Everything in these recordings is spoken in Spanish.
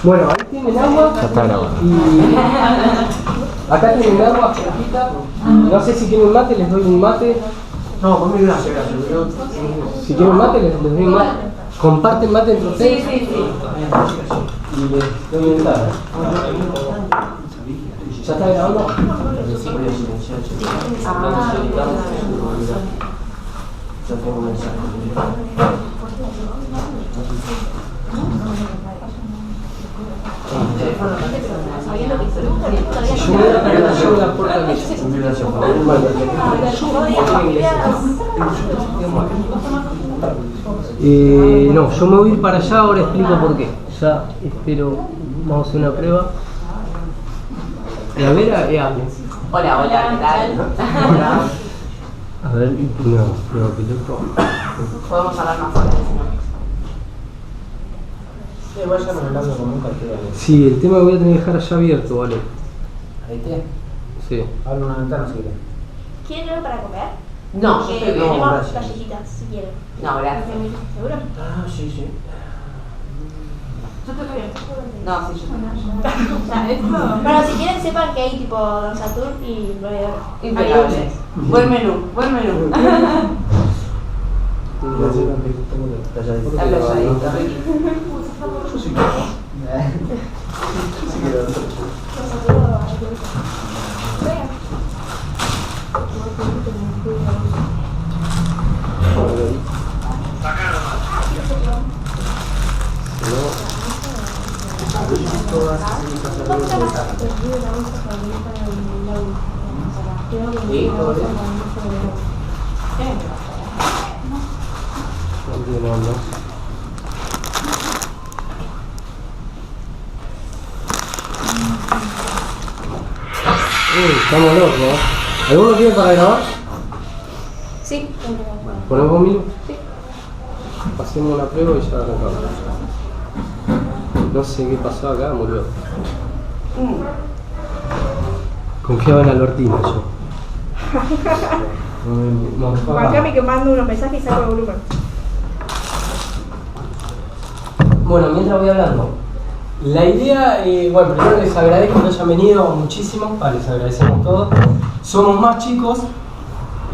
Bueno, ahí tienen agua. Ya está grabado. Y acá tienen agua fresquita. No sé si quieren mate, les doy un mate. No, conmigo gracias. Si quieren mate, les doy un mate. Comparten mate entre ustedes. Sí. Y les doy un mate. ¿Ya está grabando? Yo la puerta no, yo me voy a ir para allá, ahora explico por qué. Ya espero, vamos a hacer una prueba. A ver, hablen. Hola, ¿qué tal? Hola. A ver, no, piloto. Podemos hablar más fuerte, Sí, vayan hablando con un cartel. Sí, el tema lo voy a tener que dejar allá abierto, ¿vale? ¿Ahí te? Sí. Abre una ventana si quieres. ¿Quieren algo para comer? No, yo estoy bien. Tenemos gracias. galletitas, si quieren. No, gracias. ¿Seguro? Ah, sí. Yo estoy bien. No, sí, yo Bueno, si quieren sepan que hay tipo Don Saturn y proveedor. Impecable. Buen menú. La playadita. Estamos locos, ¿no? ¿Alguno tiene para grabar? Sí. ¿Ponemos conmigo? Sí. Pasemos una prueba y ya arrancamos. No sé qué pasó acá, murió. Confiaba en Albertina yo. Juan Cami que manda unos mensajes y saco el volumen. Bueno, mientras voy hablando. La idea, bueno, primero les agradezco que hayan venido muchísimo, les agradecemos todos. Somos más chicos,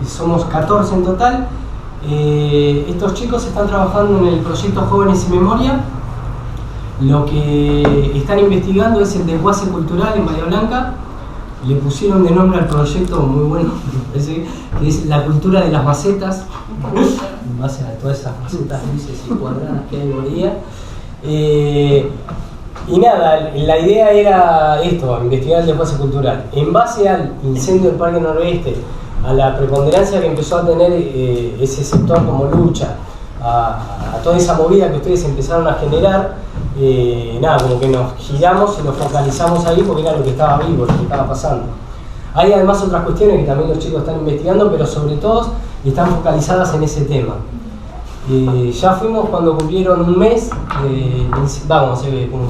somos 14 en total. Estos chicos están trabajando en el proyecto Jóvenes y Memoria. Lo que están investigando es el desguace cultural en Bahía Blanca. Le pusieron de nombre al proyecto muy bueno, que es la cultura de las macetas, en base a todas esas macetas grises y cuadradas que hay hoy día. Y nada, la idea era esto, investigar el desguace cultural. En base al incendio del Parque Noroeste, a la preponderancia que empezó a tener ese sector como lucha, a toda esa movida que ustedes empezaron a generar, nada, como que nos giramos y nos focalizamos ahí porque era lo que estaba vivo, lo que estaba pasando. Hay además otras cuestiones que también los chicos están investigando, pero sobre todo están focalizadas en ese tema. Ya fuimos cuando cumplieron un mes,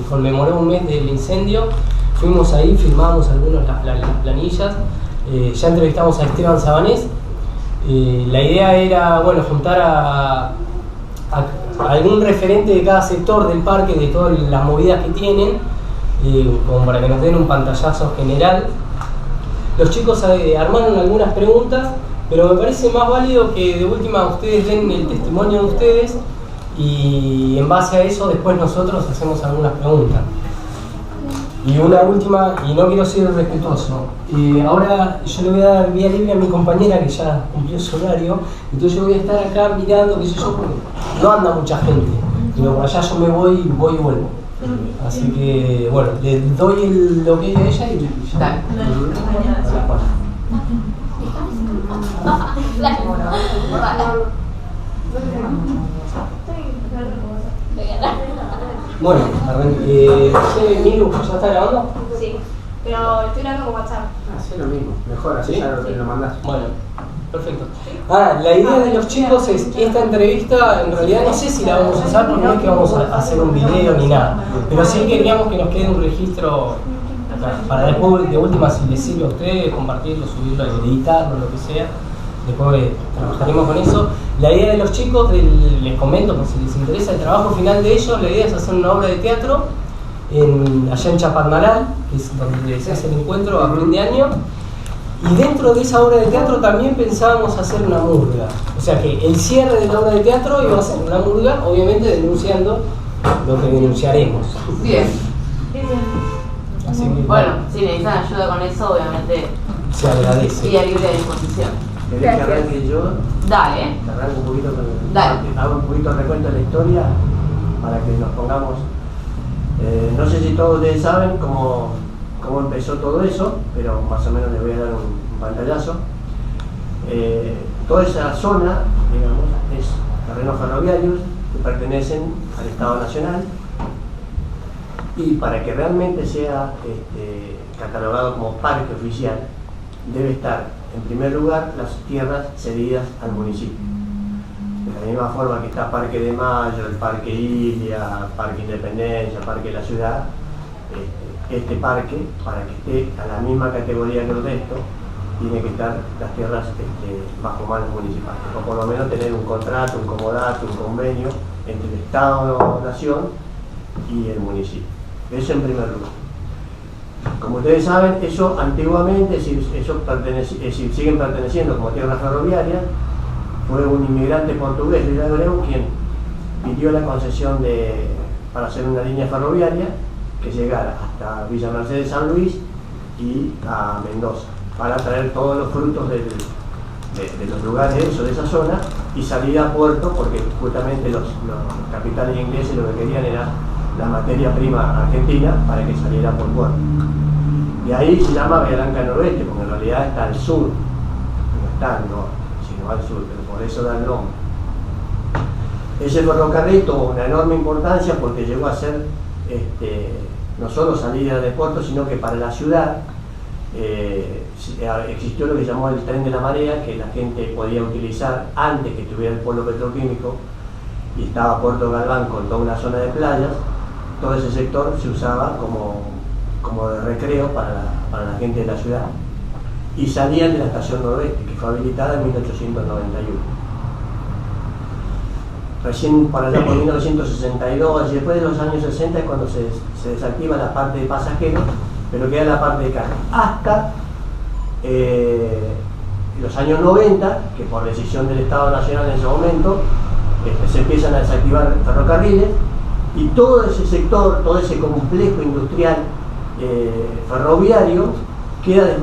conmemoró un mes del incendio, fuimos ahí, firmamos algunas las planillas, ya entrevistamos a Esteban Sabanés. La idea era, bueno, juntar a algún referente de cada sector del parque, de todas las movidas que tienen, como para que nos den un pantallazo general. Los chicos armaron algunas preguntas, pero me parece más válido que de última ustedes den el testimonio de ustedes y en base a eso después nosotros hacemos algunas preguntas. Y una última, y no quiero ser irrespetuoso, ahora yo le voy a dar vía libre a mi compañera que ya cumplió su horario, entonces yo voy a estar acá mirando, qué sé yo, porque no anda mucha gente, pero por allá yo me voy y vuelvo. Así que, bueno, le doy el ok a ella y ya. Dale. Bueno, Milu, ¿ya está grabando? Sí. Pero estoy grabando con WhatsApp. Hacé lo mismo, mejor así ¿Sí? ya lo mandás. Bueno, perfecto. La idea de los chicos es, esta entrevista en realidad no sé si la vamos a usar porque no es que vamos a hacer un video ni nada, pero sí queríamos que nos quede un registro para después, de última, si les sirve a ustedes, compartirlo, subirlo, editarlo, lo que sea. Después trabajaremos con eso. La idea de los chicos, les comento, por si les interesa el trabajo final de ellos, la idea es hacer una obra de teatro allá en Chapadmalal, que es donde se hace el encuentro a fin de año. Y dentro de esa obra de teatro también pensábamos hacer una murga. O sea que el cierre de la obra de teatro iba a ser una murga, obviamente denunciando lo que denunciaremos. Bien. Así que, Bueno, si necesitan ayuda con eso, obviamente, se agradece. y a libre disposición. ¿Querés que arranque yo? Dale. Que arranque un poquito con el... Dale. Hago un poquito de recuento de la historia para que nos pongamos... no sé si todos ustedes saben cómo empezó todo eso, pero más o menos les voy a dar un pantallazo. Toda esa zona, digamos, es terrenos ferroviarios que pertenecen al Estado Nacional, y para que realmente sea catalogado como parque oficial, debe estar en primer lugar las tierras cedidas al municipio. De la misma forma que está Parque de Mayo, el Parque Ilia, Parque Independencia, Parque de la Ciudad, este parque, para que esté a la misma categoría que el resto, tiene que estar las tierras bajo manos municipales, o por lo menos tener un contrato, un comodato, un convenio entre el Estado-Nación y el municipio. Eso en primer lugar. Como ustedes saben, eso antiguamente, siguen perteneciendo como tierras ferroviarias. Fue un inmigrante portugués, Luis de Abreu, quien pidió la concesión para hacer una línea ferroviaria que llegara hasta Villa Mercedes San Luis y a Mendoza, para traer todos los frutos de los lugares o de esa zona y salir a puerto, porque justamente los capitales ingleses lo que querían era la materia prima argentina para que saliera por puerto. Y ahí se llama Blanca Noroeste, porque en realidad está al sur, no está al norte, sino al sur, pero por eso da el nombre. Ese ferrocarril tuvo una enorme importancia porque llegó a ser no solo salida de puerto, sino que para la ciudad existió lo que llamó el tren de la marea, que la gente podía utilizar antes que tuviera el polo petroquímico y estaba Puerto Galván con toda una zona de playas. Todo ese sector se usaba como de recreo para la gente de la ciudad, y salían de la estación noroeste, que fue habilitada en 1891. Recién para allá por 1962 y después de los años 60 es cuando se desactiva la parte de pasajeros, pero queda la parte de carga. Hasta los años 90, que por decisión del Estado Nacional en ese momento, se empiezan a desactivar ferrocarriles, y todo ese sector, todo ese complejo industrial ferroviario queda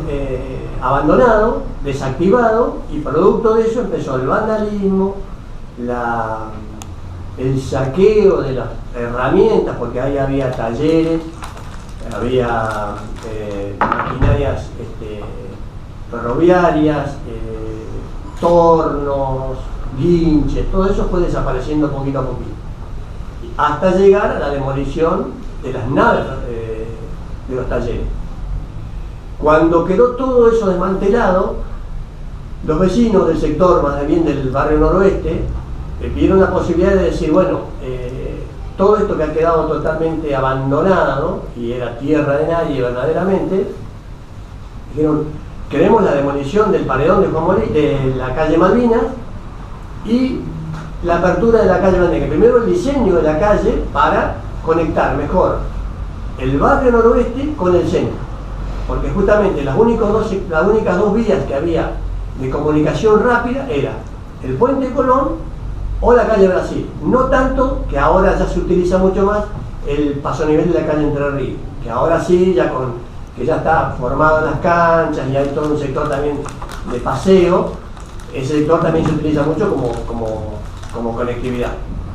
abandonado, desactivado, y producto de eso empezó el vandalismo, el saqueo de las herramientas, porque ahí había talleres, había maquinarias ferroviarias, tornos, guinches, todo eso fue desapareciendo poquito a poquito, hasta llegar a la demolición de las naves de los talleres. Cuando quedó todo eso desmantelado, los vecinos del sector, más bien del barrio noroeste, pidieron la posibilidad de decir, bueno, todo esto que ha quedado totalmente abandonado, y era tierra de nadie verdaderamente, dijeron, queremos la demolición del paredón de la calle Malvinas y la apertura de la calle Bandeja. Primero el diseño de la calle para conectar mejor el barrio noroeste con el centro, porque justamente las únicas dos vías que había de comunicación rápida era el Puente Colón o la calle Brasil. No tanto, que ahora ya se utiliza mucho más el paso a nivel de la calle Entre Ríos, que ahora sí, que ya está formado en las canchas y hay todo un sector también de paseo. Ese sector también se utiliza mucho como conectividad,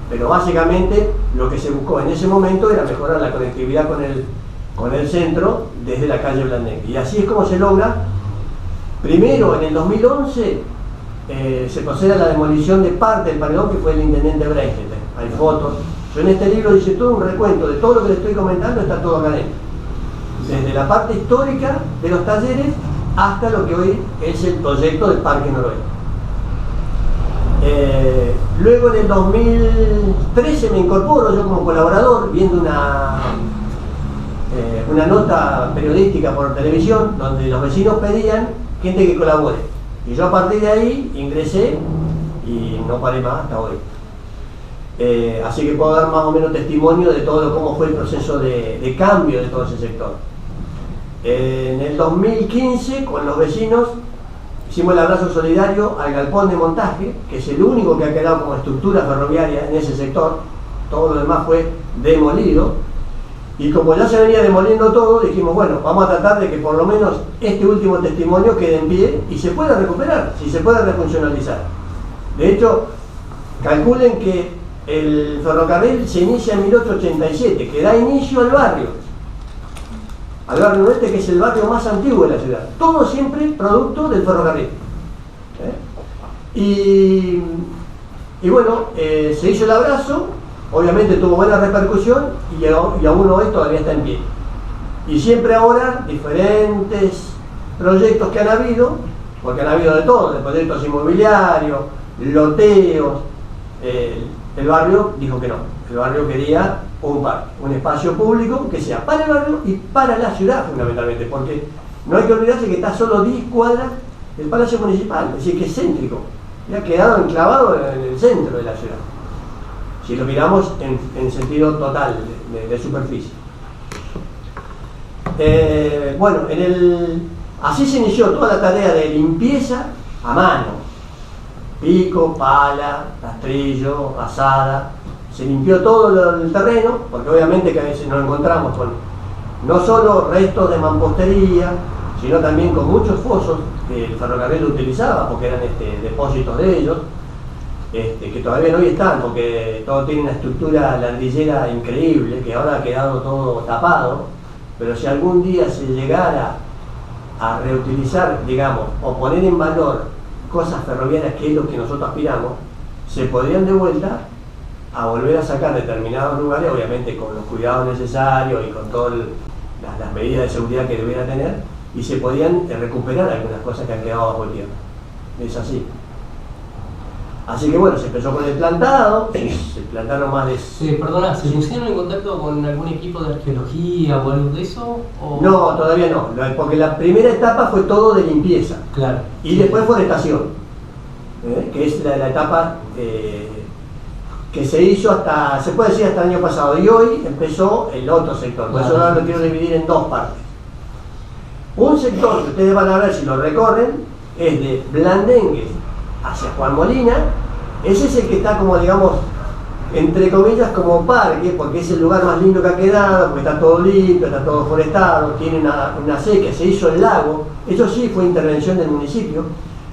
pero básicamente lo que se buscó en ese momento era mejorar la conectividad con el centro desde la calle Blandengue, y así es como se logra. Primero, en el 2011 se procede a la demolición de parte del paredón, que fue el intendente Breitstein. Hay fotos. Yo en este libro hice todo un recuento de todo lo que les estoy comentando, está todo acá dentro, desde la parte histórica de los talleres hasta lo que hoy es el proyecto del Parque Noroeste. Luego en el 2013 me incorporo yo como colaborador, viendo una nota periodística por televisión donde los vecinos pedían gente que colabore, y yo a partir de ahí ingresé y no paré más hasta hoy. Así que puedo dar más o menos testimonio de todo cómo fue el proceso de cambio de todo ese sector. En el 2015, con los vecinos, hicimos el abrazo solidario al galpón de montaje, que es el único que ha quedado como estructura ferroviaria en ese sector. Todo lo demás fue demolido. Y como ya se venía demoliendo todo, dijimos, bueno, vamos a tratar de que por lo menos este último testimonio quede en pie y se pueda recuperar, si se puede refuncionalizar. De hecho, calculen que el ferrocarril se inicia en 1887, que da inicio al barrio noreste, que es el barrio más antiguo de la ciudad. Todo siempre producto del ferrocarril. Y bueno, se hizo el abrazo, obviamente tuvo buena repercusión y aún hoy todavía está en pie. Y siempre ahora diferentes proyectos que han habido, porque han habido de todo, de proyectos inmobiliarios, loteos. El barrio dijo que no. El barrio quería un parque, un espacio público que sea para el barrio y para la ciudad fundamentalmente, porque no hay que olvidarse que está solo 10 cuadras del Palacio Municipal, es decir, que es céntrico, y ha quedado enclavado en el centro de la ciudad, si lo miramos en sentido total de superficie. Bueno, así se inició toda la tarea de limpieza a mano. Pico, pala, rastrillo, azada. Se limpió todo el terreno, porque obviamente que a veces nos encontramos con no solo restos de mampostería, sino también con muchos fosos que el ferrocarril utilizaba, porque eran depósitos de ellos, que todavía no hoy están, porque todo tiene una estructura ladrillera increíble, que ahora ha quedado todo tapado, pero si algún día se llegara a reutilizar, digamos, o poner en valor cosas ferroviarias, que es lo que nosotros aspiramos, se podrían de vuelta a volver a sacar determinados lugares, obviamente con los cuidados necesarios y con todas las medidas de seguridad que debiera tener, y se podían recuperar algunas cosas que han quedado bajo tierra. Es así. Así que bueno, se empezó con el plantado, se plantaron más de... Perdona, ¿se pusieron en contacto con algún equipo de arqueología o algo de eso? ¿O? No, todavía no, porque la primera etapa fue todo de limpieza. Claro. Y después forestación, que es la etapa que se hizo hasta, se puede decir, hasta el año pasado. Y hoy empezó el otro sector, por eso ahora lo quiero dividir en dos partes. Un sector que ustedes van a ver si lo recorren es de Blandengue hacia Juan Molina. Ese es el que está como, digamos, entre comillas, como parque, porque es el lugar más lindo que ha quedado, porque está todo limpio, está todo forestado, tiene una sequía, se hizo el lago. Eso sí fue intervención del municipio.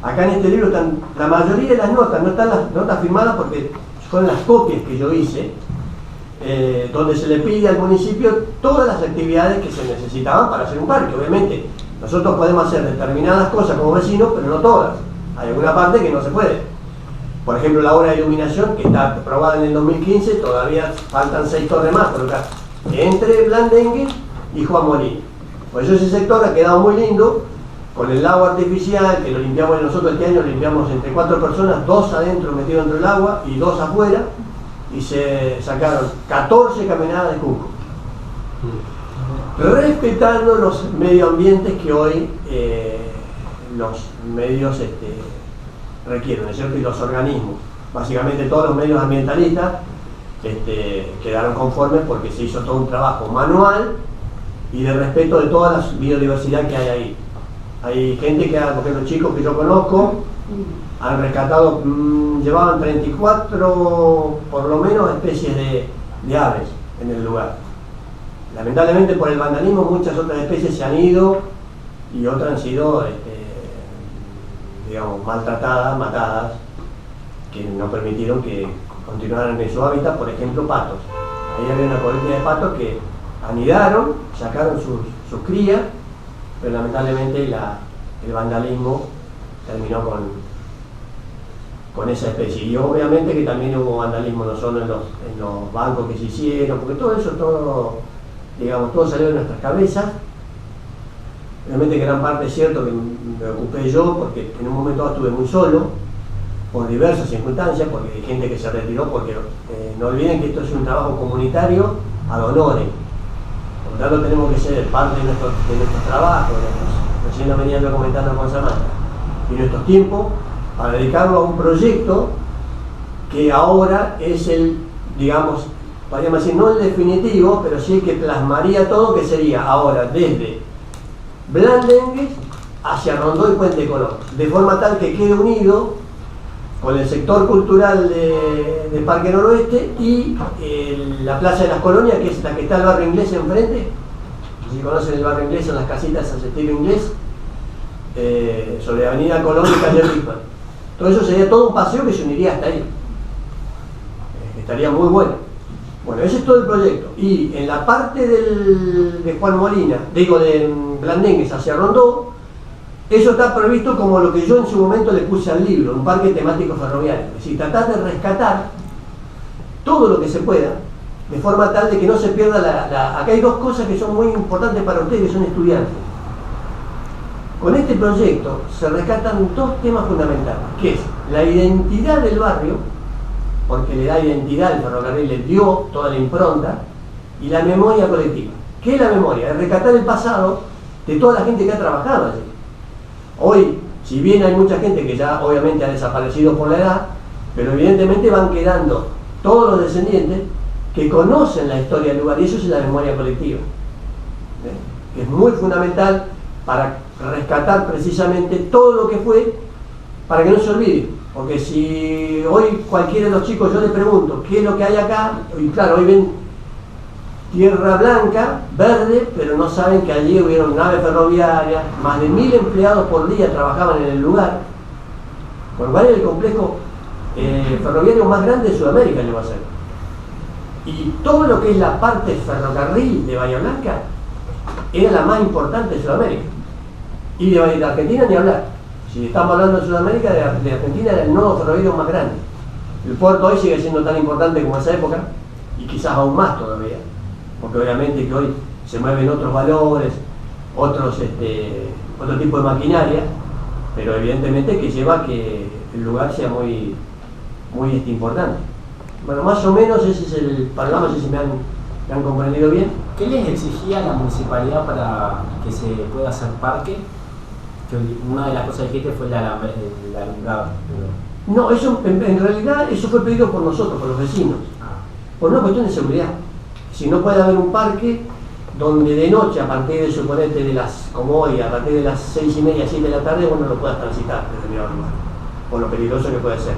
Acá en este libro están la mayoría de las notas, no están las notas firmadas porque fueron las copias que yo hice, donde se le pide al municipio todas las actividades que se necesitaban para hacer un parque. Obviamente, nosotros podemos hacer determinadas cosas como vecinos, pero no todas. Hay alguna parte que no se puede. Por ejemplo, la obra de iluminación, que está aprobada en el 2015, todavía faltan 6 torres más por acá, entre Blandengue y Juan Molina. Por eso ese sector ha quedado muy lindo, con el lago artificial, que lo limpiamos nosotros este año, lo limpiamos entre 4 personas, 2 adentro metidos dentro del agua y 2 afuera, y se sacaron 14 caminadas de junco, respetando los medioambientes que hoy los medios requieren, ¿no es cierto? Y los organismos, básicamente todos los medios ambientalistas quedaron conformes porque se hizo todo un trabajo manual y de respeto de toda la biodiversidad que hay ahí. Hay gente que, por ejemplo, chicos que yo conozco, han rescatado, llevaban 34 por lo menos especies de aves en el lugar. Lamentablemente por el vandalismo muchas otras especies se han ido y otras han sido digamos, maltratadas, matadas, que no permitieron que continuaran en su hábitat. Por ejemplo, patos. Ahí había una colonia de patos que anidaron, sacaron sus crías, pero lamentablemente el vandalismo terminó con esa especie. Y obviamente que también hubo vandalismo no solo en los bancos que se hicieron, porque todo eso, digamos, todo salió de nuestras cabezas. Realmente gran parte es cierto que me ocupé yo, porque en un momento estuve muy solo, por diversas circunstancias, porque hay gente que se retiró, porque no olviden que esto es un trabajo comunitario ad honorem. Por lo tanto tenemos que ser parte de nuestro trabajo, recién lo venía yo comentando con Samantha, y nuestros tiempos para dedicarlo a un proyecto que ahora es el digamos, podríamos decir, no el definitivo, pero sí el que plasmaría todo, que sería ahora desde Blandengues hacia Rondó y Puente Colón, de forma tal que quede unido con el sector cultural de Parque Noroeste y la Plaza de las Colonias, que es la que está el barrio inglés enfrente. Si conocen el barrio inglés, son las casitas al estilo inglés, sobre Avenida Colón y calle Rickman. Todo eso sería todo un paseo que se uniría hasta ahí. Estaría muy bueno. Bueno, ese es todo el proyecto. Y en la parte de Juan Molina, digo de Blandengues hacia Rondó, eso está previsto como lo que yo en su momento le puse al libro, un parque temático ferroviario. Es decir, tratar de rescatar todo lo que se pueda, de forma tal de que no se pierda Acá hay dos cosas que son muy importantes para ustedes, que son estudiantes. Con este proyecto se rescatan dos temas fundamentales, que es la identidad del barrio, porque le da identidad, el ferrocarril le dio toda la impronta, y la memoria colectiva. ¿Qué es la memoria? Es rescatar el pasado de toda la gente que ha trabajado allí. Hoy, si bien hay mucha gente que ya obviamente ha desaparecido por la edad, pero evidentemente van quedando todos los descendientes que conocen la historia del lugar, y eso es la memoria colectiva, que es muy fundamental para rescatar precisamente todo lo que fue, para que no se olvide. Porque si hoy cualquiera de los chicos yo les pregunto qué es lo que hay acá, y claro, hoy ven tierra blanca, verde, pero no saben que allí hubieron naves ferroviarias, más de 1000 empleados por día trabajaban en el lugar, por lo cual era el complejo ferroviario más grande de Sudamérica, le va a ser. Y todo lo que es la parte ferrocarril de Bahía Blanca era la más importante de Sudamérica. Y de Argentina ni hablar. Si estamos hablando de Sudamérica, de Argentina era el nodo ferroviario más grande. El puerto hoy sigue siendo tan importante como en esa época, y quizás aún más todavía, porque obviamente que hoy se mueven otros valores, otro tipo de maquinaria, pero evidentemente que lleva a que el lugar sea muy, muy importante. Bueno, más o menos ese es el panorama, no sé si me han comprendido bien. ¿Qué les exigía a la municipalidad para que se pueda hacer parque? Que una de las cosas que dijiste fue el alumbrado. No, eso en realidad eso fue pedido por nosotros, por los vecinos, por una cuestión de seguridad. Si no puede haber un parque donde de noche, a partir de, suponete, de las, como hoy, a partir de las 6:30, 7 de la tarde, bueno, no puedas transitar determinado lugar, por lo peligroso que puede ser.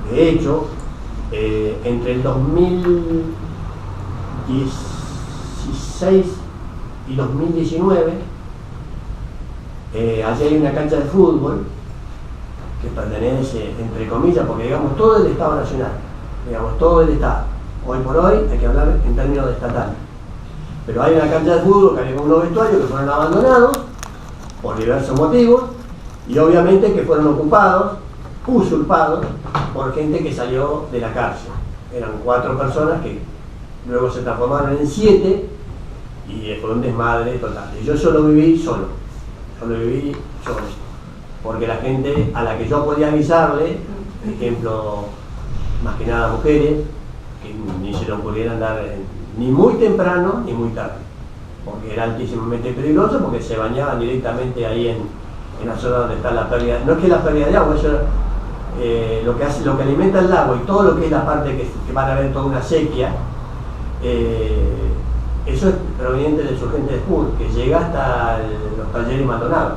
De hecho, entre el 2016 y 2019, allí hay una cancha de fútbol que pertenece, entre comillas, porque digamos todo el Estado Nacional, digamos todo el Estado. Hoy por hoy hay que hablar en términos de estatal. Pero hay una cancha de fútbol que hay unos vestuarios que fueron abandonados por diversos motivos y obviamente que fueron ocupados, usurpados por gente que salió de la cárcel. Eran 4 personas que luego se transformaron en 7 y fue un desmadre total. Y yo eso lo viví solo. Porque la gente a la que yo podía avisarle, por ejemplo, más que nada mujeres, que ni se le ocurriera andar ni muy temprano ni muy tarde, porque era altísimamente peligroso, porque se bañaban directamente ahí en la zona donde está la pérdida. No es que la pérdida de agua, eso lo que alimenta el lago y todo lo que es la parte que van a ver toda una sequía, eso es proveniente del surgente de Spur, que llega hasta los talleres Maldonado.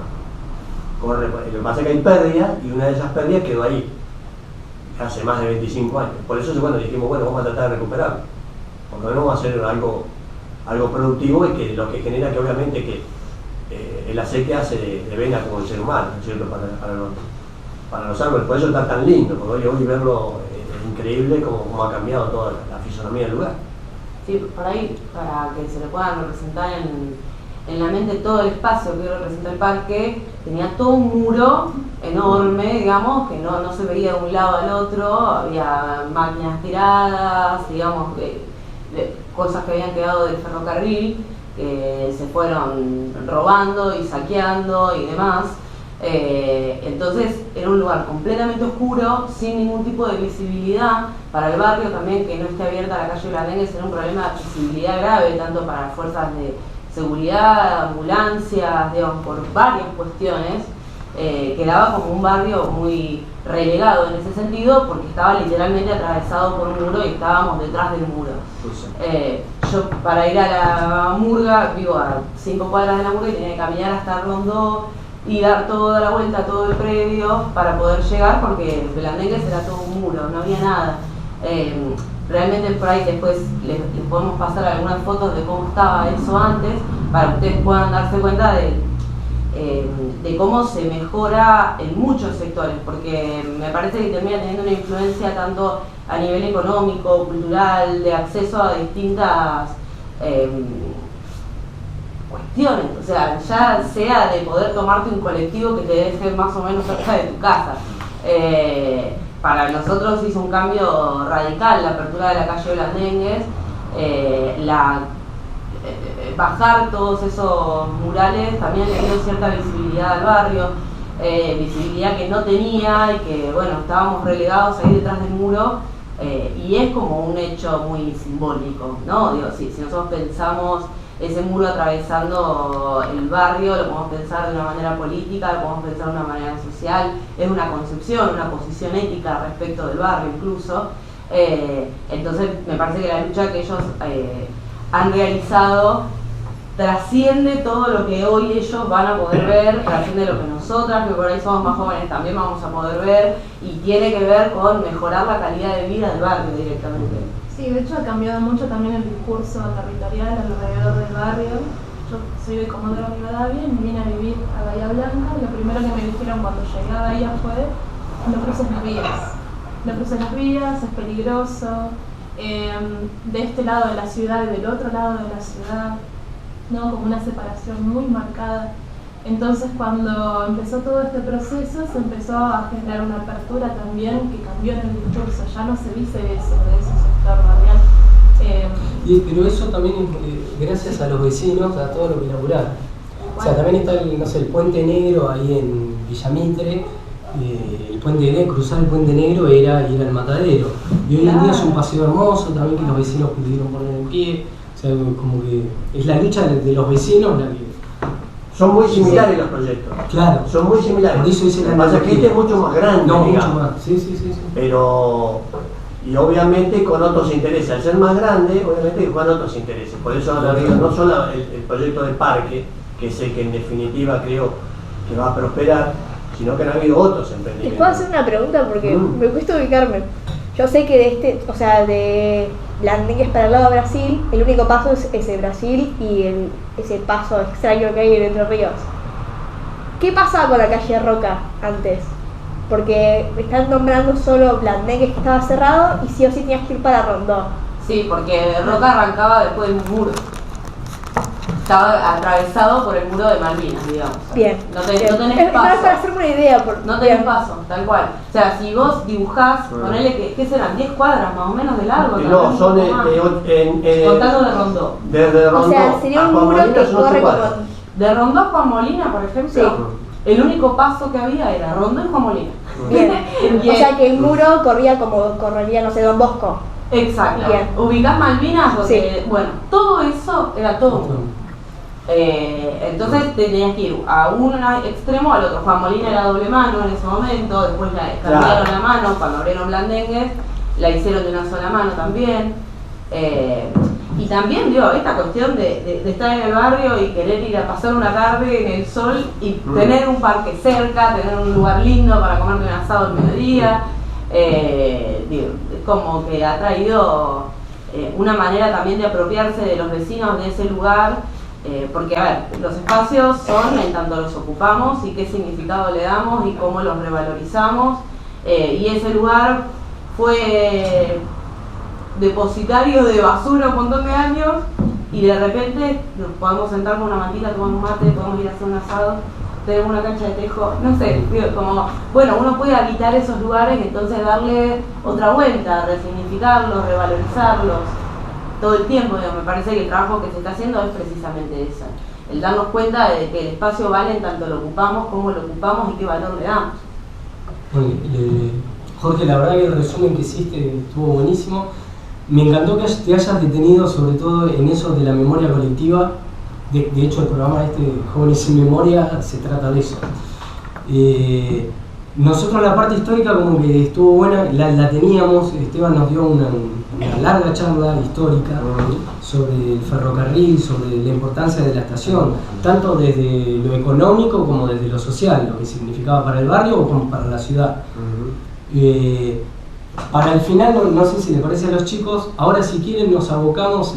Lo que pasa es que hay pérdidas y una de esas pérdidas quedó ahí hace más de 25 años. Por eso dijimos, bueno, vamos a tratar de recuperarlo, porque no vamos a hacer algo productivo y que lo que genera que obviamente que la sequía se venga como el ser humano, ¿no es cierto? Para los árboles. Por eso está tan lindo, porque hoy verlo es increíble como ha cambiado toda la fisonomía del lugar. Sí, por ahí, para que se le puedan representar en la mente todo el espacio que representa el parque, tenía todo un muro enorme, digamos, que no se veía de un lado al otro, había máquinas tiradas, digamos, cosas que habían quedado del ferrocarril, que se fueron robando y saqueando y demás. Entonces era un lugar completamente oscuro, sin ningún tipo de visibilidad. Para el barrio también, que no esté abierta la calle Blandengues, era un problema de accesibilidad grave, tanto para las fuerzas de seguridad, ambulancias, digamos, por varias cuestiones. quedaba como un barrio muy relegado en ese sentido porque estaba literalmente atravesado por un muro y estábamos detrás del muro. Yo para ir a la murga, vivo a 5 cuadras de la murga y tenía que caminar hasta Rondó y dar toda la vuelta a todo el predio para poder llegar porque Blandengues era todo un muro, no había nada. Realmente por ahí después les podemos pasar algunas fotos de cómo estaba eso antes para que ustedes puedan darse cuenta de cómo se mejora en muchos sectores, porque me parece que termina teniendo una influencia tanto a nivel económico, cultural, de acceso a distintas cuestiones, o sea, ya sea de poder tomarte un colectivo que te deje más o menos cerca de tu casa. Para nosotros hizo un cambio radical la apertura de la calle Blandengues, bajar todos esos murales también le dio cierta visibilidad al barrio, visibilidad que no tenía y que bueno, estábamos relegados ahí detrás del muro, y es como un hecho muy simbólico, ¿no? Digo, si nosotros pensamos ese muro atravesando el barrio, lo podemos pensar de una manera política, lo podemos pensar de una manera social, es una concepción, una posición ética respecto del barrio incluso. Entonces me parece que la lucha que ellos han realizado trasciende todo lo que hoy ellos van a poder ver, trasciende lo que nosotras, que por ahí somos más jóvenes, también vamos a poder ver, y tiene que ver con mejorar la calidad de vida del barrio directamente. Sí, de hecho ha cambiado mucho también el discurso territorial alrededor del barrio. Yo soy de Comodoro Rivadavia y me vine a vivir a Bahía Blanca. Lo primero que me dijeron cuando llegué a Bahía fue: no cruces las vías. No cruces las vías, es peligroso. De este lado de la ciudad y del otro lado de la ciudad, ¿no? Como una separación muy marcada. Entonces cuando empezó todo este proceso se empezó a generar una apertura también que cambió en el discurso, ya no se dice eso de ese sector barrial. Pero eso también gracias a los vecinos, a todo lo que elaboraron. O sea, también está el Puente Negro ahí en Villamitre. El Puente Negro, cruzar el Puente Negro era ir al matadero. Y hoy en día es un paseo hermoso también que los vecinos pudieron poner en pie. O sea, como que es la lucha de los vecinos la que... Son muy similares los proyectos. Claro. Son muy similares. Por eso dice Lo que pasa es que este es mucho más grande. No, digamos. mucho más. Sí. Pero, y obviamente con otros intereses. Al ser más grande, obviamente con otros intereses. Por eso ahora digo, no solo el proyecto del parque, que es el que en definitiva creo que va a prosperar, sino que han habido otros emprendimientos. ¿Les puedo hacer una pregunta? Porque me cuesta ubicarme. Yo sé que de Blandengues para el lado de Brasil, el único paso es ese Brasil y ese paso extraño que hay en Entre Ríos. ¿Qué pasaba con la calle Roca antes? Porque me están nombrando solo Blandengues que estaba cerrado y sí o sí tenías que ir para Rondó. Sí, porque Roca arrancaba después de un muro. Estaba atravesado por el muro de Malvinas, digamos. Bien. No tenés paso. Es para hacerme una idea. No tenés paso, tal cual. O sea, si vos dibujás, ponele ¿qué serán? 10 cuadras más o menos de largo. No, son contando de Rondó. Desde Rondó. O sea, sería un muro que corre como... De Rondó a Juan Molina, por ejemplo, sí. El único paso que había era Rondó y Juan Molina. Bien. O sea que el muro corría como correría, no sé, Don Bosco. Exacto. Bien. Ubicás Malvinas, porque, sí. Bueno, todo eso era todo. Entonces tenías que ir a un extremo al otro. Juan Molina era doble mano en ese momento, después la cambiaron la mano, cuando abrieron Blandengues la hicieron de una sola mano también. Y también, esta cuestión de estar en el barrio y querer ir a pasar una tarde en el sol y tener un parque cerca, tener un lugar lindo para comerte un asado al mediodía, como que ha traído una manera también de apropiarse de los vecinos de ese lugar. Porque, a ver, los espacios son en tanto los ocupamos y qué significado le damos y cómo los revalorizamos. Y ese lugar fue depositario de basura un montón de años y de repente nos podemos sentar con una mantita, tomar un mate, podemos ir a hacer un asado, tenemos una cancha de tejo, no sé, uno puede habitar esos lugares y entonces darle otra vuelta, resignificarlos, revalorizarlos. Todo el tiempo, me parece que el trabajo que se está haciendo es precisamente eso, el darnos cuenta de que el espacio vale en tanto lo ocupamos, cómo lo ocupamos y qué valor le damos. Bueno, Jorge, la verdad que el resumen que hiciste estuvo buenísimo. Me encantó que te hayas detenido sobre todo en eso de la memoria colectiva. De hecho, el programa Jóvenes sin Memoria se trata de eso. Nosotros la parte histórica como que estuvo buena, la teníamos, Esteban nos dio una larga charla histórica sobre el ferrocarril, sobre la importancia de la estación, tanto desde lo económico como desde lo social, lo que significaba para el barrio o como para la ciudad. Para el final, no sé si les parece a los chicos, ahora si quieren nos abocamos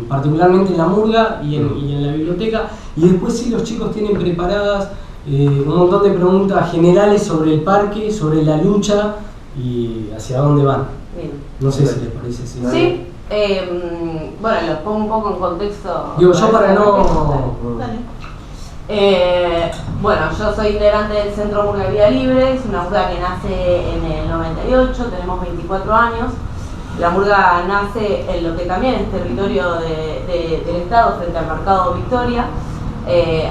particularmente en la murga y en la biblioteca, y después si los chicos tienen preparadas un montón de preguntas generales sobre el parque, sobre la lucha y hacia dónde van. Bien. No sé si les parece. Sí, bueno, los pongo un poco en contexto. Digo, yo para no... Bueno, yo soy integrante del Centro Murga Vida Libre, es una murga que nace en el 98, tenemos 24 años. La murga nace en lo que también es territorio del Estado, frente al Mercado Victoria.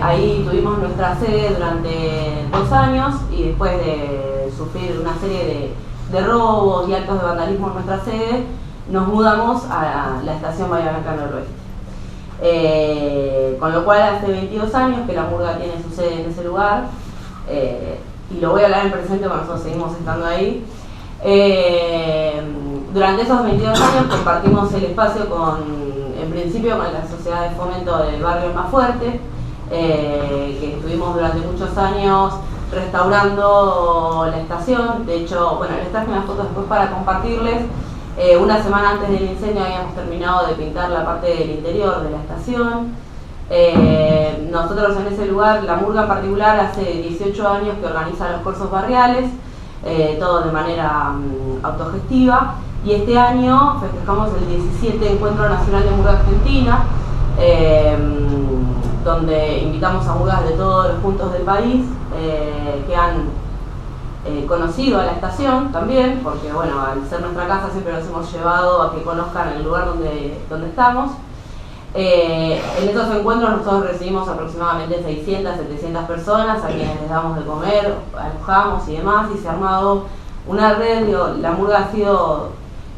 Ahí tuvimos nuestra sede durante 2 años y después de sufrir una serie de robos y actos de vandalismo en nuestra sede, nos mudamos a la estación Bahía Blanca Noroeste. Con lo cual hace 22 años que la murga tiene su sede en ese lugar, y lo voy a hablar en presente porque nosotros seguimos estando ahí. Durante esos 22 años compartimos el espacio en principio con la Sociedad de Fomento del Barrio Más Fuerte, que estuvimos durante muchos años restaurando la estación. De hecho, bueno, les traje unas fotos después para compartirles. Una semana antes del incendio habíamos terminado de pintar la parte del interior de la estación. Nosotros en ese lugar, la murga en particular, hace 18 años que organiza los cursos barriales, todo de manera autogestiva, y este año festejamos el 17 Encuentro Nacional de Murga Argentina, donde invitamos a murgas de todos los puntos del país que han conocido a la estación también, porque bueno, al ser nuestra casa siempre los hemos llevado a que conozcan el lugar donde estamos. En estos encuentros nosotros recibimos aproximadamente 600, 700 personas a quienes les damos de comer, alojamos y demás, y se ha armado una red. La murga ha sido,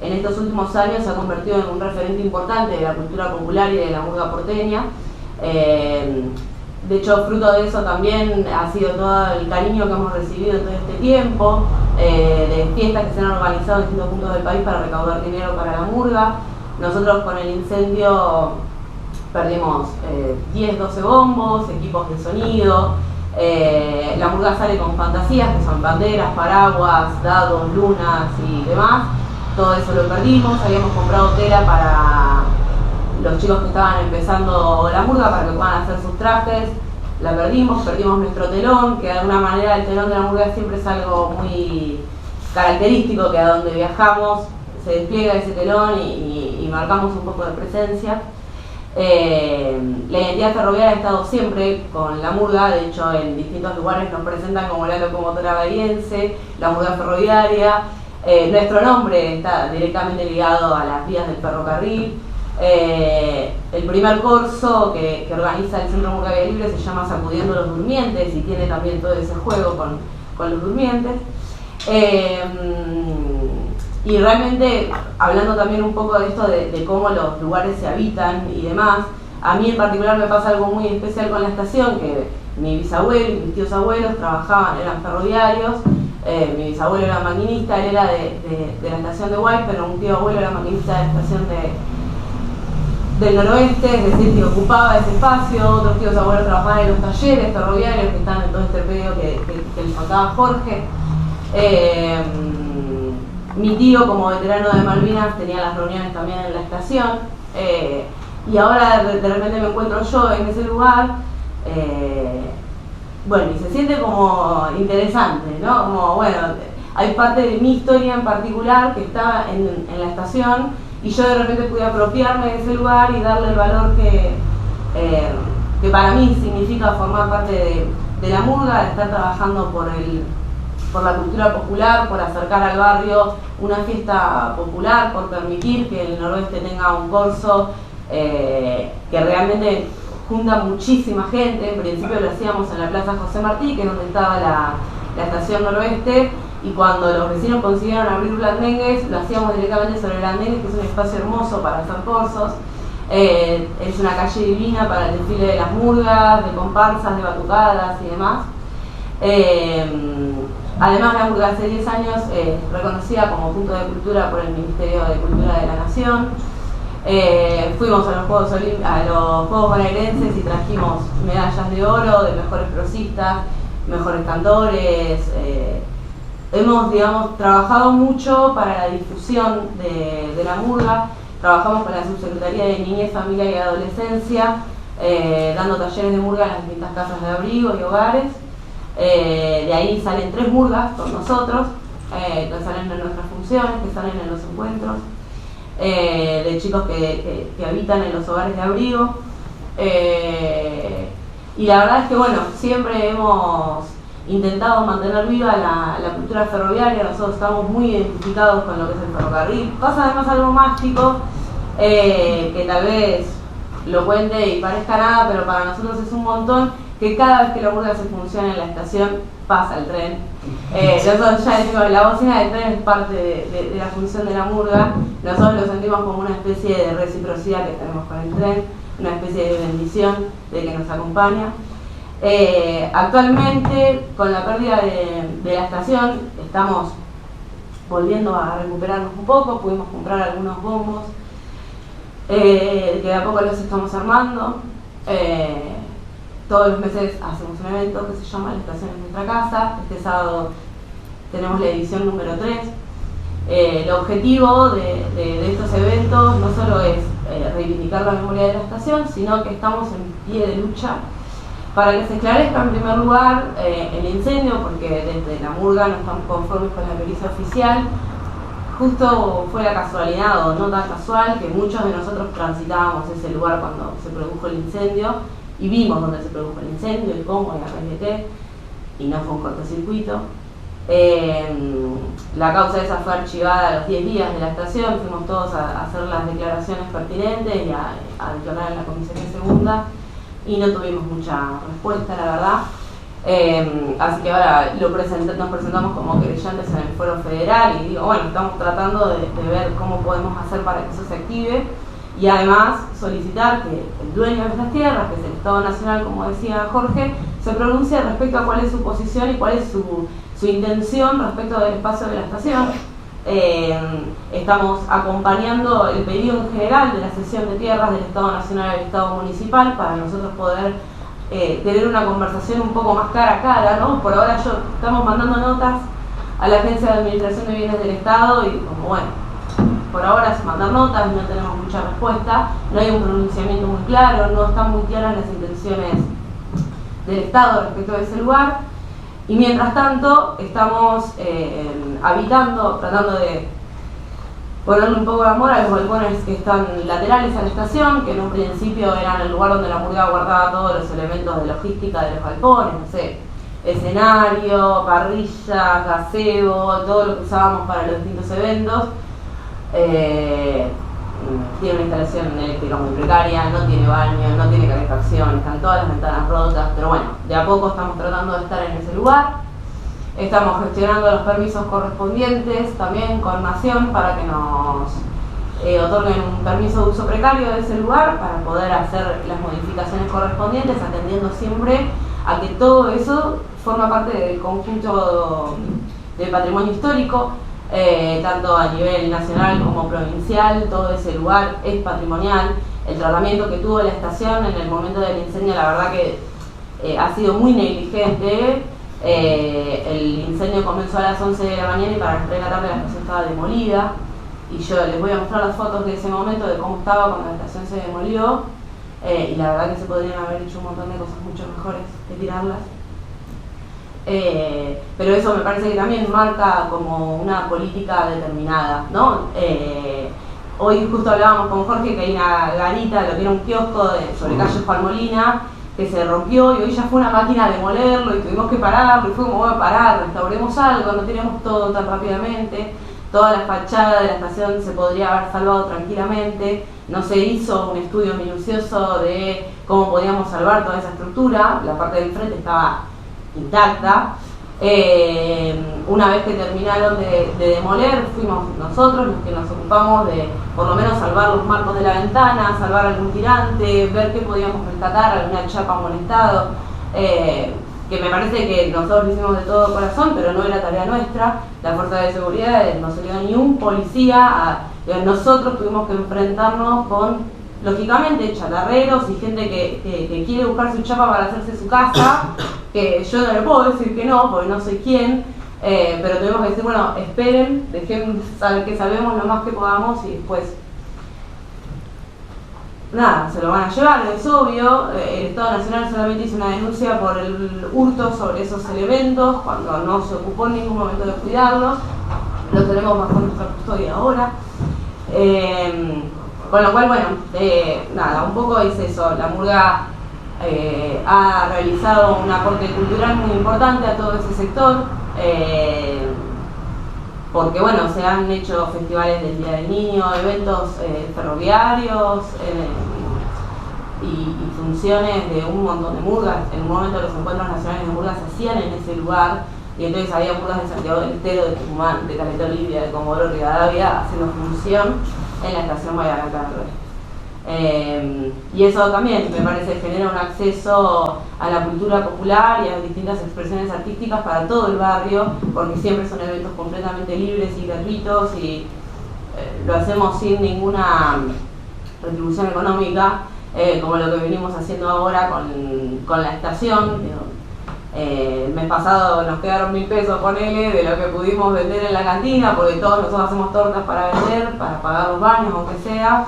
en estos últimos años, se ha convertido en un referente importante de la cultura popular y de la murga porteña. De hecho, fruto de eso también ha sido todo el cariño que hemos recibido en todo este tiempo, de fiestas que se han organizado en distintos puntos del país para recaudar dinero para la murga. Nosotros con el incendio perdimos 10, 12 bombos, equipos de sonido. La murga sale con fantasías, que son banderas, paraguas, dados, lunas y demás. Todo eso lo perdimos. Habíamos comprado tela para los chicos que estaban empezando la murga para que puedan hacer sus trajes. La perdimos nuestro telón, que de alguna manera el telón de la murga siempre es algo muy característico, que a donde viajamos se despliega ese telón y marcamos un poco de presencia. La identidad ferroviaria ha estado siempre con la murga. De hecho, en distintos lugares nos presentan como la locomotora bahiense, la murga ferroviaria. Nuestro nombre está directamente ligado a las vías del ferrocarril. El primer corso que organiza el Centro Murga Vida Libre se llama Sacudiendo los Durmientes y tiene también todo ese juego con los durmientes. Y realmente, hablando también un poco de esto de cómo los lugares se habitan y demás, a mí en particular me pasa algo muy especial con la estación, que mi bisabuelo y mis tíos abuelos eran ferroviarios. Mi bisabuelo era maquinista, él era de la estación de Guay, pero un tío abuelo era maquinista de la estación del noroeste, es decir, que ocupaba ese espacio. Otros tíos abuelos trabajaban en los talleres ferroviarios que están en todo este medio que les contaba Jorge. Mi tío, como veterano de Malvinas, tenía las reuniones también en la estación, y ahora de repente me encuentro yo en ese lugar. Bueno, y se siente como interesante, ¿no? Como, bueno, hay parte de mi historia en particular que está en la estación, y yo de repente pude apropiarme de ese lugar y darle el valor que para mí significa formar parte de la murga, de estar trabajando por la cultura popular, por acercar al barrio una fiesta popular, por permitir que el noroeste tenga un corso que realmente junta muchísima gente. En principio lo hacíamos en la Plaza José Martí, que es donde estaba la estación noroeste, y cuando los vecinos consiguieron abrir Blandengues, lo hacíamos directamente sobre Blandengues, que es un espacio hermoso para hacer corsos. Es una calle divina para el desfile de las murgas, de comparsas, de batucadas y demás. Además, la murga hace 10 años reconocida como punto de cultura por el Ministerio de Cultura de la Nación. Fuimos a los Juegos Bonaerenses y trajimos medallas de oro de mejores prosistas, mejores cantores. Hemos, digamos, trabajado mucho para la difusión de la murga. Trabajamos con la Subsecretaría de Niñez, Familia y Adolescencia, dando talleres de murga en las distintas casas de abrigo y hogares. De ahí salen 3 murgas con nosotros, que salen en nuestras funciones, que salen en los encuentros, de chicos que habitan en los hogares de abrigo. Y la verdad es que, bueno, siempre hemos intentado mantener viva la cultura ferroviaria. Nosotros estamos muy identificados con lo que es el ferrocarril. Pasa además algo mágico, que tal vez lo cuente y parezca nada, pero para nosotros es un montón, que cada vez que la murga se funciona en la estación pasa el tren. Nosotros ya decimos, la bocina del tren es parte de la función de la murga. Nosotros lo sentimos como una especie de reciprocidad que tenemos con el tren, una especie de bendición de que nos acompaña. Actualmente, con la pérdida de la estación, estamos volviendo a recuperarnos un poco. Pudimos comprar algunos bombos, que de a poco los estamos armando. Todos los meses hacemos un evento que se llama La Estación es Nuestra Casa. Este sábado tenemos la edición número 3. El objetivo de estos eventos no solo es reivindicar la memoria de la estación, sino que estamos en pie de lucha para que se esclarezca en primer lugar el incendio, porque desde la murga no estamos conformes con la pericia oficial. Justo fue la casualidad, o no tan casual, que muchos de nosotros transitábamos ese lugar cuando se produjo el incendio y vimos dónde se produjo el incendio y cómo y a raíz de qué, y no fue un cortocircuito. La causa de esa fue archivada a los 10 días de la estación. Fuimos todos a hacer las declaraciones pertinentes y a declarar en la comisaría segunda, y no tuvimos mucha respuesta, la verdad. Así que ahora nos presentamos como querellantes en el Foro Federal y digo, bueno, estamos tratando de ver cómo podemos hacer para que eso se active, y además solicitar que el dueño de estas tierras, que es el Estado Nacional, como decía Jorge, se pronuncie respecto a cuál es su posición y cuál es su intención respecto del espacio de la estación. Estamos acompañando el pedido en general de la cesión de tierras del Estado Nacional al Estado Municipal para nosotros poder tener una conversación un poco más cara a cara, ¿no? Por ahora estamos mandando notas a la Agencia de Administración de Bienes del Estado y como bueno, por ahora es mandar notas, no tenemos mucha respuesta, no hay un pronunciamiento muy claro, no están muy claras las intenciones del Estado respecto a ese lugar. Y mientras tanto estamos habitando, tratando de ponerle un poco de amor a los balcones que están laterales a la estación, que en un principio eran el lugar donde la murga guardaba todos los elementos de logística de los balcones, no sé, escenario, parrillas, gazebo, todo lo que usábamos para los distintos eventos. Tiene una instalación eléctrica muy precaria, no tiene baño, no tiene calefacción, están todas las ventanas rotas, pero bueno, de a poco estamos tratando de estar en ese lugar. Estamos gestionando los permisos correspondientes también con Nación para que nos otorguen un permiso de uso precario de ese lugar para poder hacer las modificaciones correspondientes, atendiendo siempre a que todo eso forma parte del conjunto del patrimonio histórico. Tanto a nivel nacional como provincial, todo ese lugar es patrimonial. El tratamiento que tuvo la estación en el momento del incendio, la verdad que ha sido muy negligente. El incendio comenzó a las 11 de la mañana y para las 3 de la tarde la estación estaba demolida, y yo les voy a mostrar las fotos de ese momento, de cómo estaba cuando la estación se demolió, y la verdad que se podrían haber hecho un montón de cosas mucho mejores que tirarlas. Pero eso me parece que también marca como una política determinada, ¿no? Hoy justo hablábamos con Jorge que hay una garita, lo que era un kiosco sobre calle Juan Molina, que se rompió, y hoy ya fue una máquina a demolerlo y tuvimos que pararlo, y fue como, bueno, parar, restauremos algo, no teníamos todo tan rápidamente. Toda la fachada de la estación se podría haber salvado tranquilamente, no se hizo un estudio minucioso de cómo podíamos salvar toda esa estructura, la parte del frente estaba intacta. Una vez que terminaron de demoler, fuimos nosotros los que nos ocupamos de por lo menos salvar los marcos de la ventana, salvar algún tirante, ver qué podíamos rescatar, alguna chapa en buen estado. que me parece que nosotros lo hicimos de todo corazón, pero no era tarea nuestra. La fuerza de seguridad no salió ni un policía, nosotros tuvimos que enfrentarnos con, lógicamente, chatarreros y gente que quiere buscar su chapa para hacerse su casa, que yo no le puedo decir que no, porque no soy quién, pero tuvimos que decir, bueno, esperen, dejen que salvemos lo más que podamos y después nada, se lo van a llevar, es obvio. El Estado Nacional solamente hizo una denuncia por el hurto sobre esos elementos, cuando no se ocupó en ningún momento de cuidarlos. Los tenemos bajo nuestra custodia ahora. Con lo cual, bueno, nada, un poco es eso. La Murga ha realizado un aporte cultural muy importante a todo ese sector. Porque bueno, se han hecho festivales del Día del Niño, eventos ferroviarios y funciones de un montón de murgas. En un momento los encuentros nacionales de murgas se hacían en ese lugar y entonces había murgas de Santiago del Estero, de Tucumán, de Caleta Olivia, de Comodoro Rivadavia haciendo función en la estación Bahía Blanca del Oeste. Y eso también me parece genera un acceso a la cultura popular y a distintas expresiones artísticas para todo el barrio, porque siempre son eventos completamente libres y gratuitos y lo hacemos sin ninguna retribución económica, como lo que venimos haciendo ahora con la estación. El mes pasado nos quedaron 1.000 pesos, ponele, de lo que pudimos vender en la cantina, porque todos nosotros hacemos tortas para vender, para pagar los baños, aunque sea.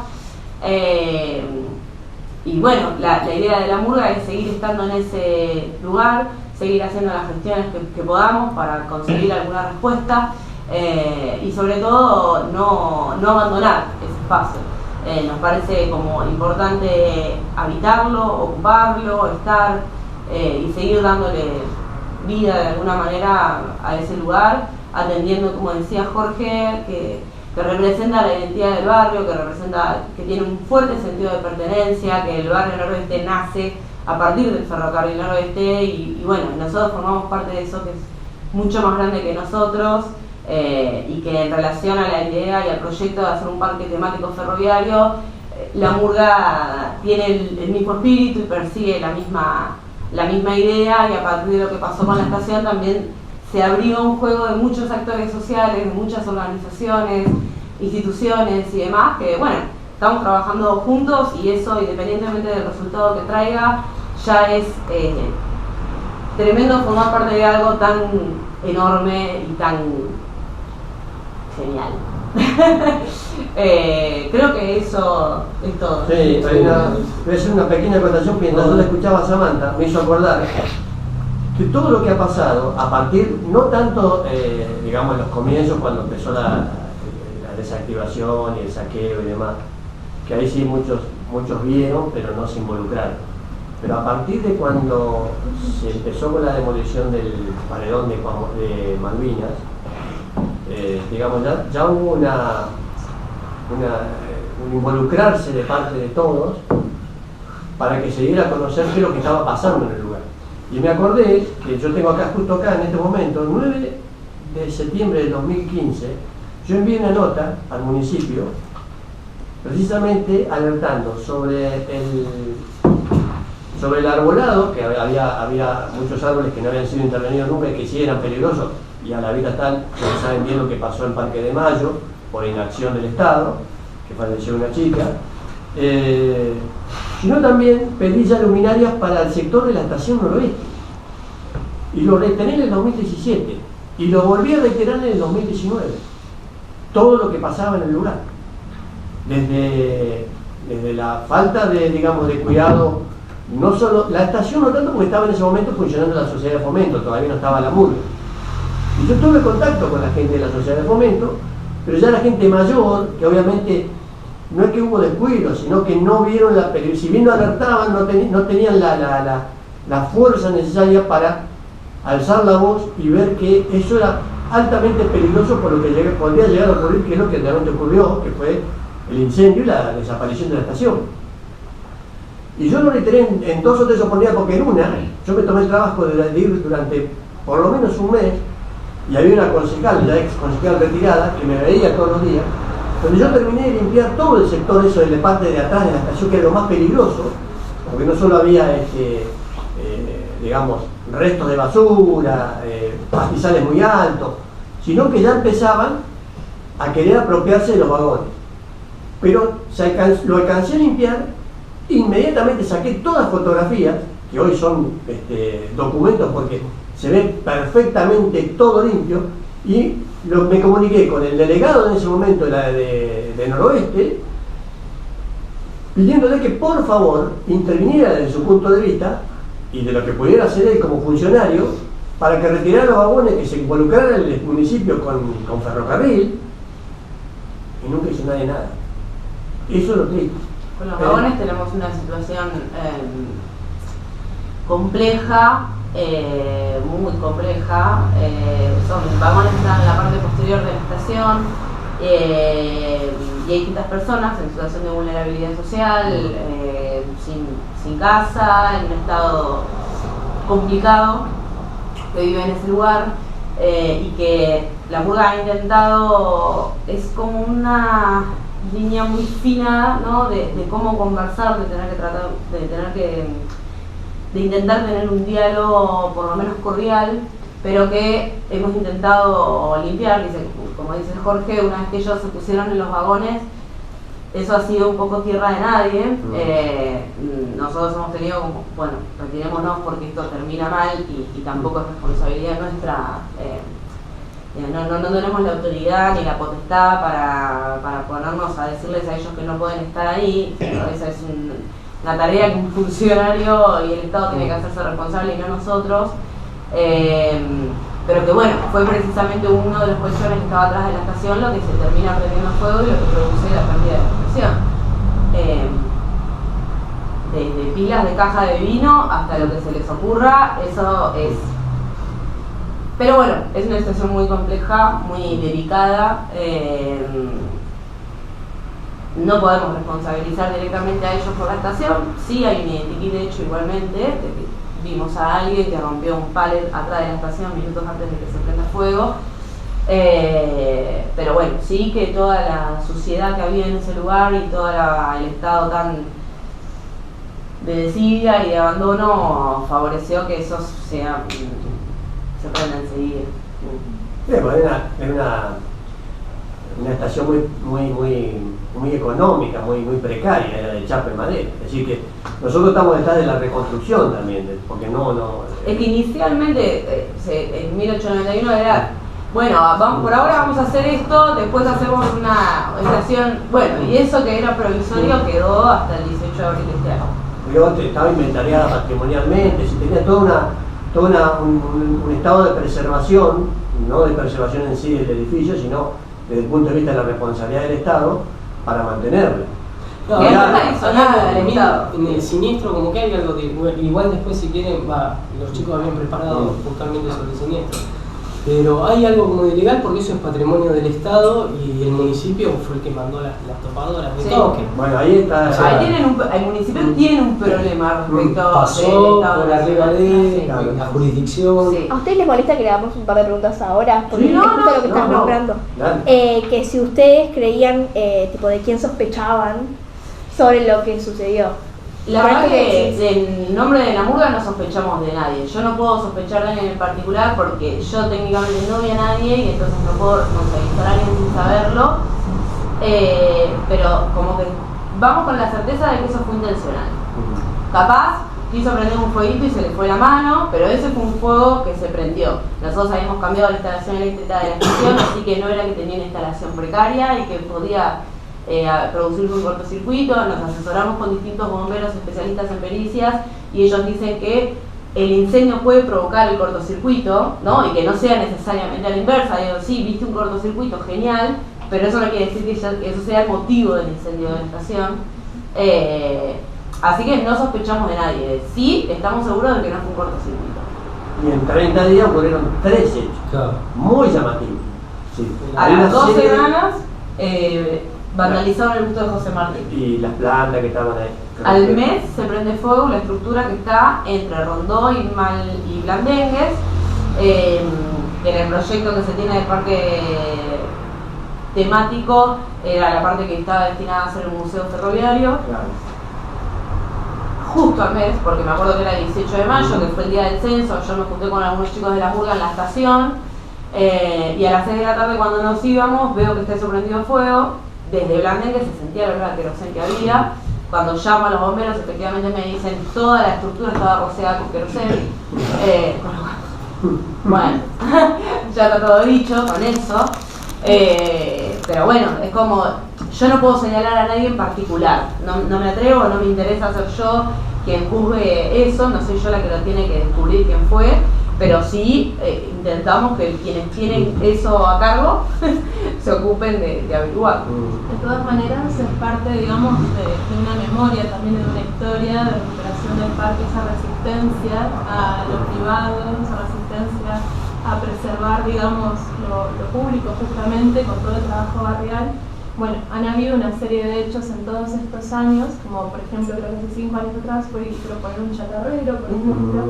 Y bueno, la idea de la Murga es seguir estando en ese lugar, seguir haciendo las gestiones que podamos para conseguir alguna respuesta y sobre todo no abandonar ese espacio. Nos parece como importante habitarlo, ocuparlo, estar y seguir dándole vida de alguna manera a ese lugar, atendiendo, como decía Jorge, que representa la identidad del barrio, que tiene un fuerte sentido de pertenencia, que el barrio noroeste nace a partir del ferrocarril noroeste y bueno, nosotros formamos parte de eso que es mucho más grande que nosotros y que en relación a la idea y al proyecto de hacer un parque temático ferroviario, la Murga tiene el mismo espíritu y persigue la misma idea, y a partir de lo que pasó con la estación también se abrió un juego de muchos actores sociales, de muchas organizaciones, instituciones y demás, que bueno, estamos trabajando juntos y eso, independientemente del resultado que traiga, ya es tremendo formar parte de algo tan enorme y tan genial. Creo que eso es todo. Sí, voy a hacer una pequeña acotación mientras yo la escuchaba a Samantha, me hizo acordar que todo lo que ha pasado a partir, no tanto, digamos, en los comienzos, cuando empezó la desactivación y el saqueo y demás, que ahí sí muchos vieron, pero no se involucraron. Pero a partir de cuando se empezó con la demolición del paredón de Malvinas, digamos, ya hubo un involucrarse de parte de todos para que se diera a conocer qué es lo que estaba pasando en el lugar. Y me acordé que yo tengo justo acá en este momento, 9 de septiembre del 2015, yo envié una nota al municipio precisamente alertando sobre el arbolado, que había muchos árboles que no habían sido intervenidos nunca y que sí eran peligrosos, y a la vista están, ustedes saben bien lo que pasó en Parque de Mayo por inacción del Estado, que falleció una chica, sino también pedí ya luminarias para el sector de la estación noroeste, y lo reiteré en el 2017 y lo volví a reiterar en el 2019, todo lo que pasaba en el lugar, desde la falta de cuidado, no solo la estación, no tanto porque estaba en ese momento funcionando la sociedad de fomento, todavía no estaba la Murga, y yo tuve contacto con la gente de la sociedad de fomento, pero ya la gente mayor, que obviamente no es que hubo descuido, sino que no vieron si bien no alertaban, no tenían la fuerza necesaria para alzar la voz y ver que eso era altamente peligroso por lo que podría llegar a ocurrir, que es lo que realmente ocurrió, que fue el incendio y la desaparición de la estación. Y yo lo reiteré en 2 o 3 oportunidades, porque en una, yo me tomé el trabajo de ir durante por lo menos un mes, y había una concejal, ya ex concejal retirada, que me veía todos los días, donde yo terminé de limpiar todo el sector, eso de la parte de atrás de la estación, que era lo más peligroso, porque no solo había digamos, restos de basura, pastizales muy altos, sino que ya empezaban a querer apropiarse de los vagones. Pero lo alcancé a limpiar, inmediatamente saqué todas fotografías, que hoy son documentos porque se ve perfectamente todo limpio, y me comuniqué con el delegado en ese momento de Noroeste, pidiéndole que por favor interviniera desde su punto de vista y de lo que pudiera hacer él como funcionario para que retirara los vagones, que se involucrara el municipio con ferrocarril, y nunca hizo nadie nada. Eso es lo triste. Con los vagones tenemos una situación compleja, muy compleja. Son vagones que están en la parte posterior de la estación, y hay distintas personas en situación de vulnerabilidad social, sin casa, en un estado complicado, que viven en ese lugar, y que la murga ha intentado, es como una línea muy fina, ¿no? de cómo conversar, de intentar tener un diálogo por lo menos cordial, pero que hemos intentado limpiar. Como dice Jorge, una vez que ellos se pusieron en los vagones, eso ha sido un poco tierra de nadie. Nosotros hemos tenido como, bueno, retirémonos porque esto termina mal y tampoco es responsabilidad nuestra. No tenemos la autoridad ni la potestad para ponernos a decirles a ellos que no pueden estar ahí. Esa es una tarea que un funcionario y el Estado tiene que hacerse responsable y no nosotros. Pero que bueno, fue precisamente uno de los colchones que estaba atrás de la estación lo que se termina prendiendo fuego y lo que produce la pérdida de la estación. Desde pilas de caja de vino hasta lo que se les ocurra, eso es. Pero bueno, es una estación muy compleja, muy delicada. No podemos responsabilizar directamente a ellos por la estación. Sí hay un identikit hecho igualmente. Vimos a alguien que rompió un pallet atrás de la estación minutos antes de que se prenda fuego. Pero bueno, sí que toda la suciedad que había en ese lugar y todo el estado tan de desidia y de abandono favoreció que eso se prenda enseguida. Es una estación muy económica, muy precaria, era de chapa y madera. Es decir que nosotros estamos detrás de la reconstrucción también, porque Es que inicialmente, en 1891 era, bueno, por ahora vamos a hacer esto, después hacemos una estación, bueno, y eso que era provisorio quedó hasta el 18 de abril de este año. Porque estaba inventariada patrimonialmente, si tenía un estado de preservación, no de preservación en sí del edificio, sino desde el punto de vista de la responsabilidad del Estado para mantenerla. No, nunca hizo nada del Estado. En el siniestro como que hay algo de, igual después si quieren, los chicos habían preparado justamente sobre el siniestro, pero hay algo como de ilegal porque eso es patrimonio del Estado y el municipio fue el que mandó las topadoras de toque. Bueno, ahí está. El municipio tiene un problema respecto pasó por arriba de la jurisdicción. Sí. ¿A ustedes les molesta que le hagamos un par de preguntas ahora? Porque Sí. es justo lo que estás nombrando. Que si ustedes creían, tipo, de quién sospechaban sobre lo que sucedió. La verdad que en nombre de la murga no sospechamos de nadie. Yo no puedo sospechar de alguien en particular porque yo técnicamente no vi a nadie y entonces no puedo responsabilizar a alguien sin saberlo. Pero como que vamos con la certeza de que eso fue intencional. Capaz quiso prender un fueguito y se le fue la mano, pero ese fue un fuego que se prendió. Nosotros habíamos cambiado la instalación eléctrica de la estación, así que no era que tenía una instalación precaria y que podía producirse un cortocircuito. Nos asesoramos con distintos bomberos especialistas en pericias y ellos dicen que el incendio puede provocar el cortocircuito, ¿no? Y que no sea necesariamente a la inversa. Digo, sí, viste un cortocircuito, genial, pero eso no quiere decir que eso sea el motivo del incendio de la estación. Así que no sospechamos de nadie. Sí, estamos seguros de que no fue un cortocircuito. Y en 30 días ocurrieron 3 hechos, Claro. muy llamativos. Sí. A las 2 semanas vandalizaron el busto de José Martín. Y las plantas que estaban ahí. Al mes se prende fuego la estructura que está entre Rondó y Blandengues. En el proyecto que se tiene del parque temático era la parte que estaba destinada a ser un museo ferroviario. Claro. justo al mes, porque me acuerdo que era el 18 de mayo, que fue el día del censo. Yo me junté con algunos chicos de la Murga en la estación, y a las 6 de la tarde cuando nos íbamos veo que está sorprendido fuego. Desde Blandengue se sentía el olor a querosén que había. Cuando llamo a los bomberos, efectivamente me dicen toda la estructura estaba rociada con querosén. Bueno, ya está todo dicho con eso. Pero bueno, es como, yo no puedo señalar a nadie en particular. No me atrevo, no me interesa ser yo quien juzgue eso. No soy yo la que lo tiene que descubrir quién fue. Pero sí intentamos que quienes tienen eso a cargo se ocupen de averiguar. De todas maneras, es parte, digamos, de una memoria, también de una historia de recuperación del parque, esa resistencia a lo privado, esa resistencia a preservar, digamos, lo público justamente con todo el trabajo barrial. Bueno, han habido una serie de hechos en todos estos años, como por ejemplo, creo que hace 5 años atrás fue proponer un chatarrero, por ejemplo,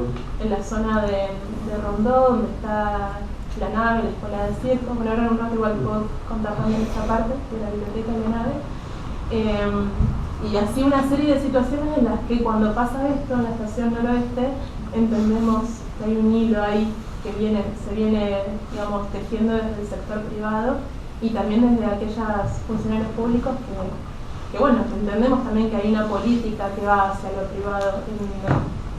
en la zona de Rondó, donde está la nave, la escuela de circo. Bueno, ahora en un rato igual puedo contar también esta parte de la biblioteca y la nave. Y así una serie de situaciones en las que cuando pasa esto en la estación noroeste, entendemos que hay un hilo ahí que se viene, digamos, tejiendo desde el sector privado y también desde aquellos funcionarios públicos que bueno, entendemos también que hay una política que va hacia lo privado.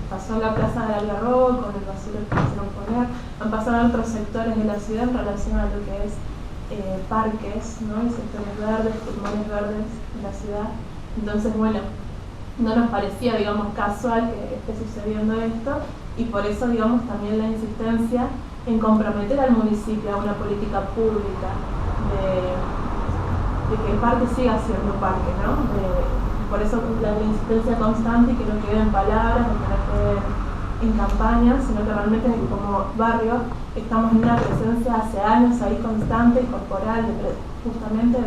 Pasó en la plaza de Algarrobo con el basurero que quisieron poner, han pasado en otros sectores de la ciudad en relación a lo que es parques, ¿no? Y sectores verdes, pulmones verdes en la ciudad. Entonces, bueno, no nos parecía, digamos, casual que esté sucediendo esto, y por eso, digamos, también la insistencia en comprometer al municipio a una política pública de que el parque siga siendo parque, ¿no? Por eso la insistencia constante, y que no quede en palabras, que no quede en campañas, sino que realmente como barrio estamos en una presencia hace años ahí constante y corporal, justamente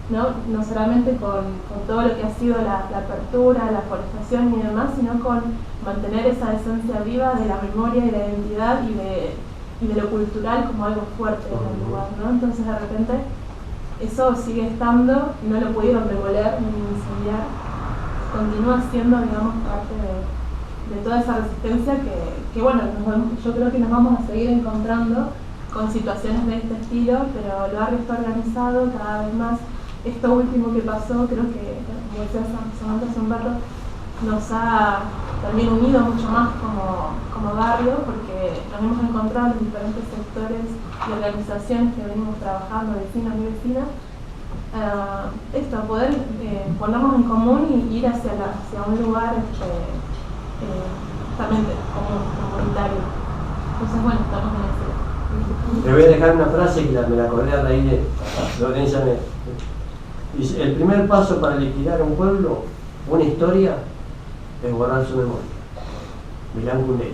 no solamente con todo lo que ha sido la apertura, la forestación y demás, sino con mantener esa esencia viva de la memoria y la identidad y de lo cultural como algo fuerte en el lugar, ¿no? Entonces de repente eso sigue estando, no lo pudieron demoler ni incendiar, continúa siendo, digamos, parte de toda esa resistencia que bueno, yo creo que nos vamos a seguir encontrando con situaciones de este estilo, pero el barrio está organizado cada vez más. Esto último que pasó, creo que, como decía Samantha hace un rato, nos ha también unido mucho más como barrio, porque nos hemos encontrado en diferentes sectores y organizaciones que venimos trabajando, vecinos y vecinas, esto, poder ponernos en común y ir hacia un lugar justamente comunitario. Entonces, bueno, estamos en ese. Le voy a dejar una frase que me la acordé a raíz de Lorenza Net. Dice: el primer paso para liquidar un pueblo, una historia, es borrar su memoria. Milán Kundera.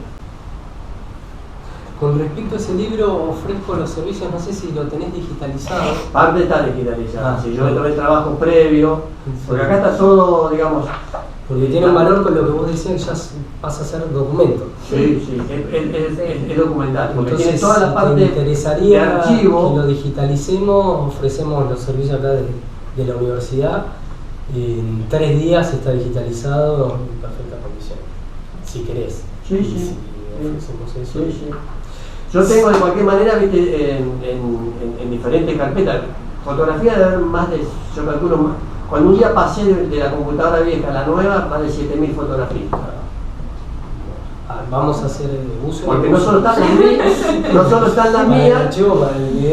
Con respecto a ese libro, ofrezco los servicios, no sé si lo tenés digitalizado. Parte está digitalizada. Si yo bueno. tomé el trabajo previo, porque acá está todo, digamos. Porque tiene un valor con lo que vos decías, ya pasa a ser documento. Sí, es documental. Porque Entonces, tiene toda la parte si te interesaría de archivo. que lo digitalicemos, ofrecemos los servicios acá de la universidad. En 3 días está digitalizado en perfectas condiciones, si querés. Sí. Si ofrecemos eso. Sí. Yo tengo de cualquier manera, viste, en diferentes carpetas, fotografía de más de, yo calculo más. Cuando un día pasé de la computadora vieja a la nueva, más de 7.000 fotografías. Vamos a hacer uso. Porque no solo están las mías,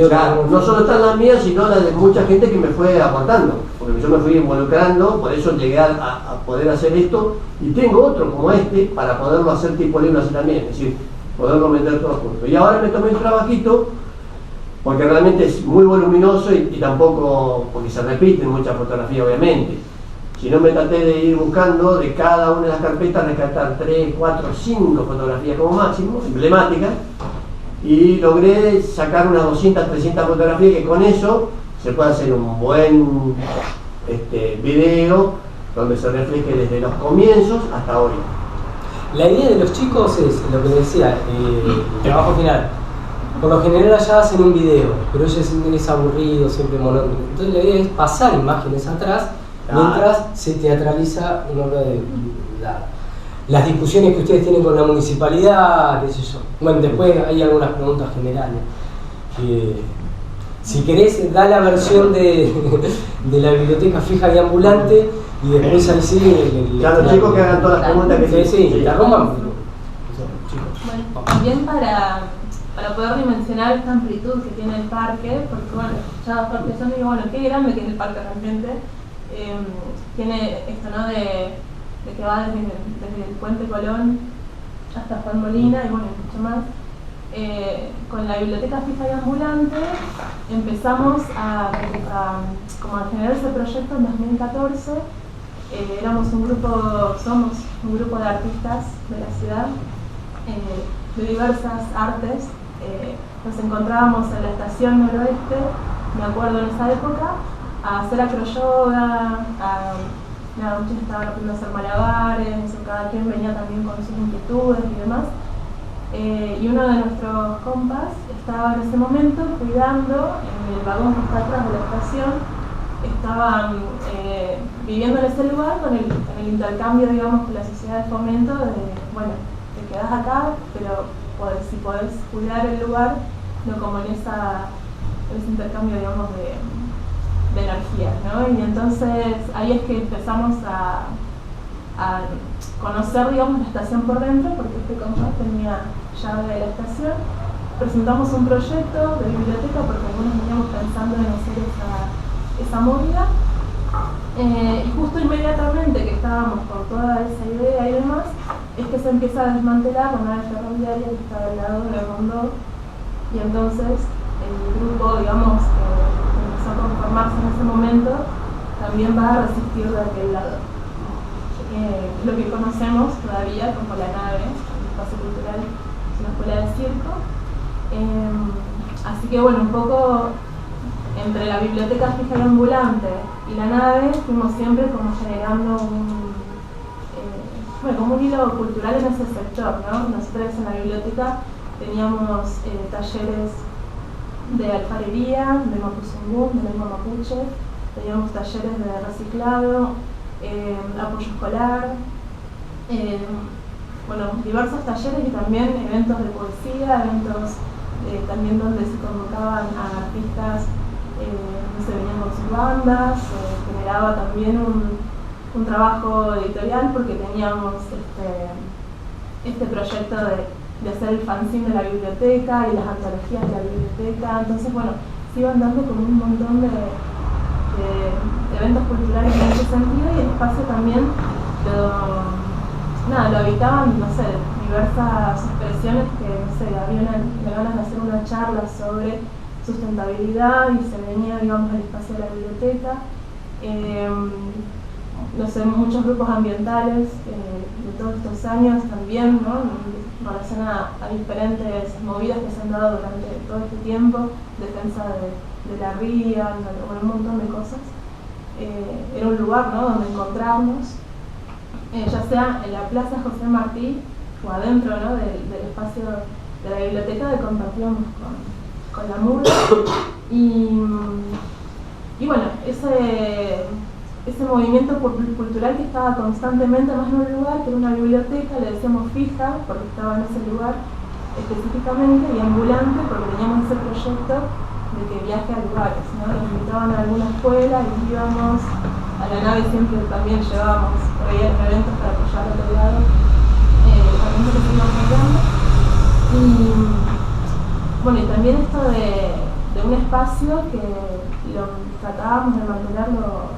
claro, no solo están las mías, sino las de mucha gente que me fue aportando. Porque yo me fui involucrando, por eso llegué a poder hacer esto. Y tengo otro como este para poderlo hacer tipo libro así también, es decir, poderlo vender todos juntos. Y ahora me tomé un trabajito, porque realmente es muy voluminoso y tampoco, porque se repiten muchas fotografías obviamente. Si no, me traté de ir buscando de cada una de las carpetas, rescatar 3, 4, 5 fotografías como máximo, emblemáticas, y logré sacar unas 200, 300 fotografías que con eso se puede hacer un buen video donde se refleje desde los comienzos hasta hoy. La idea de los chicos es lo que decía, el trabajo final. Por lo general allá hacen un video, pero ellos sienten es aburrido, siempre monótono. Entonces la idea es pasar imágenes atrás mientras se teatraliza una obra de las discusiones que ustedes tienen con la municipalidad, qué sé yo. Bueno, después hay algunas preguntas generales. Si querés, da la versión de la biblioteca fija y ambulante y después ahí sí... Ya los chicos que hagan todas las preguntas que sí, la rompan. Bueno, también para poder dimensionar esta amplitud que tiene el parque, porque bueno, ya yo digo, bueno, qué grande que es el parque realmente. Tiene esto, ¿no? De que va desde el Puente Colón hasta Juan Molina y bueno, mucho más. Con la biblioteca fija y ambulante empezamos a generar ese proyecto en 2014. Somos un grupo de artistas de la ciudad, de diversas artes. Nos encontrábamos en la estación noroeste, me acuerdo en esa época, a hacer acroyoga, muchos estaban aprendiendo a hacer malabares, cada quien venía también con sus inquietudes y demás. Y uno de nuestros compas estaba en ese momento cuidando en el vagón que está atrás de la estación, estaban viviendo en ese lugar con el intercambio, digamos, con la sociedad de fomento de, bueno, te quedás acá, pero si podés cuidar el lugar, no como en ese intercambio, digamos, de energía, ¿no? Y entonces ahí es que empezamos a conocer, digamos, la estación por dentro, porque este compa tenía llave de la estación. Presentamos un proyecto de biblioteca porque algunos veníamos pensando en hacer esa movida. Y justo inmediatamente que estábamos con toda esa idea y demás, es que se empieza a desmantelar la nave ferroviaria que está al lado de Rondó, y entonces el grupo, digamos, que empezó a conformarse en ese momento, también va a resistir de aquel lado. Lo que conocemos todavía como la nave, el espacio cultural, es una escuela de circo. Así que bueno, un poco entre la biblioteca fija y ambulante y la nave fuimos siempre como generando como un hilo cultural en ese sector, ¿no? Nosotros en la biblioteca teníamos talleres de alfarería, de mapuzungún, de lengua mapuche, teníamos talleres de reciclado, apoyo escolar, diversos talleres y también eventos de poesía, eventos también donde se convocaban a artistas, se venían con sus bandas, generaba también un trabajo editorial porque teníamos este proyecto de hacer el fanzine de la biblioteca y las antologías de la biblioteca. Entonces, bueno, se iban dando como un montón de eventos culturales en ese sentido, y el espacio también lo habitaban, no sé, diversas expresiones que, no sé, había ganas de hacer una charla sobre sustentabilidad y se venía, digamos, al espacio de la biblioteca. No sé, muchos grupos ambientales de todos estos años también, ¿no? En relación a diferentes movidas que se han dado durante todo este tiempo, defensa de la ría, un montón de cosas. Era un lugar, ¿no?, donde encontrarnos, ya sea en la Plaza José Martí o adentro, ¿no?, del espacio de la biblioteca, de compartíamos con la murga. Y bueno, ese movimiento cultural que estaba constantemente más en un lugar, que era una biblioteca, le decíamos fija porque estaba en ese lugar específicamente, y ambulante porque teníamos ese proyecto de que viaje a lugares, ¿no? Nos invitaban a alguna escuela y íbamos a la nave, siempre también llevábamos por ahí eventos para apoyar al otro lado, también que se iban mirando. Y bueno, y también esto de un espacio que lo tratábamos de mantener lo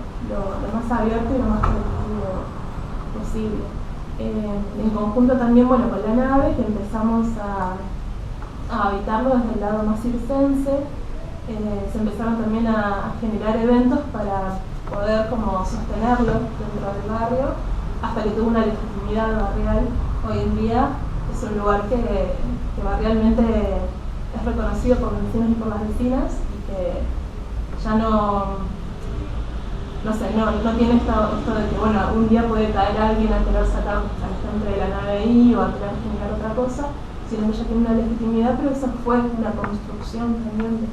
más abierto y lo más colectivo posible. En conjunto también, bueno, con la nave, que empezamos a habitarlo desde el lado más circense. Se empezaron también a generar eventos para poder como sostenerlo dentro del barrio, hasta que tuvo una legitimidad barrial. Hoy en día es un lugar que barrialmente es reconocido por los vecinos y por las vecinas, y que ya no tiene esto de que, bueno, un día puede caer alguien a querer sacar a la gente de la nave ahí o a querer generar otra cosa, sino que ya tiene una legitimidad, pero eso fue una construcción también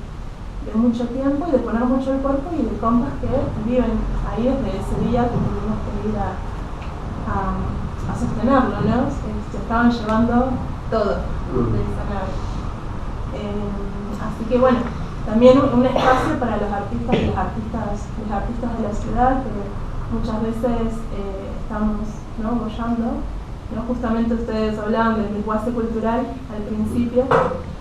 de mucho tiempo y de poner mucho el cuerpo, y de compas que viven ahí desde ese día que tuvimos que ir a sostenerlo, ¿no? Se estaban llevando todo de esa nave. Así que bueno, también un espacio para los artistas y los artistas de la ciudad, que muchas veces estamos, ¿no?, boyando, ¿no? Justamente ustedes hablaban del lenguaje cultural al principio,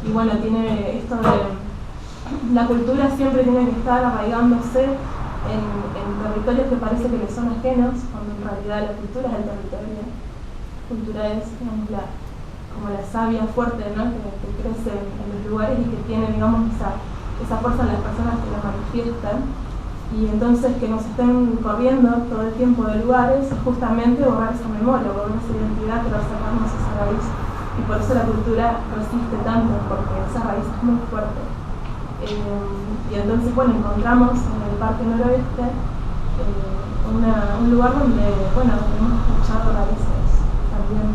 y bueno, tiene esto de la cultura siempre tiene que estar arraigándose en territorios que parece que le son ajenos, cuando en realidad la cultura es el territorio. La cultura es, digamos, como la savia fuerte, ¿no?, que crece en los lugares y que tiene, digamos, esa fuerza en las personas que la manifiestan. Y entonces que nos estén corriendo todo el tiempo de lugares es justamente borrar esa memoria, borrar esa identidad, pero sacarnos esa raíz. Y por eso la cultura resiste tanto, porque esa raíz es muy fuerte. Y entonces, bueno, encontramos en el Parque Noroeste un lugar donde, bueno, hemos escuchado raíces también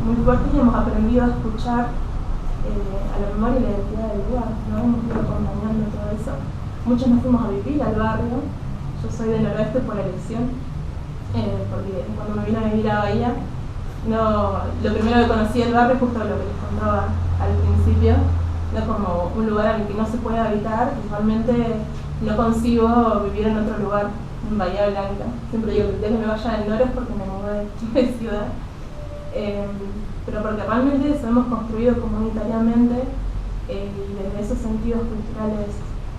muy fuertes y hemos aprendido a escuchar a la memoria y la identidad del lugar, ¿no? Hemos ido acompañando todo eso. Muchos nos fuimos a vivir al barrio. Yo soy del Noroeste por elección, porque cuando me vine a vivir a Bahía, lo primero que conocí del barrio, justo lo que les contaba al principio, no como un lugar al que no se puede habitar. Igualmente no consigo vivir en otro lugar, en Bahía Blanca. Siempre digo que el día que me vaya del Noro es porque me mudé de ciudad. Pero porque realmente eso hemos construido comunitariamente, y desde esos sentidos culturales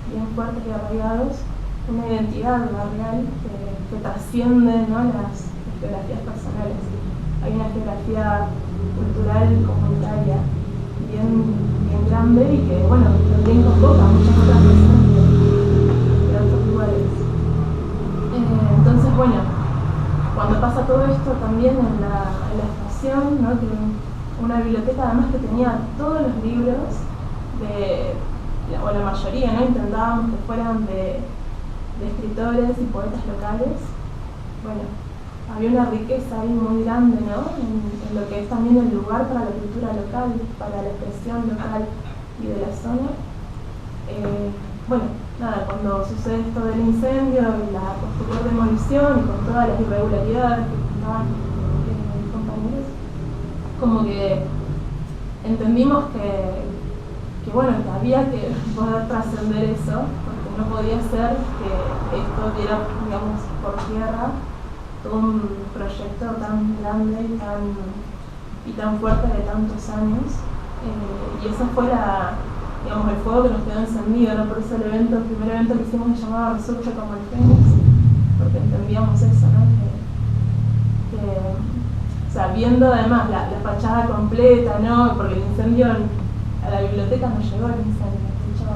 bien fuertes y arraigados, una identidad barrial que trasciende, ¿no?, las geografías personales. Hay una geografía cultural comunitaria bien grande y que, bueno, también convoca a muchas otras personas de otros lugares. Entonces, bueno, cuando pasa todo esto también en la estación, ¿no?, que una biblioteca además que tenía todos los libros o la mayoría, ¿no?, intentábamos que fueran de escritores y poetas locales. Bueno, había una riqueza ahí muy grande, ¿no?, en lo que es también el lugar para la cultura local, para la expresión local y de la zona. Bueno, nada, cuando sucede esto del incendio y la posterior demolición y con todas las irregularidades que contaban mis compañeros, como que entendimos que bueno, que había que poder trascender eso, porque no podía ser que esto diera, digamos, por tierra todo un proyecto tan grande y tan fuerte de tantos años. Y esa fue digamos, el fuego que nos quedó encendido, ¿no? Por eso el primer evento que hicimos se llamaba Resurge como el Fénix, porque entendíamos eso, ¿no? O sea, viendo además la fachada completa, ¿no?, porque el incendio a la biblioteca no llegó el incendio, de hecho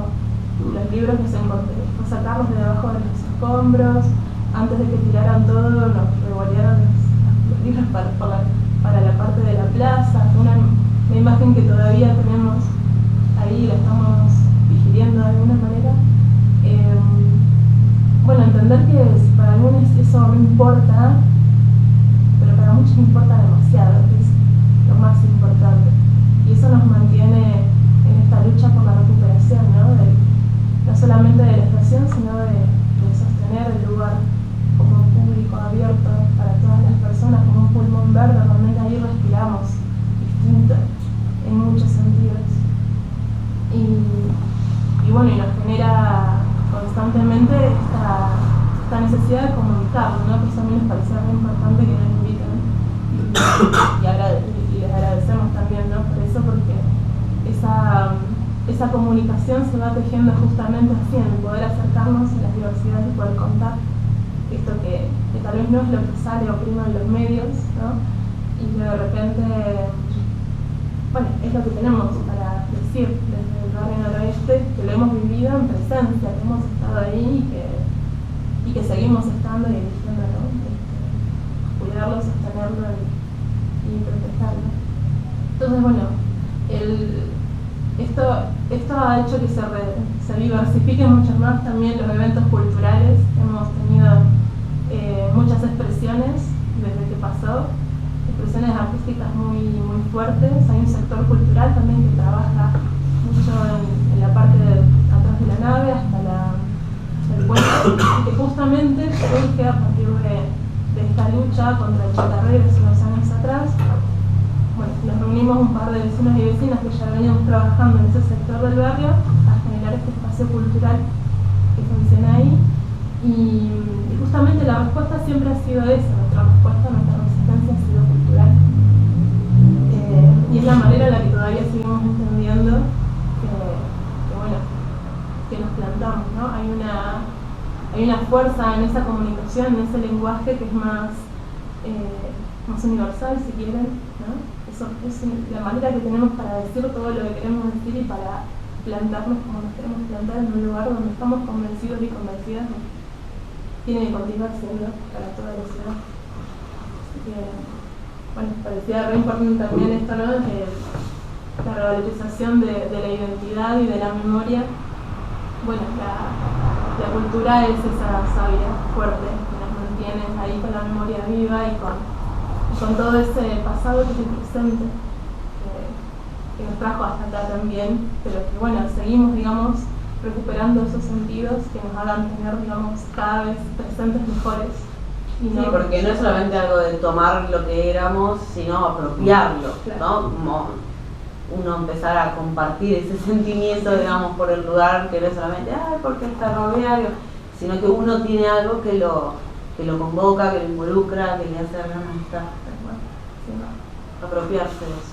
los libros que se encontré, fue sacarlos de debajo de los escombros, antes de que tiraran todo, nos revolearon los libros para la parte de la plaza, una imagen que todavía tenemos ahí, la estamos vigilando de alguna manera. Bueno, entender que para algunos eso no importa, pero para muchos importa demasiado, que es lo más importante. Y eso nos mantiene en esta lucha por la recuperación, ¿no?, no solamente de la estación, sino de sostener el lugar como público abierto para todas las personas, como un pulmón verde, realmente ahí respiramos distinto en muchos sentidos. Y bueno, y nos genera constantemente esta necesidad de comunicarlo, ¿no?, que eso también nos parecía muy importante que nos inviten. Y les agradecemos también, ¿no?, por eso, porque esa comunicación se va tejiendo justamente así, en el poder acercarnos a las diversidades y poder contar esto que tal vez no es lo que sale o prima en los medios, ¿no?, y que de repente, bueno, es lo que tenemos para decir desde el barrio Noroeste, que lo hemos vivido en presencia, que hemos estado ahí y que seguimos estando y eligiendo, ¿no?, cuidarlo, sostenerlo y protegerlo. Entonces, bueno, esto ha hecho que se diversifiquen mucho más también los eventos culturales. Hemos tenido muchas expresiones desde que pasó, expresiones artísticas muy fuertes. Hay un sector cultural también que trabaja mucho en la parte atrás de la nave hasta el puente, que justamente surge a partir de esta lucha contra el chatarrero hace unos años atrás, bueno, nos reunimos un par de vecinos y vecinas que ya veníamos trabajando en ese sector del barrio a generar este espacio cultural que funciona ahí. Y justamente la respuesta siempre ha sido esa, nuestra resistencia ha sido cultural. Y es la manera en la que todavía seguimos entendiendo que nos plantamos, ¿no? Hay una fuerza en esa comunicación, en ese lenguaje que es más universal, si quieren, ¿no? Eso es la manera que tenemos para decir todo lo que queremos decir y para plantarnos como nos queremos plantar en un lugar donde estamos convencidos y convencidas de que tiene que continuar siendo para toda la ciudad. Así que, bueno, parecía re importante también esto, ¿no? La revalorización de la identidad y de la memoria. Bueno, la cultura es esa savia fuerte que nos mantiene ahí con la memoria viva y con todo ese pasado que es el presente, que nos trajo hasta acá también, pero que bueno, seguimos, digamos, recuperando esos sentidos que nos hagan tener, digamos, cada vez presentes mejores. Y no, sí, porque no es solamente algo de tomar lo que éramos, sino apropiarlo, claro, ¿no? Como uno empezar a compartir ese sentimiento, digamos, por el lugar, que no es solamente, ay, porque es ferroviario, sino que uno tiene algo que lo convoca, que lo involucra, que le hace ganas de estar, bueno, sí, apropiarse de eso.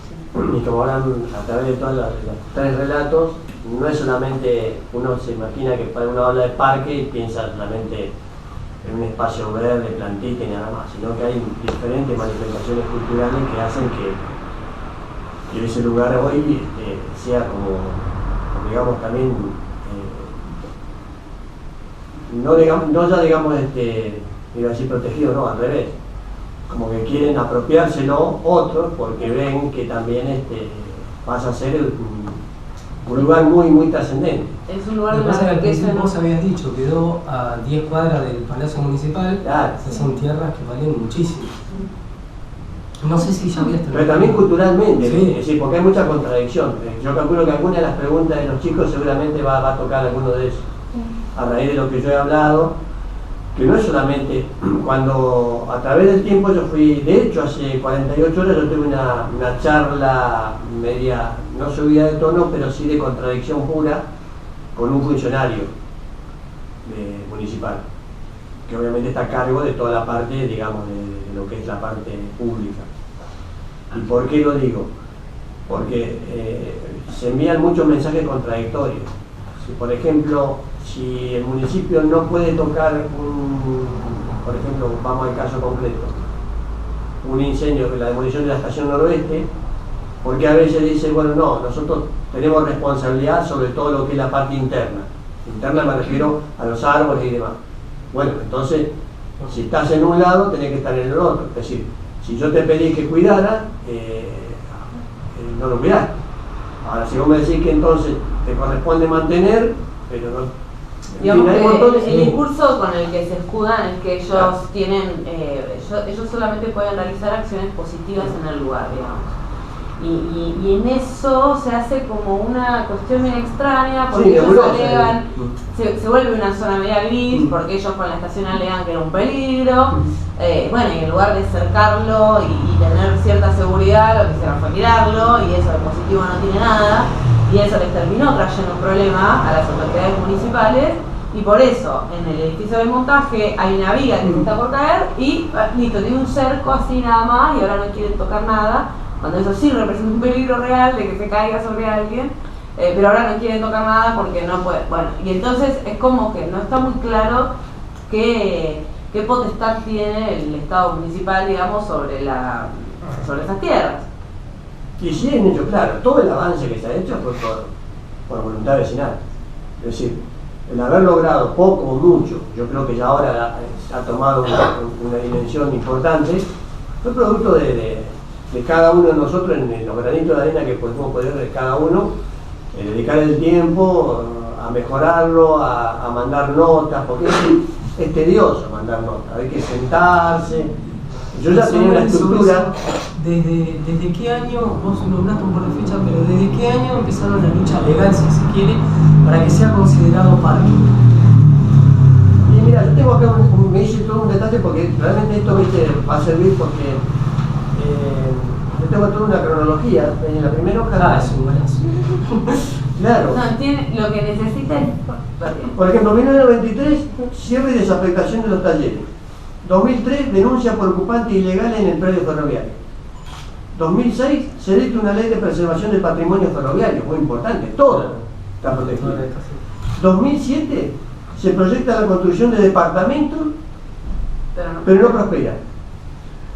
Sí. Y como hablan a través de todos los tres relatos, no es solamente, uno se imagina que cuando uno habla de parque y piensa solamente en un espacio verde, plantita y nada más, sino que hay diferentes manifestaciones culturales que hacen que ese lugar hoy sea como digamos también no ya digamos iba a decir protegido, no, al revés, como que quieren apropiárselo otros porque ven que también pasa a ser un lugar muy muy trascendente. Es un lugar Lo de que pasa es que al riqueza, principio ¿no? vos habías dicho, quedó a 10 cuadras del Palacio Municipal, Claro. esas son tierras que valen muchísimo. No sé si ya habías terminado. Pero también culturalmente, Sí. es decir, porque hay mucha contradicción. Yo calculo que alguna de las preguntas de los chicos seguramente va a tocar alguno de esos. A raíz de lo que yo he hablado, que no es solamente cuando a través del tiempo yo fui, de hecho hace 48 horas yo tuve una charla media, no subida de tono, pero sí de contradicción pura, con un funcionario municipal, que obviamente está a cargo de toda la parte, digamos, de lo que es la parte pública. ¿Y por qué lo digo? Porque se envían muchos mensajes contradictorios. Si, por ejemplo, si el municipio no puede tocar por ejemplo, vamos al caso concreto, un incendio, la demolición de la estación noroeste, porque a veces dice, bueno, no, nosotros tenemos responsabilidad sobre todo lo que es la parte interna. Interna me refiero a los árboles y demás. Bueno, entonces, si estás en un lado, tenés que estar en el otro. Es decir, si yo te pedí que cuidara, no lo cuidaste. Ahora, si vos me decís que entonces te corresponde mantener, pero no... Digamos hay que montones- el discurso con el que se escudan es que ellos tienen, ellos solamente pueden realizar acciones positivas en el lugar, digamos. Y en eso se hace como una cuestión bien extraña, porque Sí, ellos nebulosa, alegan, se vuelve una zona media gris, porque ellos con la estación alegan que era un peligro, bueno, y en lugar de cercarlo y tener cierta seguridad, lo que hicieron fue tirarlo, y eso de positivo no tiene nada, y eso les terminó trayendo un problema a las autoridades municipales, y por eso en el edificio de montaje hay una viga que se está por caer, y listo, tiene un cerco así nada más, y ahora no quieren tocar nada, cuando eso sí representa un peligro real de que se caiga sobre alguien, pero ahora no quieren tocar nada porque no puede. Bueno, y entonces es como que no está muy claro qué potestad tiene el Estado municipal, digamos, sobre esas tierras. Y sí han hecho, claro, todo el avance que se ha hecho fue por voluntad vecinal. Es decir, el haber logrado poco o mucho, yo creo que ya ahora ha tomado una dimensión importante, fue producto de cada uno de nosotros, en los granitos de arena que podemos poner de cada uno, dedicar el tiempo a mejorarlo, a mandar notas, porque es tedioso mandar notas, hay que sentarse. Yo ya tenía una estructura. ¿Desde qué año, vos nombraste un par de fechas, pero desde qué año empezaron la lucha legal, si se quiere, para que sea considerado parque? Y mira, yo tengo acá me hice todo un detalle porque realmente esto, ¿viste?, va a servir porque Yo tengo toda una cronología. En la primera hoja. Es un golazo. Claro. No, tiene, lo que necesita es... Por ejemplo, 1993, cierre y desafectación de los talleres. 2003, denuncia por ocupantes ilegales en el predio ferroviario. 2006, se dicta una ley de preservación del patrimonio ferroviario, muy importante, todo está protegido. 2007, se proyecta la construcción de departamentos, pero no prospera.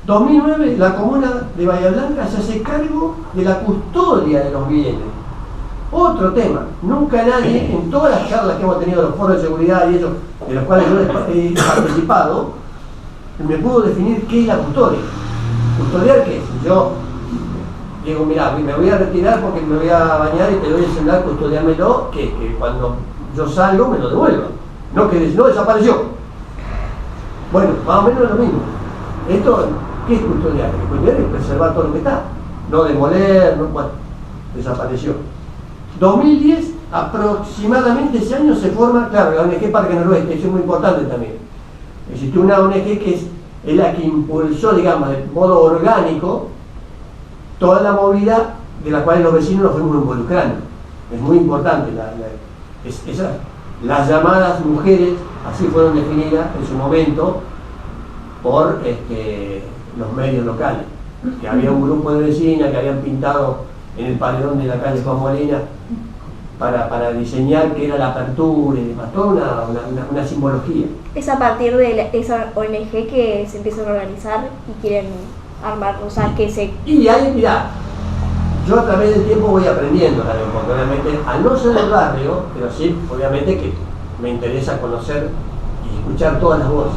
2009, la comuna de Bahía Blanca se hace cargo de la custodia de los bienes. Otro tema, nunca nadie, en todas las charlas que hemos tenido, los foros de seguridad y eso, de los cuales yo he participado, me pudo definir qué es la custodia. ¿Custodiar qué es? Yo digo, mira, me voy a retirar porque me voy a bañar y te doy el celular, custodiámelo, que cuando yo salgo me lo devuelva. No que no desapareció. Bueno, más o menos es lo mismo. Esto, ¿qué es custodiar? Custodiar es preservar todo lo que está, no demoler, no, bueno, desapareció. 2010, aproximadamente ese año se forma, claro, la ONG Parque Noroeste, eso es muy importante también. Existió una ONG que es la que impulsó, digamos, de modo orgánico, toda la movida de la cual los vecinos nos fuimos involucrando. Es muy importante, las llamadas mujeres, así fueron definidas en su momento por los medios locales, que había un grupo de vecinas que habían pintado en el paredón de la calle Juan Molina para diseñar qué era la apertura y demás, toda una simbología. Es a partir de esa ONG que se empiezan a organizar y quieren armar, o sea, que se... Y ahí, mirá, yo a través del tiempo voy aprendiendo también, porque obviamente, al no ser del barrio, pero sí, obviamente que me interesa conocer y escuchar todas las voces.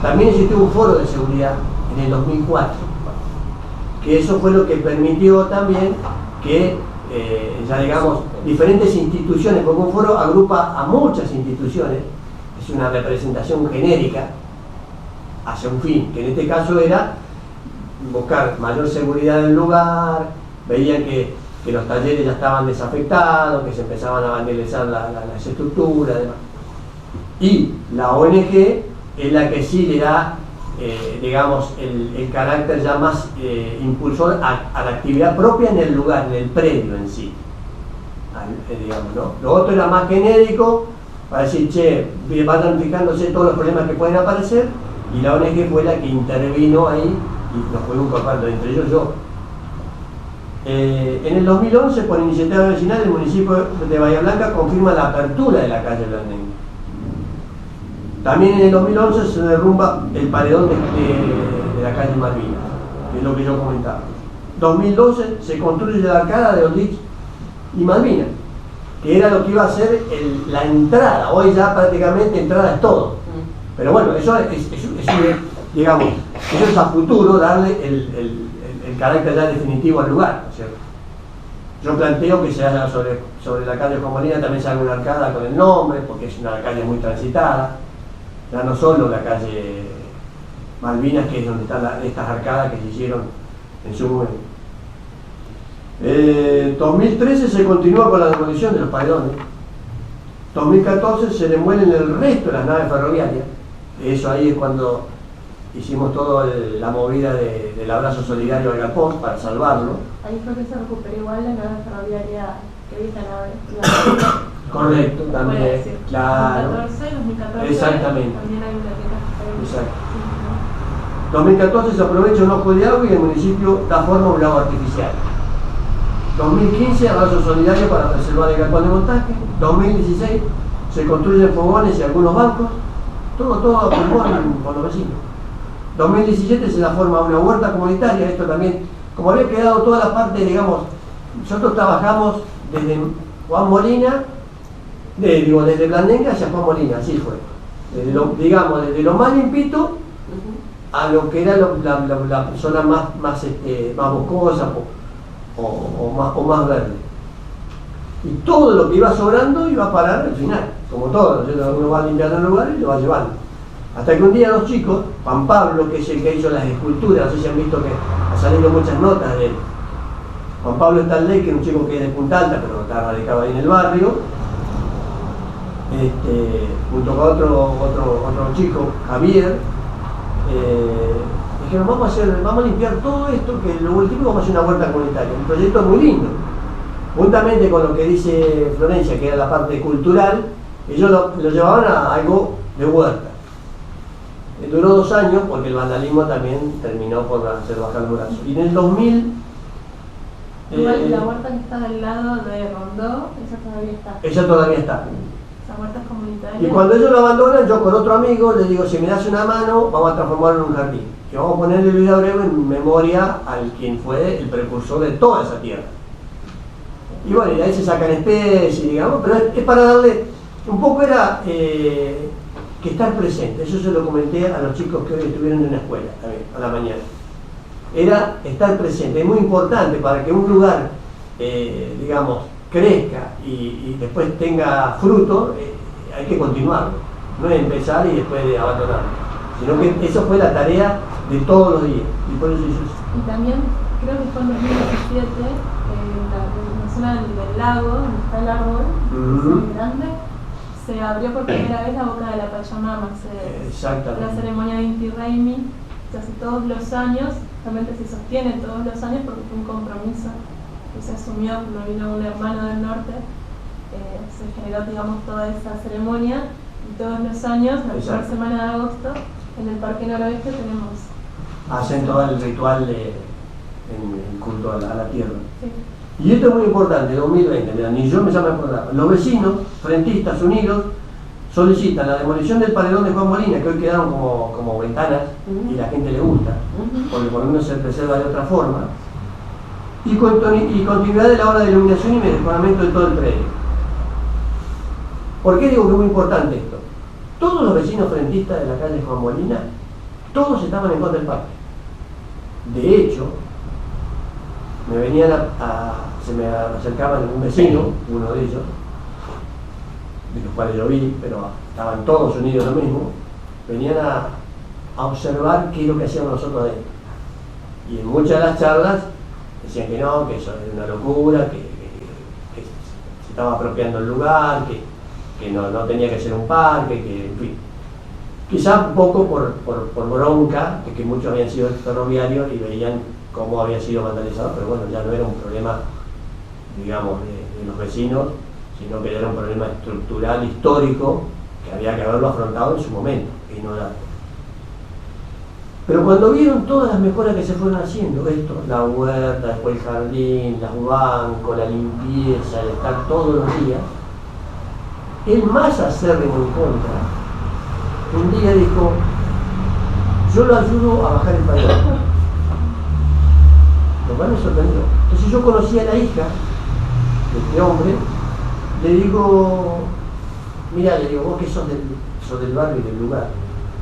También existió un foro de seguridad en el 2004, que eso fue lo que permitió también que, ya digamos, diferentes instituciones, porque un foro agrupa a muchas instituciones, es una representación genérica hacia un fin, que en este caso era buscar mayor seguridad del lugar, veían que los talleres ya estaban desafectados, que se empezaban a vandalizar las estructuras, demás. Y la ONG es la que sí le da, digamos, el carácter ya más impulsor a la actividad propia en el lugar, en el predio en sí. Digamos, ¿no? Lo otro era más genérico, para decir, che, vayan fijándose todos los problemas que pueden aparecer, y la ONG fue la que intervino ahí y nos fue incorporando, entre ellos yo. En el 2011, por iniciativa vecinal, el municipio de Bahía Blanca confirma la apertura de la calle Blandengue. También en el 2011 se derrumba el paredón de la calle Malvinas, que es lo que yo comentaba. 2012 se construye la arcada de Oldrich y Malvinas, que era lo que iba a ser la entrada. Hoy ya prácticamente entrada es todo. Pero bueno, eso digamos, eso es a futuro darle el carácter ya definitivo al lugar, ¿no es cierto? Yo planteo que se haga sobre la calle Juan Molina, también se haga una arcada con el nombre, porque es una calle muy transitada, ya no solo la calle Malvinas, que es donde están estas arcadas que se hicieron en su momento. 2013 se continúa con la demolición de los paredones. 2014 se demuelen el resto de las naves ferroviarias. Eso ahí es cuando hicimos toda la movida del abrazo solidario al galpón para salvarlo. Ahí fue que se recuperó igual la nave ferroviaria que viste la Correcto, también, claro. 2014, exactamente. También hay bibliotecas. Exacto. 2014 se aprovecha un ojo de agua y el municipio da forma a un lago artificial. 2015, abrazo solidario para preservar el galpón de montaje. 2016, se construyen fogones y algunos bancos. Todo a pulmón con los vecinos. 2017 se da forma a una huerta comunitaria. Esto también, como había quedado toda la parte, digamos, nosotros trabajamos desde Juan Molina, desde Blandengue hacia Juan Molina, así fue. Desde lo más limpito a lo que era la zona más boscosa o más verde. Y todo lo que iba sobrando iba a parar al final, como todo, uno va limpiando el lugar y lo va llevando. Hasta que un día los chicos, Juan Pablo, que es el que hizo las esculturas, no sé si han visto que ha salido muchas notas de él. Juan Pablo Stanley, que es un chico que es de Punta Alta, pero está radicado ahí en el barrio, junto con otro chico, Javier, dijeron, vamos a limpiar todo esto, que lo último vamos a hacer una huerta comunitaria. Un proyecto muy lindo. Juntamente con lo que dice Florencia, que era la parte cultural, ellos lo llevaban a algo de huerta. Duró 2 años porque el vandalismo también terminó por hacer bajar el brazo. Y en el 2000... Igual la huerta que está del lado de Rondó, esa todavía está. Ella todavía está. Esa huerta es comunitaria. Y cuando ellos lo abandonan, yo con otro amigo le digo, si me das una mano, vamos a transformarlo en un jardín. Y vamos a ponerle vida breve en memoria al quien fue el precursor de toda esa tierra. Y bueno, y de ahí se sacan especies, digamos, pero es para darle, un poco era que estar presente. Eso se lo comenté a los chicos que hoy estuvieron en la escuela, también, a la mañana. Era estar presente, es muy importante para que un lugar, digamos, crezca y después tenga fruto, hay que continuarlo. No es empezar y después de abandonarlo, sino que eso fue la tarea de todos los días. Y por eso hizo eso. Y también, creo que fue en 2017, la zona del lago, donde está el árbol, muy grande, se abrió por primera vez la boca de la Pachamama. Exactamente. La ceremonia de Inti Raymi se hace todos los años, realmente se sostiene todos los años porque fue un compromiso que se asumió cuando vino un hermano del norte. Se generó, digamos, toda esa ceremonia y todos los años, la primera semana de agosto, en el Parque Noroeste tenemos... Hacen todo el ritual en culto a la tierra. Sí. Y esto es muy importante, 2020, mirá, ni yo me llamo a acordar. Los vecinos, frentistas unidos, solicitan la demolición del paredón de Juan Molina, que hoy quedaron como ventanas y la gente le gusta, porque por lo menos se preserva de otra forma, y continuidad de la obra de iluminación y mejoramiento de todo el predio. ¿Por qué digo que es muy importante esto? Todos los vecinos frentistas de la calle Juan Molina, todos estaban en contra del parque. De hecho, se me acercaba un vecino, uno de ellos, de los cuales yo vi, pero estaban todos unidos lo mismo, venían a observar qué es lo que hacíamos nosotros adentro. Y en muchas de las charlas decían que no, que eso era una locura, que se estaba apropiando el lugar, que no tenía que ser un parque, que en fin. Quizás un poco por bronca, de que muchos habían sido ferroviarios y veían cómo había sido vandalizado, pero bueno, ya no era un problema, digamos, de los vecinos, sino que era un problema estructural, histórico, que había que haberlo afrontado en su momento, y no era. Pero cuando vieron todas las mejoras que se fueron haciendo, esto, la huerta, después el jardín, los bancos, la limpieza, el estar todos los días, el más acérrimo en contra, un día dijo, yo lo ayudo a bajar el paredón. Lo cual me sorprendió. Entonces yo conocí a la hija de este hombre, le digo, mira, le digo, vos que sos del barrio y del lugar,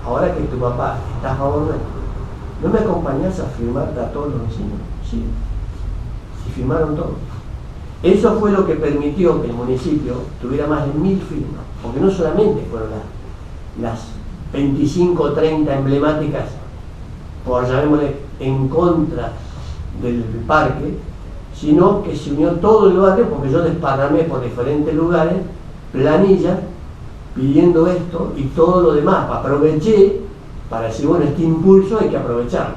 ahora que tu papá está a favor nuestro, ¿no me acompañás a firmar a todos los vecinos? Sí. Y firmaron todos. Eso fue lo que permitió que el municipio tuviera más de 1000 firmas, porque no solamente fueron las 25 o 30 emblemáticas, por llamémosle, en contra del parque, sino que se unió todo el barrio, porque yo desparramé por diferentes lugares planillas pidiendo esto y todo lo demás. Aproveché para decir, bueno, este impulso hay que aprovecharlo.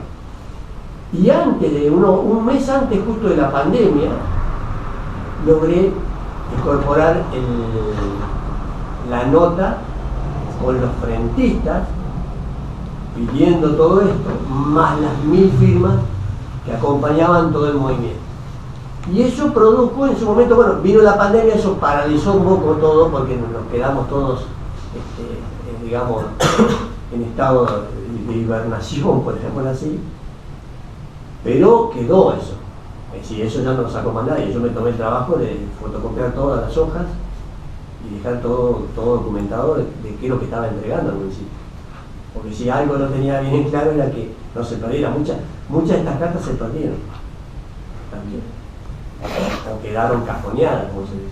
Y antes de un mes antes justo de la pandemia, logré incorporar la nota con los frentistas pidiendo todo esto, más las 1000 firmas que acompañaban todo el movimiento. Y eso produjo en su momento, bueno, vino la pandemia, eso paralizó un poco todo porque nos quedamos todos, digamos, en estado de hibernación, por ejemplo así, pero quedó eso. Es decir, eso ya no lo sacó más nadie. Yo me tomé el trabajo de fotocopiar todas las hojas y dejar todo documentado de qué es lo que estaba entregando al municipio. Porque si algo no tenía bien claro era que no se perdiera. Muchas de estas cartas se perdieron también, o quedaron cajoneadas, como se dice.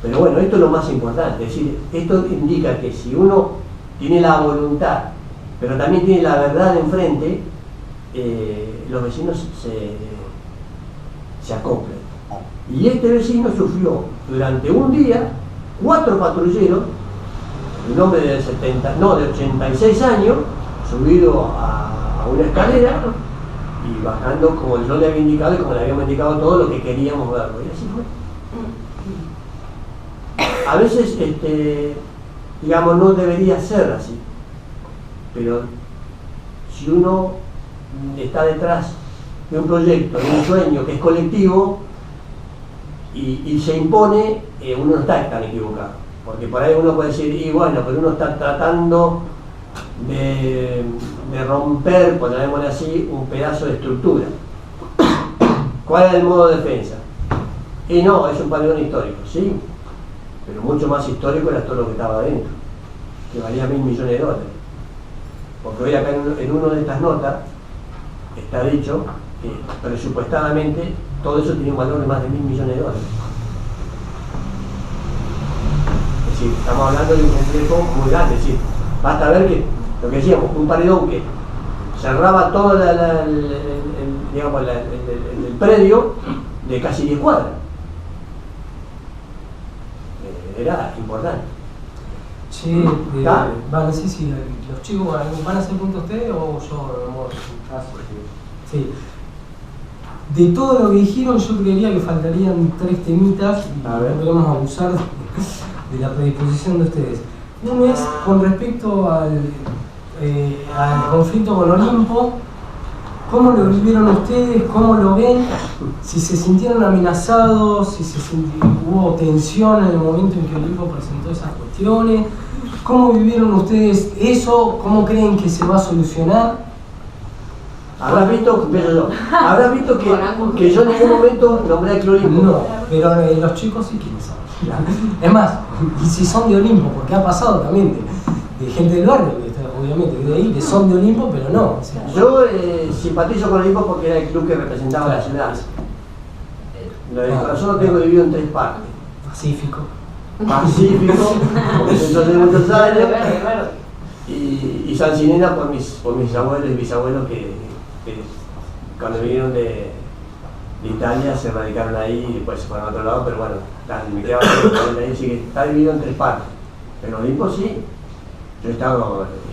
Pero bueno, esto es lo más importante. Es decir, esto indica que si uno tiene la voluntad, pero también tiene la verdad enfrente, los vecinos se acoplan. Y este vecino sufrió durante un día 4 patrulleros, un hombre de 86 años, subido a a una escalera y bajando como yo le había indicado y como le habíamos indicado todo lo que queríamos ver. Y así fue. A veces, digamos, no debería ser así, pero si uno está detrás de un proyecto, de un sueño que es colectivo y se impone, uno no está tan equivocado, porque por ahí uno puede decir, y bueno, pero uno está tratando de romper, por llamémosle así, un pedazo de estructura. ¿Cuál es el modo de defensa? Y no, es un paredón histórico, sí, pero mucho más histórico era todo lo que estaba adentro, que valía $1.000 millones. Porque hoy acá en una de estas notas está dicho que presupuestadamente todo eso tiene un valor de más de $1.000 millones. Es decir, estamos hablando de un complejo muy grande, es decir, basta ver que, lo que decíamos, un paredón que cerraba todo digamos, el predio de casi 10 cuadras. Era importante. Sí, vale, sí, los chicos, ¿van a hacer punto ustedes o yo? Sí. De todo lo que dijeron, yo creería que faltarían 3 temitas y no podemos abusar de la predisposición de ustedes. Uno es con respecto al conflicto con Olimpo. ¿Cómo lo vivieron ustedes? ¿Cómo lo ven? Si se sintieron amenazados, si hubo tensión en el momento en que Olimpo presentó esas cuestiones. ¿Cómo vivieron ustedes eso? ¿Cómo creen que se va a solucionar? Habrás visto que yo en ningún momento nombré a Olimpo. No, pero los chicos sí quieren saber. Es más, y si son de Olimpo, porque ha pasado también de gente del barrio, obviamente, de ahí, que son de Olimpo, pero no. O sea, yo simpatizo con Olimpo porque era el club que representaba la ciudad. El corazón lo tengo dividido en 3 partes. Pacífico, porque yo soy de muchos años, y Sancinena por mis abuelos y bisabuelos que cuando vinieron de Italia se radicaron ahí y después se fueron a otro lado, pero bueno, me quedaba ahí, así que está dividido en 3 partes. Pero Olimpo sí. Yo he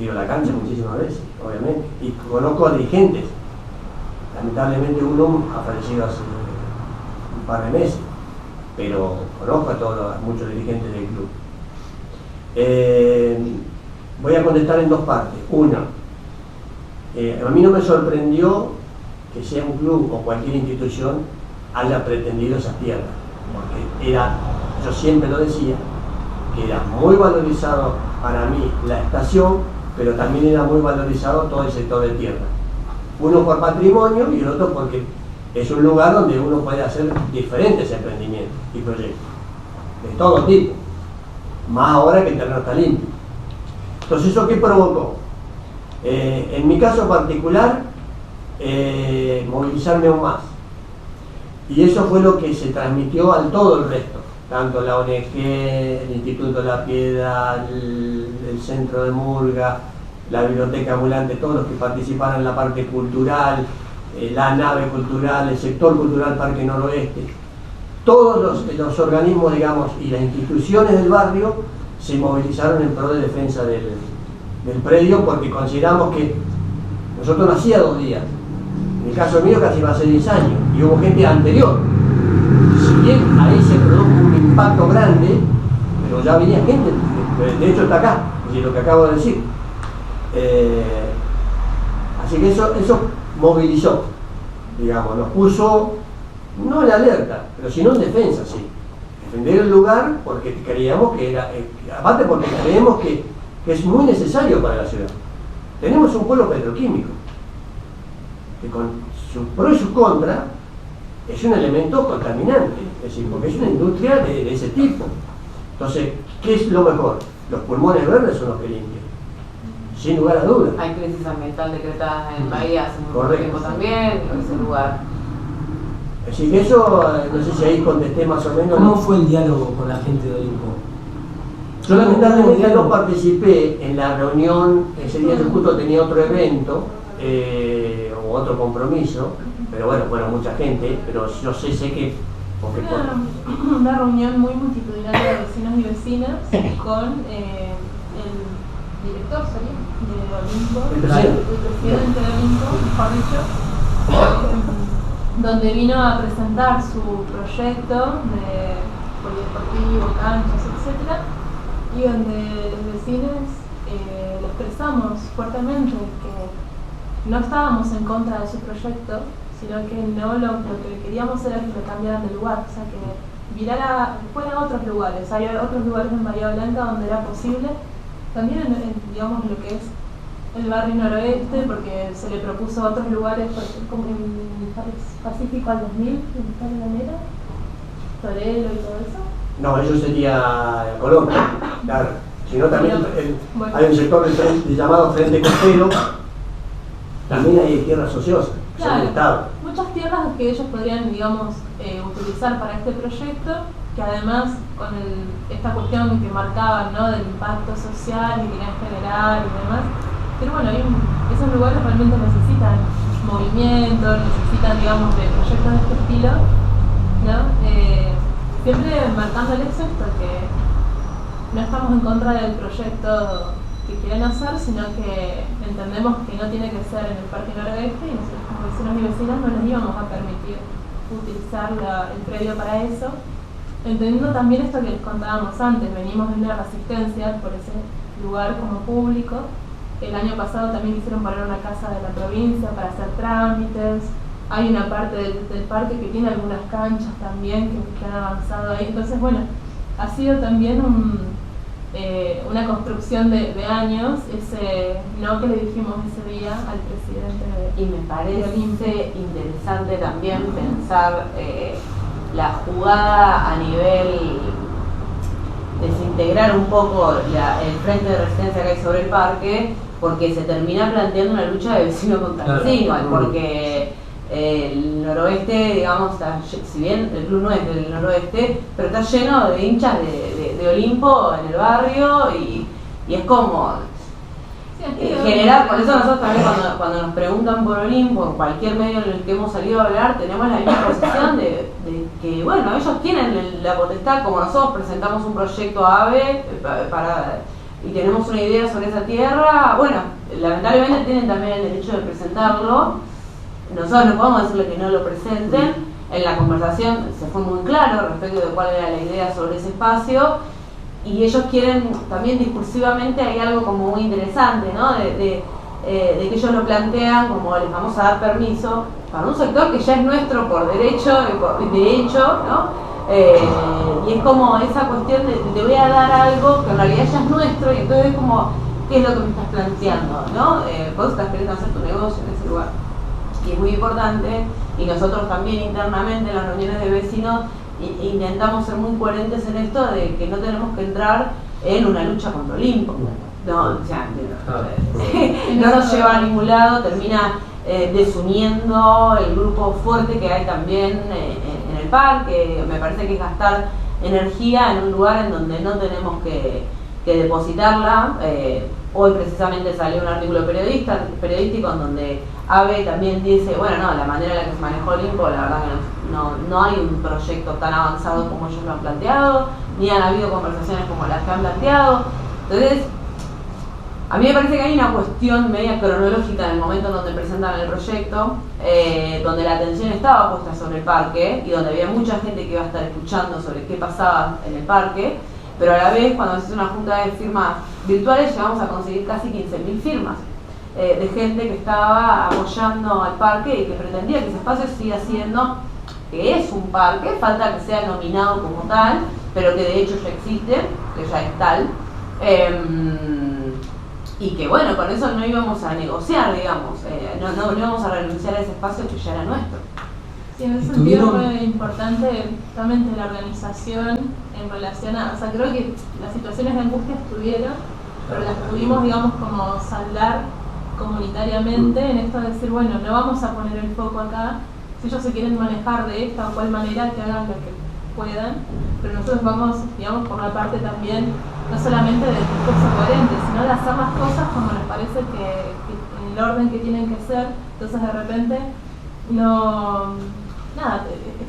ido a la cancha muchísimas veces, obviamente, y conozco a dirigentes. Lamentablemente uno ha fallecido hace un par de meses, pero conozco a muchos dirigentes del club. Voy a contestar en 2 partes. Una, a mí no me sorprendió que sea un club o cualquier institución haya pretendido esas tierras, porque yo siempre lo decía, que era muy valorizado para mí la estación, pero también era muy valorizado todo el sector de tierra. Uno por patrimonio y el otro porque es un lugar donde uno puede hacer diferentes emprendimientos y proyectos, de todo tipo, más ahora que el terreno está limpio. Entonces, ¿eso qué provocó? En mi caso particular, movilizarme aún más. Y eso fue lo que se transmitió al todo el resto. Tanto la ONG, el Instituto de la Piedad, el Centro de Murga, la Biblioteca Ambulante, todos los que participaron en la parte cultural, la nave cultural, el sector cultural Parque Noroeste, todos los organismos, digamos, y las instituciones del barrio se movilizaron en pro de defensa del predio, porque consideramos que nosotros no hacía 2 días, en el caso mío casi va a ser 10 años, y hubo gente anterior. Si bien ahí se produjo un impacto grande, pero ya venía gente, de hecho está acá, y lo que acabo de decir. Así que eso movilizó, digamos, nos puso, no en alerta, pero sino en defensa, sí. Defender el lugar porque creíamos que era, aparte porque creemos que es muy necesario para la ciudad. Tenemos un pueblo petroquímico, que con sus pros y sus contras, es un elemento contaminante, es decir, porque es una industria de ese tipo. Entonces, ¿qué es lo mejor? Los pulmones verdes son los que limpian, sin lugar a dudas. Hay crisis ambiental decretada en el país hace mucho tiempo también, en ese lugar. Así que eso, no sé si ahí contesté más o menos. ¿Cómo fue el diálogo con la gente de Olimpo? Yo lamentablemente no participé en la reunión, ese día yo justo tenía otro evento o otro compromiso, pero bueno, mucha gente, pero yo sé que... Una reunión muy multitudinaria de vecinos y vecinas con director sería, de Olimpo, El presidente. el presidente de Olimpo, mejor dicho, donde vino a presentar su proyecto de polideportivo, canchas, etc. Y donde los vecinos lo expresamos fuertemente que no estábamos en contra de su proyecto, sino que no lo que queríamos era que lo cambiaran de lugar, o sea que fuera a otros lugares. Hay otros lugares en Bahía Blanca donde era posible, también digamos lo que es el barrio noroeste, porque se le propuso a otros lugares, como en Pacífico al 2000, en Calanera, Torelo y todo eso. No, eso sería Colombia, claro. Sino también Bueno. hay un sector llamado Frente Costero, también hay tierras ociosas, que son del Estado. Muchas tierras que ellos podrían, digamos, utilizar para este proyecto, que además con esta cuestión que marcaban, ¿no?, del impacto social que querían generar y demás. Pero bueno, esos lugares realmente necesitan movimiento, necesitan, digamos, de proyectos de este estilo, ¿no? Siempre marcándoles esto, que no estamos en contra del proyecto que quieren hacer, sino que entendemos que no tiene que ser en el Parque Noroeste y nosotros como vecinos y vecinas no les íbamos a permitir utilizar el predio para eso, entendiendo también esto que les contábamos antes. Venimos de una resistencia por ese lugar como público. El año pasado también quisieron poner una casa de la provincia para hacer trámites. Hay una parte del parque que tiene algunas canchas también que han avanzado ahí. Entonces, bueno, ha sido también una construcción de años, ese no que le dijimos ese día al presidente Y me parece interesante también pensar la jugada a nivel desintegrar un poco el frente de resistencia que hay sobre el parque, porque se termina planteando una lucha de vecino contra vecino, porque el noroeste, digamos, si bien el club no es del noroeste, pero está lleno de hinchas de Olimpo en el barrio y es como generar, por eso nosotros también cuando nos preguntan por Olimpo, en cualquier medio en el que hemos salido a hablar, tenemos la misma posición de que, bueno, ellos tienen la potestad, como nosotros presentamos un proyecto AVE y tenemos una idea sobre esa tierra, bueno, lamentablemente tienen también el derecho de presentarlo. Nosotros no podemos decirle que no lo presenten. En la conversación se fue muy claro respecto de cuál era la idea sobre ese espacio, y ellos quieren también discursivamente, hay algo como muy interesante, ¿no? De que ellos lo plantean como les vamos a dar permiso para un sector que ya es nuestro por derecho y por derecho, ¿no? Y es como esa cuestión de te voy a dar algo que en realidad ya es nuestro, y entonces es como, ¿qué es lo que me estás planteando? ¿No? Vos estás queriendo hacer tu negocio en ese lugar. Y es muy importante, y nosotros también internamente en las reuniones de vecinos intentamos ser muy coherentes en esto de que no tenemos que entrar en una lucha contra Olimpo. No, o sea, no nos lleva a ningún lado, termina desuniendo el grupo fuerte que hay también en el parque. Me parece que es gastar energía en un lugar en donde no tenemos que depositarla. Hoy precisamente salió un artículo periodístico en donde AVE también dice, bueno, no, la manera en la que se manejó Olimpo, la verdad que no hay un proyecto tan avanzado como ellos lo han planteado, ni han habido conversaciones como las que han planteado. Entonces, a mí me parece que hay una cuestión media cronológica en el momento en donde presentan el proyecto, donde la atención estaba puesta sobre el parque y donde había mucha gente que iba a estar escuchando sobre qué pasaba en el parque, pero a la vez, cuando se hizo una junta de firmas virtuales, llegamos a conseguir casi 15.000 firmas de gente que estaba apoyando al parque y que pretendía que ese espacio siga siendo, que es un parque, falta que sea nominado como tal, pero que de hecho ya existe, que ya es tal, y que bueno, con eso no íbamos a negociar, digamos, no íbamos a renunciar a ese espacio que ya era nuestro. Sí, en ese sentido fue importante justamente la organización en relación a, o sea, creo que las situaciones de angustia estuvieron, pero las pudimos, digamos, como saldar comunitariamente en esto de decir, bueno, no vamos a poner el foco acá, si ellos se quieren manejar de esta o cual manera, que hagan lo que puedan, pero nosotros vamos, digamos, por la parte también, no solamente del discurso coherente, sino de hacer las cosas como nos parece que en el orden que tienen que ser. Entonces de repente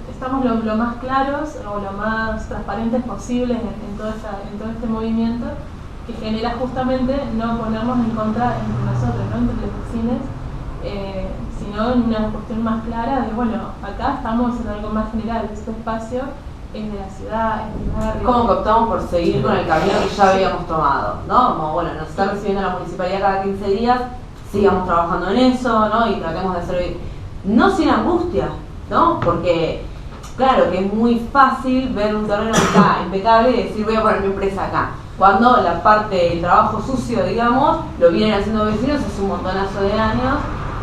estamos lo más claros o lo más transparentes posibles en todo este movimiento, que genera justamente no ponernos en contra entre nosotros, ¿no? Entre los vecinos, sino en una cuestión más clara de, bueno, acá estamos en algo más general, este espacio es de la ciudad, es del barrio. ¿Cómo que optamos por seguir con el camino que ya habíamos tomado? ¿No? Como, bueno, nos está recibiendo la municipalidad cada 15 días, sigamos trabajando en eso, ¿no? Y tratemos de hacer, no sin angustia, ¿no? Porque, claro, que es muy fácil ver un terreno que está impecable y decir, voy a poner mi empresa acá. Cuando la parte del trabajo sucio, digamos, lo vienen haciendo vecinos hace un montonazo de años.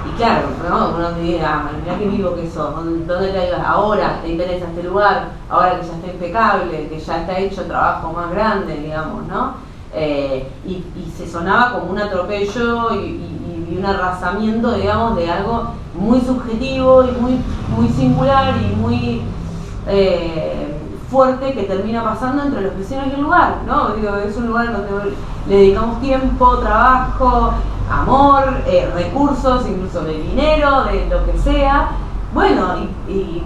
Y claro, ¿no? Uno diría, mirá qué vivo que sos, ¿dónde te ayudas? Ahora te interesa este lugar, ahora que ya está impecable, que ya está hecho trabajo más grande, digamos, ¿no? Y se sonaba como un atropello y un arrasamiento, digamos, de algo muy subjetivo y muy singular y muy fuerte que termina pasando entre los vecinos y el lugar, ¿no? Digo, es un lugar donde le dedicamos tiempo, trabajo, amor, recursos, incluso de dinero, de lo que sea. Bueno, y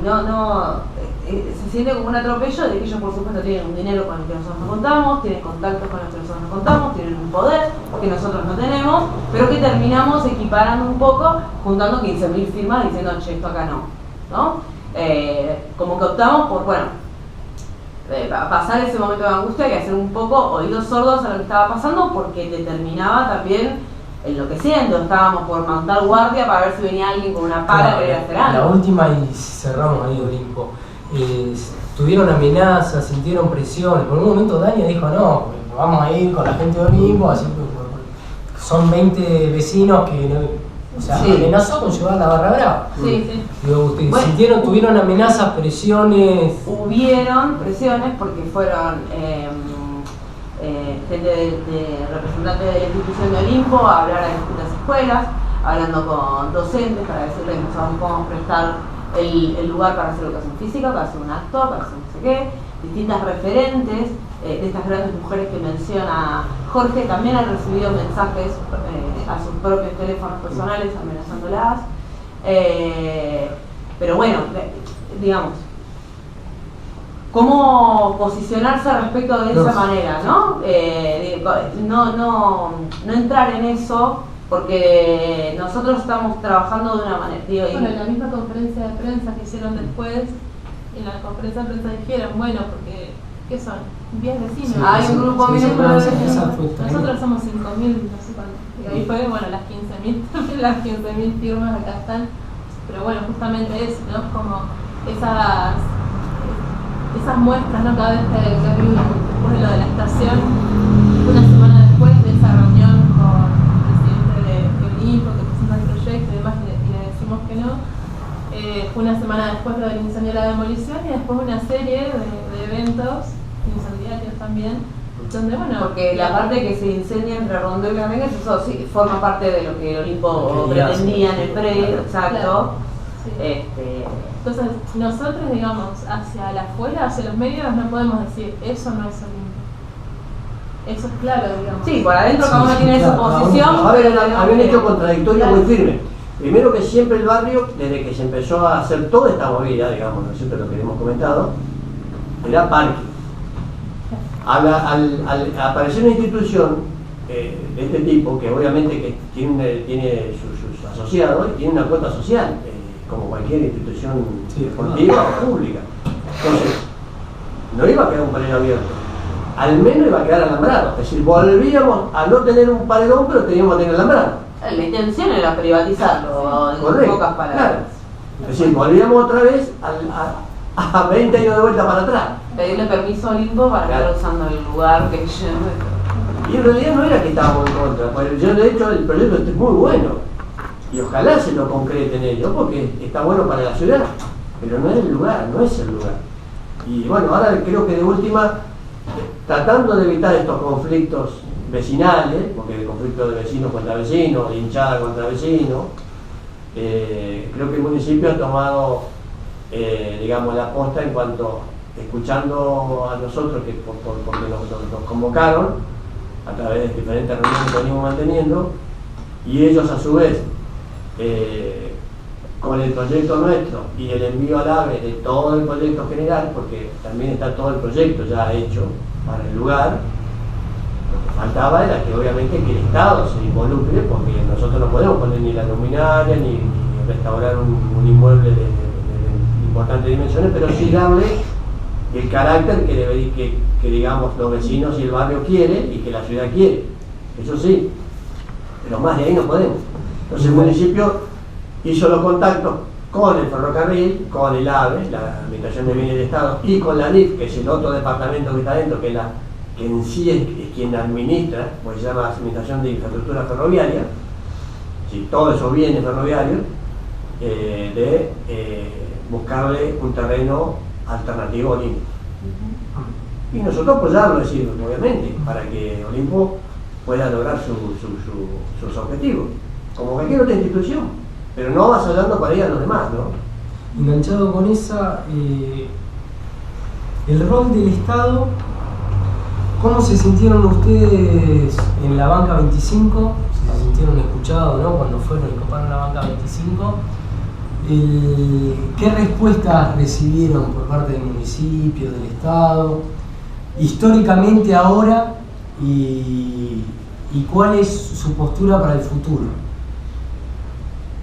se siente como un atropello de que ellos, por supuesto, tienen un dinero con el que nosotros no contamos, tienen contactos con los que nosotros no contamos, tienen un poder que nosotros no tenemos, pero que terminamos equiparando un poco, juntando 15.000 firmas diciendo, che, esto acá ¿no? Como que optamos por, bueno, pasar ese momento de angustia y hacer un poco oídos sordos a lo que estaba pasando, porque determinaba también enloqueciendo. Estábamos por montar guardia para ver si venía alguien con una pala a querer hacer algo. La última, y cerramos ahí Olimpo, tuvieron amenazas, sintieron presiones. Por un momento Dania dijo, no, vamos a ir con la gente de Olimpo, así que son 20 vecinos que o sea, sí, amenazó con llevar la barra brava. Sí, sí. Digo, ¿ustedes tuvieron amenazas, presiones? Hubieron presiones porque fueron gente de representantes de la institución de Olimpo a hablar a distintas escuelas, hablando con docentes para decirles que nosotros podemos prestar el lugar para hacer educación física, para hacer un acto, para hacer no sé qué. Distintas referentes de estas grandes mujeres que menciona Jorge también han recibido mensajes a sus propios teléfonos personales amenazándolas. Pero bueno, digamos, ¿cómo posicionarse respecto de esa manera? No entrar en eso, porque nosotros estamos trabajando de una manera. Bueno, en la misma conferencia de prensa que hicieron después, en la conferencia de prensa dijeron, bueno, porque, ¿qué son? 10 vecinos. Sí, hay un grupo minúsculo de vecinos. Nosotros somos 5.000, no sé cuánto. Y ahí fue, bueno, las 15.000 las 15.000 firmas acá están. Pero bueno, justamente eso, ¿no? Como esas muestras, ¿no? Cada vez que vi después de lo de la estación, una semana después de esa reunión con el presidente de Olimpo, que presenta el proyecto y demás, y le decimos que no. Fue una semana después lo del incendio de la demolición y después una serie de eventos incendiarios también, donde bueno... Porque la parte que se incendia entre Rondó y Flamengo, eso sí, forma parte de lo que Olimpo pretendía en el predio, exacto. Claro, sí. Entonces, nosotros, digamos, hacia la afuera, hacia los medios, no podemos decir, eso no es Olimpo. Eso es claro, digamos. Sí, por adentro cada uno tiene su posición. Había un hecho contradictorio muy firme. Primero, que siempre el barrio, desde que se empezó a hacer toda esta movida, digamos, ¿no es cierto?, lo que hemos comentado, era parque. Al aparecer una institución de este tipo, que obviamente que tiene sus asociados y tiene una cuota social, como cualquier institución deportiva o pública. Entonces, no iba a quedar un paredón abierto, al menos iba a quedar alambrado. Es decir, volvíamos a no tener un paredón, pero teníamos que tener alambrado. La intención era privatizarlo, en pocas palabras. Claro. Es decir, volvíamos otra vez a 20 años de vuelta para atrás. Pedirle permiso a Olimpo para estar usando el lugar que yo... Y en realidad no era que estábamos en contra, porque yo de hecho el proyecto es muy bueno y ojalá se lo concreten ellos, porque está bueno para la ciudad, pero no es el lugar, no es el lugar. Y bueno, ahora creo que de última, tratando de evitar estos conflictos vecinales, porque de conflictos de vecinos contra vecinos, de hinchada contra vecinos, creo que el municipio ha tomado, digamos, la posta en cuanto, escuchando a nosotros, porque nos convocaron a través de diferentes reuniones que venimos manteniendo, y ellos a su vez, con el proyecto nuestro y el envío al AVE de todo el proyecto general, porque también está todo el proyecto ya hecho para el lugar, Lo que faltaba era que obviamente que el Estado se involucre, porque nosotros no podemos poner ni la luminaria ni restaurar un inmueble de importantes dimensiones, pero sí darle el carácter que digamos los vecinos y el barrio quiere y que la ciudad quiere. Eso sí, pero más de ahí no podemos. Entonces el municipio hizo los contactos con el ferrocarril, con el AVE, la Administración de Bienes de Estado, y con la NIF, que es el otro departamento que está dentro, que en sí es quien administra, pues se llama Administración de Infraestructura Ferroviaria, ¿sí? Todos esos bienes ferroviarios, de buscarle un terreno alternativo a Olimpo. Y nosotros apoyarlo, es decir, obviamente, para que Olimpo pueda lograr sus objetivos, como cualquier otra institución, pero no avasallando para ir a los demás, ¿no? Enganchado con esa, el rol del Estado, ¿cómo se sintieron ustedes en la banca 25? ¿Se sintieron escuchados, no? Cuando fueron y coparon la banca 25. ¿Qué respuestas recibieron por parte del municipio, del Estado, históricamente ahora, y cuál es su postura para el futuro?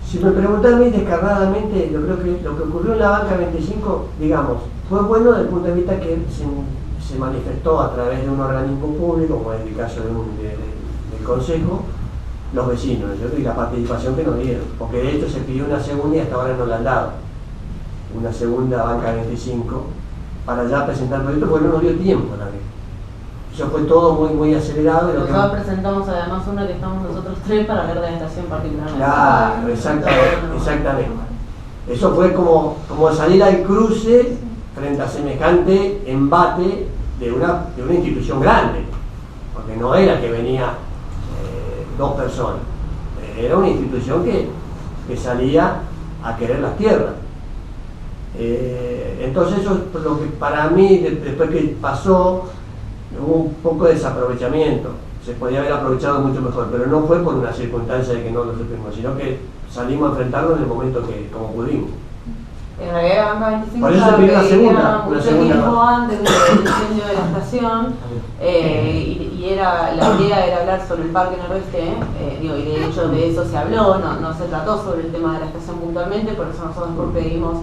Si me preguntan a mí descarnadamente, yo creo que lo que ocurrió en la banca 25, digamos, fue bueno desde el punto de vista que se manifestó a través de un organismo público, como es el caso del Consejo, los vecinos, ¿no? Y la participación que nos dieron, porque de hecho se pidió una segunda y hasta ahora no la han dado, una segunda banca 25 para ya presentar el proyecto, porque no nos dio tiempo también. Eso fue todo muy acelerado. Nosotros presentamos además una que estamos nosotros tres para hablar de la estación particular. Claro, exactamente. Eso fue como salir al cruce frente a semejante embate de una institución grande, porque no era que venía dos personas, era una institución que salía a querer las tierras. Entonces eso es lo que para mí, después que pasó, hubo un poco de desaprovechamiento. Se podía haber aprovechado mucho mejor, pero no fue por una circunstancia de que no lo supimos, sino que salimos a enfrentarlo en el momento que como pudimos. En realidad la banca 25 por eso se pidió mucho tiempo antes del incendio de la estación, y la idea era hablar sobre el Parque Noroeste, y de hecho de eso se habló, no se trató sobre el tema de la estación puntualmente, por eso nosotros pedimos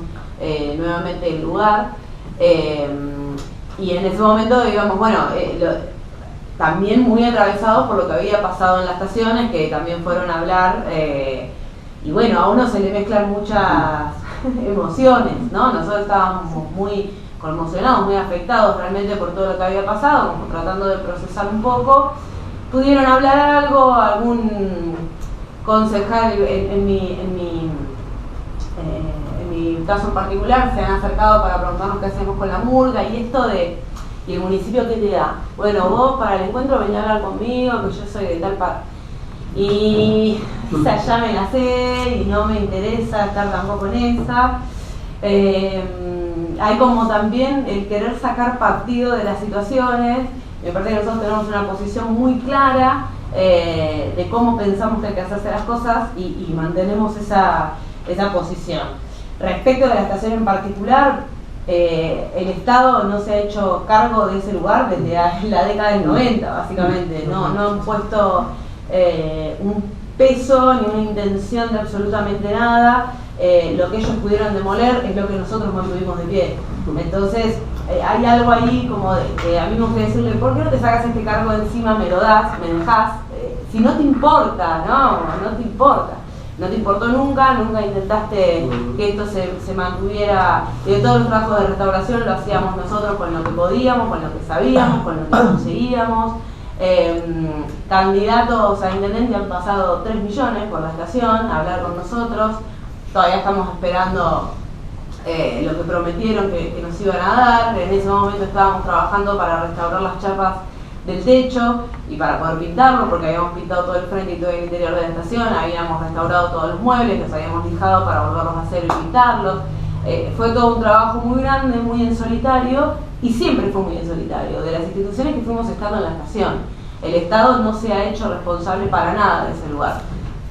nuevamente el lugar. Y en ese momento, digamos, bueno, también muy atravesados por lo que había pasado en las estaciones, que también fueron a hablar, y bueno, a uno se le mezclan muchas emociones, ¿no? Nosotros estábamos muy conmocionados, muy afectados realmente por todo lo que había pasado, como tratando de procesar un poco. Pudieron hablar algo, algún concejal en mi caso en particular se han acercado para preguntarnos qué hacemos con la murga y esto de, ¿y el municipio qué te da? Bueno, vos para el encuentro venís a hablar conmigo, que yo soy de tal parte. Y o sea, ya me la sé y no me interesa estar tampoco en esa. Hay como también el querer sacar partido de las situaciones. Me parece que nosotros tenemos una posición muy clara de cómo pensamos que hay que hacerse las cosas y mantenemos esa posición. Respecto de la estación en particular, el Estado no se ha hecho cargo de ese lugar desde la década del 90, básicamente. No han puesto un peso ni una intención de absolutamente nada. Lo que ellos pudieron demoler es lo que nosotros mantuvimos de pie. Entonces hay algo ahí como de a mí me gustaría decirle, ¿por qué no te sacas este cargo de encima, me lo das, me dejás? Si no te importa, no te importa. No te importó nunca intentaste que esto se mantuviera. Y de todos los trabajos de restauración lo hacíamos nosotros con lo que podíamos, con lo que sabíamos, con lo que conseguíamos. Candidatos a intendente han pasado 3 millones por la estación a hablar con nosotros. Todavía estamos esperando lo que prometieron que nos iban a dar. En ese momento estábamos trabajando para restaurar las chapas del techo y para poder pintarlo, porque habíamos pintado todo el frente y todo el interior de la estación, habíamos restaurado todos los muebles, los habíamos lijado para volverlos a hacer y pintarlos. Fue todo un trabajo muy grande, muy en solitario, y siempre fue muy en solitario, de las instituciones que fuimos estando en la estación. El Estado no se ha hecho responsable para nada de ese lugar.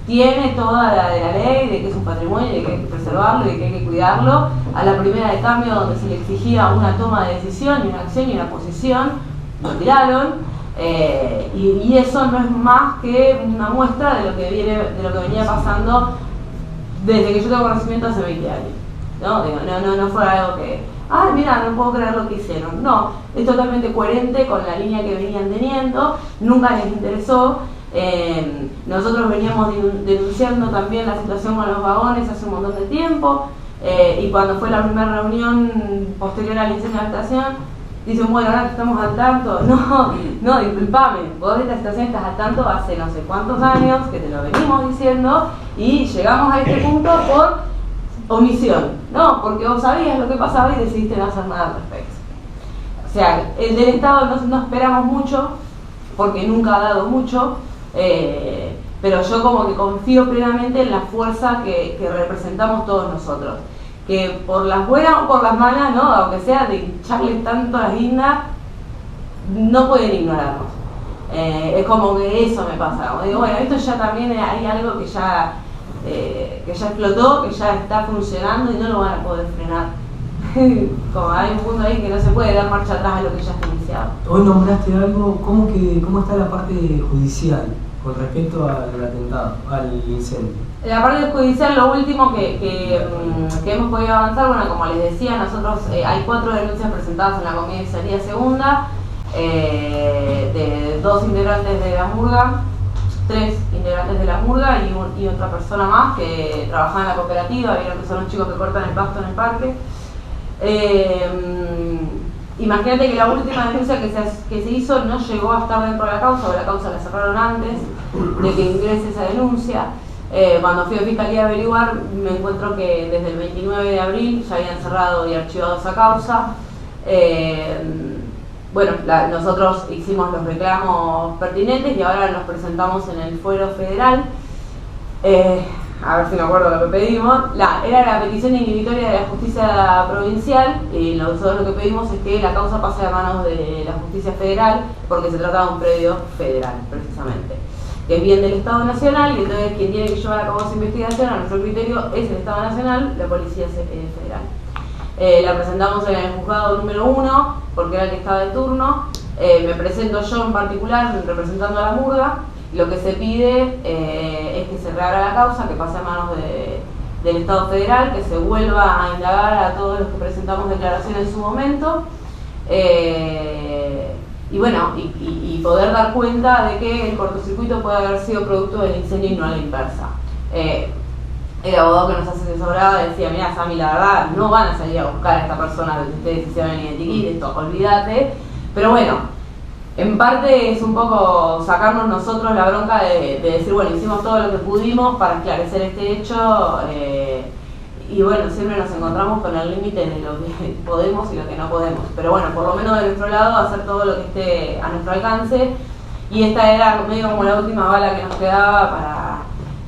Tiene toda la de la ley, de que es un patrimonio, de que hay que preservarlo, de que hay que cuidarlo. A la primera de cambio, donde se le exigía una toma de decisión, y una acción y una posición, lo tiraron. Y eso no es más que una muestra de lo que venía pasando desde que yo tengo conocimiento hace 20 años. No fue algo que, ay, mira, no puedo creer lo que hicieron. No, es totalmente coherente con la línea que venían teniendo, nunca les interesó. Nosotros veníamos denunciando también la situación con los vagones hace un montón de tiempo, y cuando fue la primera reunión posterior al incendio de la estación, dicen, bueno, ahora que estamos al tanto. No, disculpame, vos de esta estación estás al tanto hace no sé cuántos años, que te lo venimos diciendo, y llegamos a este punto por omisión, ¿no? Porque vos sabías lo que pasaba y decidiste no hacer nada al respecto. O sea, el del Estado no esperamos mucho, porque nunca ha dado mucho, pero yo como que confío plenamente en la fuerza que representamos todos nosotros. Que por las buenas o por las malas, ¿no? Aunque sea de echarles tanto las guindas, no pueden ignorarnos. Es como que eso me pasa. Como digo, bueno, esto ya también hay algo que ya explotó, que ya está funcionando y no lo van a poder frenar. Como hay un punto ahí que no se puede dar marcha atrás a lo que ya está iniciado. Hoy nombraste algo, ¿cómo está la parte judicial con respecto al atentado, al incendio? La parte judicial, lo último que hemos podido avanzar, bueno, como les decía, nosotros hay 4 denuncias presentadas en la comisaría segunda, de 2 integrantes de la murga, 3 integrantes de la murga y otra persona más que trabajaba en la cooperativa. Vieron que son los chicos que cortan el pasto en el parque. Imagínate que la última denuncia que se hizo no llegó a estar dentro de la causa, o la causa la cerraron antes de que ingrese esa denuncia. Cuando fui a Fiscalía a averiguar, me encuentro que desde el 29 de abril ya habían cerrado y archivado esa causa. Bueno, nosotros hicimos los reclamos pertinentes y ahora nos presentamos en el fuero federal. A ver si me acuerdo lo que pedimos. Era la petición inhibitoria de la justicia provincial, y nosotros lo que pedimos es que la causa pase a manos de la justicia federal, porque se trata de un predio federal, precisamente, que es bien del Estado Nacional, y entonces quien tiene que llevar a cabo esa investigación, a nuestro criterio, es el Estado Nacional, la Policía Federal. La presentamos en el juzgado número 1, porque era el que estaba de turno. Me presento yo en particular, representando a la murga. Lo que se pide es que se reabra la causa, que pase a manos del Estado Federal, que se vuelva a indagar a todos los que presentamos declaraciones en su momento, y bueno, y poder dar cuenta de que el cortocircuito puede haber sido producto del incendio y no a la inversa. El abogado que nos asesoraba decía, mirá Sami, la verdad, no van a salir a buscar a esta persona que ustedes hicieron identificar, esto, olvídate. Pero bueno, en parte es un poco sacarnos nosotros la bronca de decir, bueno, hicimos todo lo que pudimos para esclarecer este hecho, y bueno, siempre nos encontramos con el límite de lo que podemos y lo que no podemos. Pero bueno, por lo menos de nuestro lado, hacer todo lo que esté a nuestro alcance, y esta era medio como la última bala que nos quedaba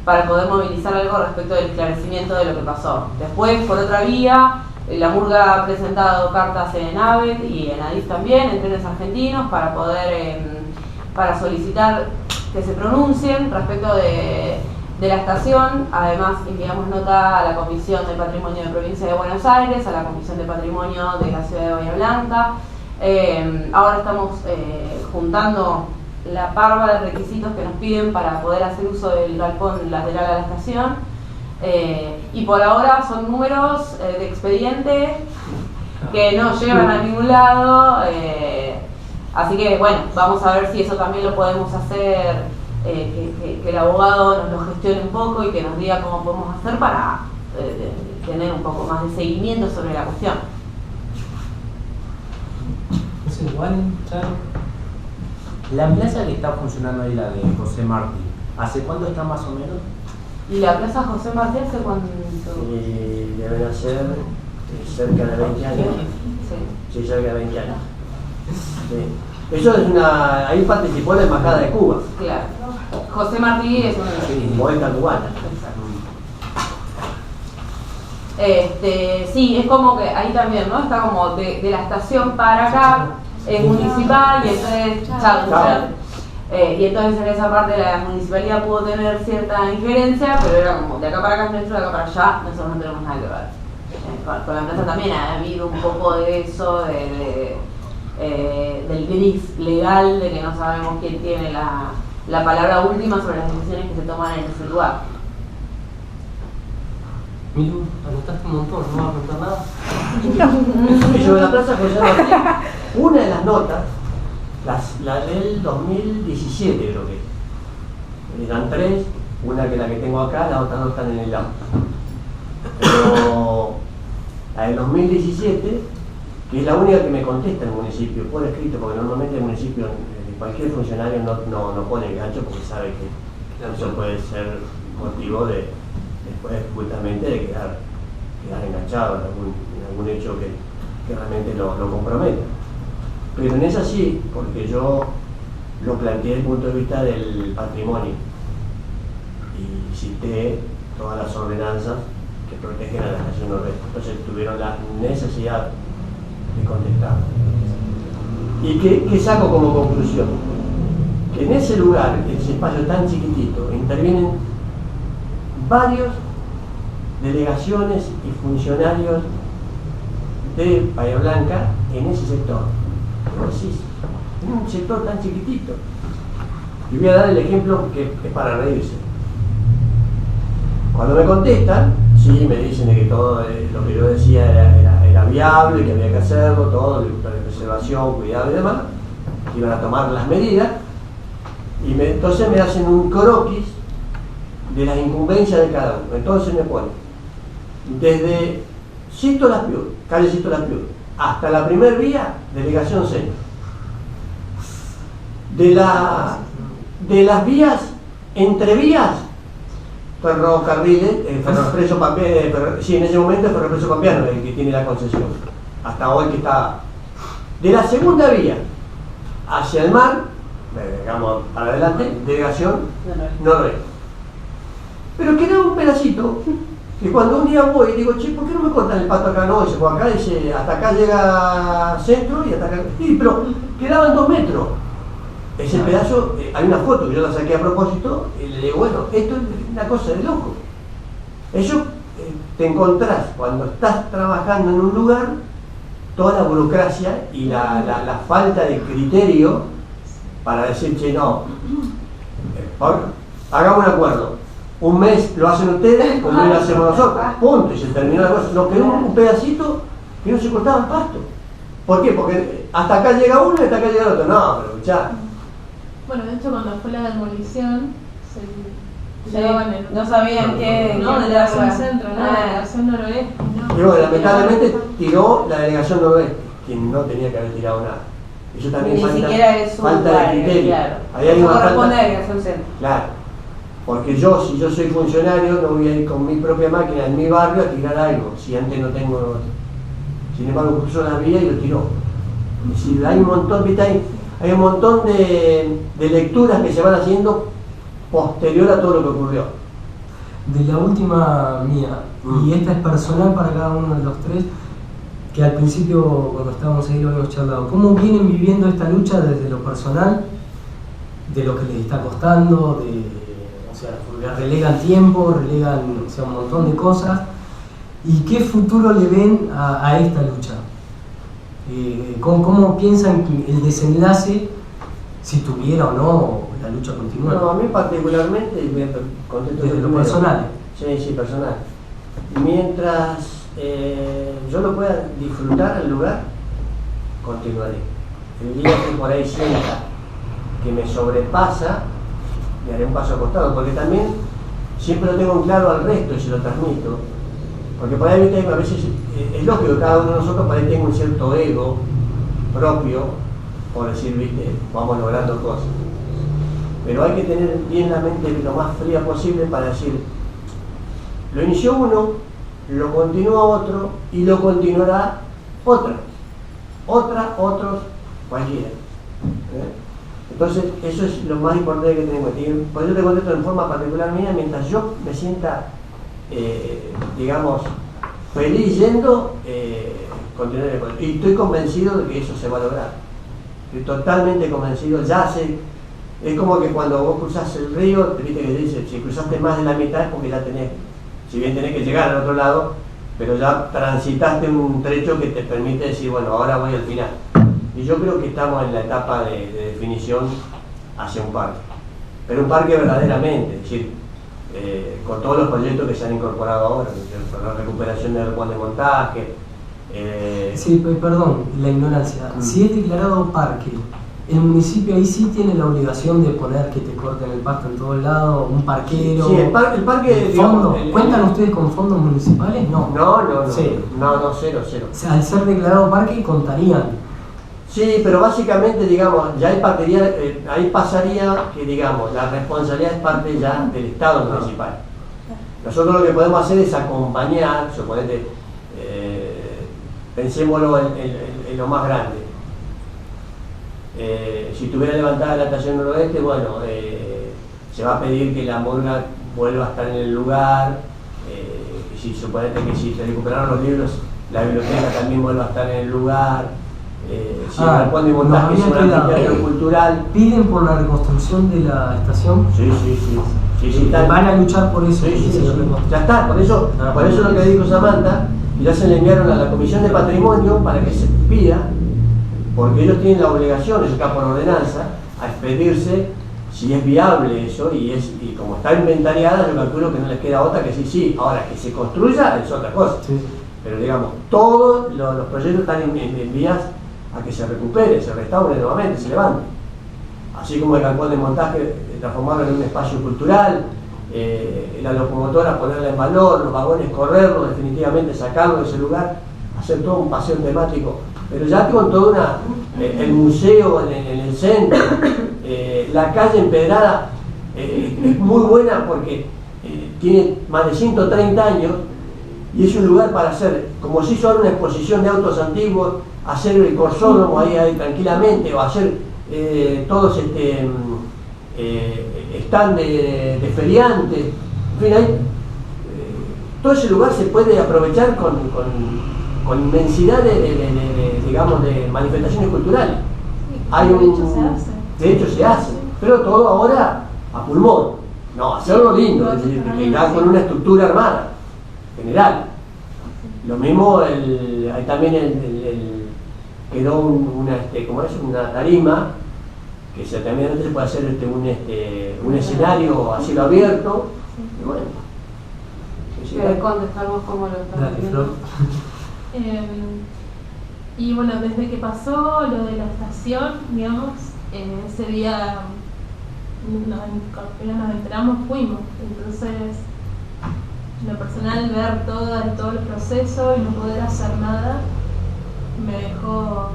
para poder movilizar algo respecto del esclarecimiento de lo que pasó. Después, por otra vía, la murga ha presentado cartas en AVET y en ADIF también, en Trenes Argentinos, para solicitar que se pronuncien respecto de la estación. Además, enviamos nota a la Comisión de Patrimonio de Provincia de Buenos Aires, a la Comisión de Patrimonio de la Ciudad de Bahía Blanca. Ahora estamos juntando la parva de requisitos que nos piden para poder hacer uso del galpón lateral a la estación. Y por ahora son números de expediente que no llevan a ningún lado, así que bueno, vamos a ver si eso también lo podemos hacer, que el abogado nos lo gestione un poco y que nos diga cómo podemos hacer para tener un poco más de seguimiento sobre la cuestión. ¿Es igual, Charo? La plaza que está funcionando ahí, la de José Martí, ¿hace cuánto está más o menos? ¿Y la plaza José Martí hace cuánto? Deben ser cerca de 20 años. Sí. Sí, cerca de 20 años. Sí. Eso es ahí participó la Embajada de Cuba. Claro. José Martí es una... Sí, poeta cubana. Sí, es como que ahí también, ¿no? Está como de la estación para acá, es municipal, y entonces... Chao. Y entonces en esa parte la municipalidad pudo tener cierta injerencia, pero era como de acá para acá es nuestro, de acá para allá nosotros no tenemos nada que ver. Con la empresa también ha habido un poco de eso, del gris legal de que no sabemos quién tiene la palabra última sobre las decisiones que se toman en ese lugar. Milu, anotaste un montón, no vas a contar nada. Y sobre la Plaza José Martí, una de las notas, la del 2017 creo que eran 3, una que la que tengo acá, las otras 2 están en el auto. Pero la del 2017, que es la única que me contesta el municipio por escrito, porque normalmente el municipio, cualquier funcionario no pone el gancho porque sabe que eso puede ser motivo de después justamente de quedar enganchado en algún hecho que realmente lo comprometa. Pero en esa sí, porque yo lo planteé desde el punto de vista del patrimonio y cité todas las ordenanzas que protegen a la nación noroeste. Entonces tuvieron la necesidad de contestar. ¿Y qué saco como conclusión? Que en ese lugar, en ese espacio tan chiquitito, intervienen varios delegaciones y funcionarios de Bahía Blanca en ese sector. En un sector tan chiquitito. Y voy a dar el ejemplo que es para reírse. Cuando me contestan, sí, me dicen de que todo lo que yo decía era viable, que había que hacerlo, todo, la preservación, cuidado y demás, que iban a tomar las medidas, y entonces me hacen un croquis de las incumbencias de cada uno. Entonces me ponen desde Sisto Las Piudas, calle Sisto Las Piudas, hasta la primer vía, delegación centro. De las vías, entre vías, ferrocarriles, Ferroexpreso Pampeano, sí, en ese momento es Ferroexpreso Pampeano el que tiene la concesión, hasta hoy que está. De la segunda vía hacia el mar, digamos para adelante, delegación noroeste. Pero queda un pedacito que cuando un día voy digo, che, ¿por qué no me cortan el pato acá? No, dice, pues acá dice, hasta acá llega centro y hasta acá. Sí, pero quedaban 2 metros. Ese pedazo, hay una foto que yo la saqué a propósito y le digo, bueno, esto es una cosa de loco. Eso te encontrás cuando estás trabajando en un lugar, toda la burocracia y la falta de criterio para decir, che, no, hagamos un acuerdo. Un mes lo hacen ustedes, un mes lo hacemos nosotros, punto, y se terminó la cosa. Nos quedó un pedacito que no se cortaba el pasto. ¿Por qué? Porque hasta acá llega uno y hasta acá llega el otro. No, pero escuchá. Bueno, de hecho cuando fue la demolición, Sí, no sabían que... No, delegación centro, no, delegación noroeste. No. Y bueno, lamentablemente tiró la delegación noroeste, quien no tenía que haber tirado nada. Eso también Ni falta, siquiera es un falta de criterio. Claro. Ahí hay una corresponde falta. a delegación centro. Claro. Porque si yo soy funcionario, no voy a ir con mi propia máquina en mi barrio a tirar algo, si antes no tengo. Sin embargo, cruzó la vía y lo tiró. Y si hay un montón, ¿viste? Hay un montón de lecturas que se van haciendo posterior a todo lo que ocurrió. De la última mía, y esta es personal para cada uno de los tres, que al principio cuando estábamos ahí lo habíamos charlado, ¿cómo vienen viviendo esta lucha desde lo personal, de lo que les está costando, o sea, relegan tiempo, relegan un montón de cosas, y qué futuro le ven a esta lucha? ¿Cómo piensan que el desenlace, si tuviera o no, la lucha continúa? No, a mí particularmente, y me contesto desde lo primero. personal. Sí, personal. Mientras yo lo pueda disfrutar el lugar, continuaré. El día que por ahí sienta que me sobrepasa, le haré un paso al costado, porque también siempre lo tengo en claro al resto y se lo transmito. Porque por ahí, ¿viste? A veces es lógico que cada uno de nosotros por ahí tenga un cierto ego propio, por decir, ¿viste? Vamos logrando cosas. Pero hay que tener bien la mente lo más fría posible para decir, lo inició uno, lo continúa otro y lo continuará otros, cualquiera. Entonces, eso es lo más importante que tenemos. Y por eso te contesto en forma particular mía, mientras yo me sienta, digamos, feliz yendo, continuaré. Y estoy convencido de que eso se va a lograr. Estoy totalmente convencido, ya sé. Es como que cuando vos cruzás el río, te viste que dice, si cruzaste más de la mitad es porque ya tenés, si bien tenés que llegar al otro lado, pero ya transitaste un trecho que te permite decir, bueno, ahora voy al final. Y yo creo que estamos en la etapa de definición hacia un parque. Pero un parque verdaderamente, es decir, con todos los proyectos que se han incorporado ahora, con la recuperación del arpón de montaje. Sí, perdón, la ignorancia. Si es declarado parque, el municipio ahí sí tiene la obligación de poner que te corten el pasto en todos lados, un parquero. Sí, el parque fondo, digamos, ¿cuentan ustedes con fondos municipales? No. No, Cero. No, cero. O sea, al ser declarado parque contarían. Sí, pero básicamente, digamos, ya hay parquería, ahí pasaría que, digamos, la responsabilidad es parte ya del Estado municipal. Nosotros lo que podemos hacer es acompañar, suponete, pensémoslo en lo más grande. Si estuviera levantada la estación noroeste, bueno, se va a pedir que la murga vuelva a estar en el lugar. Si suponete que si se recuperaron los libros, la biblioteca también vuelva a estar en el lugar. Si el arpón de montaje es un anfiteatro cultural. ¿Piden por la reconstrucción de la estación? Sí. Van a luchar por eso. Sí. Ya está, por eso lo que dijo Samantha, ya se le enviaron a la Comisión de Patrimonio para que se pida, porque ellos tienen la obligación, es acá por ordenanza, a expedirse si es viable eso, y como está inventariada, yo calculo que no les queda otra que sí. Ahora, que se construya es otra cosa. Sí. Pero digamos, todos los proyectos están en vías a que se recupere, se restaure nuevamente, se levante. Así como el galpón de montaje, transformarlo en un espacio cultural, la locomotora ponerla en valor, los vagones correrlos, definitivamente sacarlo de ese lugar, hacer todo un paseo temático, pero ya con toda el museo en el centro, la calle empedrada es muy buena porque tiene más de 130 años y es un lugar para hacer, como si hizo una exposición de autos antiguos, hacer el corsódromo ahí tranquilamente, o hacer todos stand de feriantes, en fin, todo ese lugar se puede aprovechar con inmensidad digamos, de manifestaciones culturales. De hecho se hace, pero todo ahora a pulmón. No, hacerlo lindo, es decir, que queda con una estructura armada, general. Lo mismo, hay también quedó una tarima, que también se puede hacer un escenario a cielo abierto, y bueno. ¿Quieres contestarnos cómo lo están haciendo? Y bueno, desde que pasó lo de la estación, digamos, ese día apenas nos enteramos, fuimos. Entonces, en lo personal, ver todo el proceso y no poder hacer nada me dejó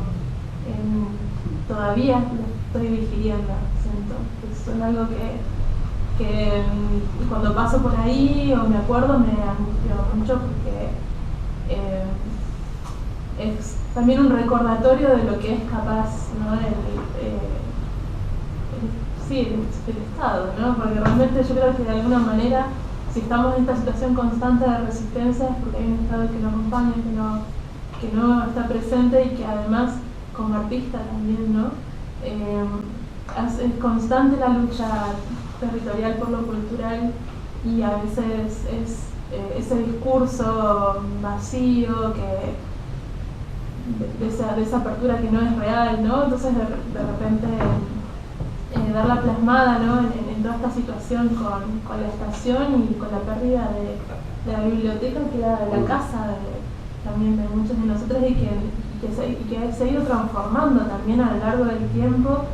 todavía lo estoy digiriendo, siento. Es algo que cuando paso por ahí o me acuerdo me angustio mucho porque es también un recordatorio de lo que es capaz, ¿no? El Estado, ¿no? Porque realmente yo creo que de alguna manera, si estamos en esta situación constante de resistencia, es porque hay un Estado que no acompaña, que no está presente y que además, como artista también, ¿no? Es constante la lucha territorial por lo cultural y a veces es ese discurso vacío de esa apertura que no es real, ¿no? Entonces de repente darla plasmada, ¿no? en toda esta situación con la estación y con la pérdida de la biblioteca, que era la casa también de muchos de nosotros y que se ha ido transformando también a lo largo del tiempo,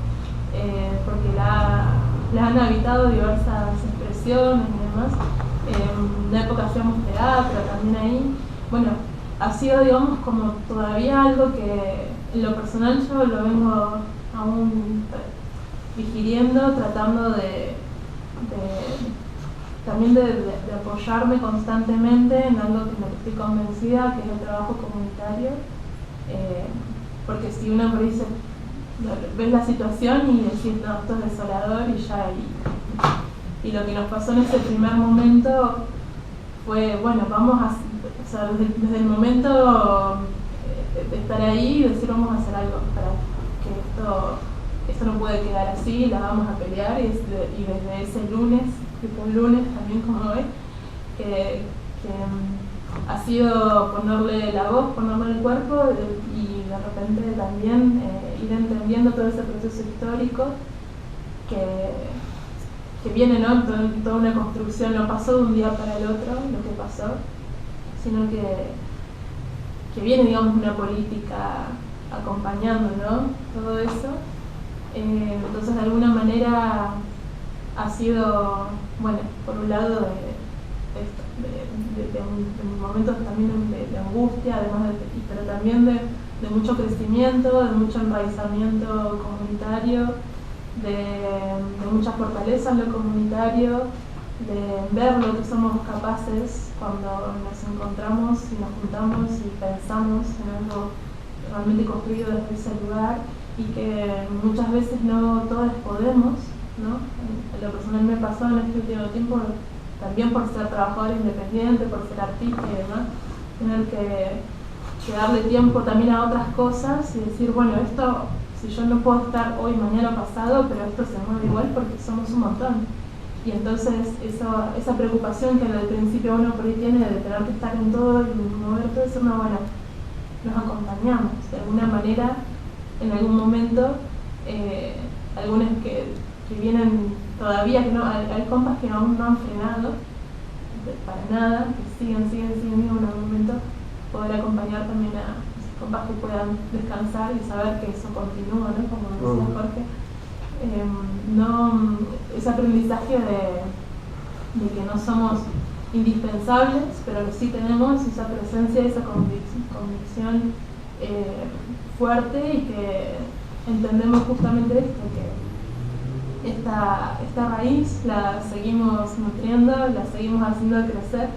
porque la han habitado diversas expresiones y demás. En una época hacíamos teatro también ahí. Bueno, ha sido, digamos, como todavía algo que en lo personal yo lo vengo aún digiriendo, tratando también de apoyarme constantemente en algo que me estoy convencida, que es el trabajo comunitario, porque si uno por ahí ves la situación y decís, no, esto es desolador y ya, y lo que nos pasó en ese primer momento fue, bueno, o sea, desde el momento de estar ahí y decir, vamos a hacer algo para que esto no puede quedar así, la vamos a pelear, y desde ese lunes, tipo un lunes también como hoy, que ha sido ponerle la voz, ponerle el cuerpo y de repente también ir entendiendo todo ese proceso histórico que viene, ¿no? Toda una construcción, no pasó de un día para el otro lo que pasó, sino que viene, digamos, una política acompañando, ¿no? Todo eso. Entonces, de alguna manera ha sido, bueno, por un lado de momentos también de angustia, además pero también de mucho crecimiento, de mucho enraizamiento comunitario, de mucha fortaleza en lo comunitario, de ver lo que somos capaces cuando nos encontramos y nos juntamos y pensamos en algo realmente construido desde ese lugar, y que muchas veces no todos podemos, ¿no? En lo personal me pasó en este último tiempo, también por ser trabajador independiente, por ser artista y demás, tener que darle tiempo también a otras cosas y decir, bueno, esto, si yo no puedo estar hoy, mañana, pasado, pero esto se mueve igual porque somos un montón. Y entonces esa preocupación que al principio uno por ahí tiene de tener que estar en todo y mover todo eso, no, bueno, nos acompañamos de alguna manera en algún momento, algunos que vienen todavía, que no, hay compas que aún no han frenado para nada, que siguen y en algún momento poder acompañar también a esos compas que puedan descansar y saber que eso continúa, ¿no? Como decía Jorge. No, ese aprendizaje de que no somos indispensables, pero que sí tenemos esa presencia, esa convicción fuerte, y que entendemos justamente esto, que esta raíz la seguimos nutriendo, la seguimos haciendo crecer,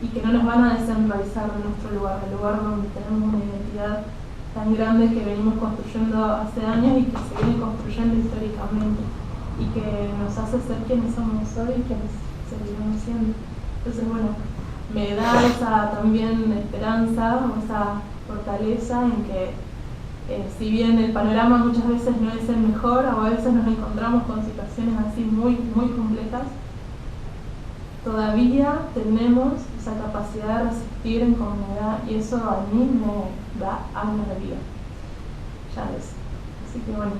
y que no nos van a desenraizar de nuestro lugar, el lugar donde tenemos una identidad tan grande que venimos construyendo hace años y que se viene construyendo históricamente, y que nos hace ser quienes somos hoy y quienes seguiremos siendo. Entonces, bueno, me da esa también esperanza o esa fortaleza en que si bien el panorama muchas veces no es el mejor, o a veces nos encontramos con situaciones así muy, muy complejas, todavía tenemos esa capacidad de resistir en comunidad, y eso a mí me da años de vida. Ya ves. Así que bueno,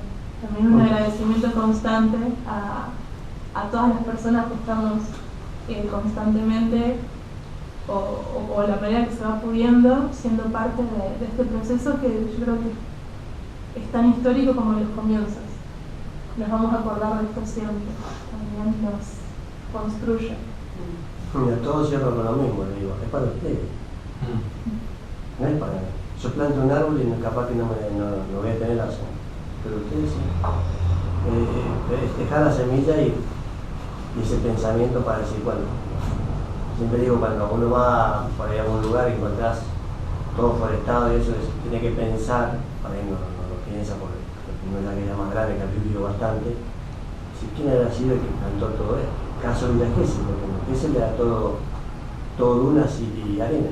también un agradecimiento constante a todas las personas que estamos constantemente, o la manera que se va pudiendo, siendo parte de este proceso que yo creo que es tan histórico como en los comienzos. Nos vamos a acordar de esto siempre, también nos construye. Mira, todos cierran con lo mismo, le digo, es para ustedes. No es para mí. Yo planto un árbol y capaz que no voy a tener la razón, pero ustedes sí. Dejar la semilla y ese pensamiento para decir, bueno, siempre digo, cuando uno va por ahí a algún lugar y encontrás todo forestado y eso, tiene que pensar, para ahí no lo piensa porque no es la que es más grande, que ha vivido bastante, si quién habrá sido el que plantó todo esto. Caso de Gesell, porque Gesell le da todo dunas y arena.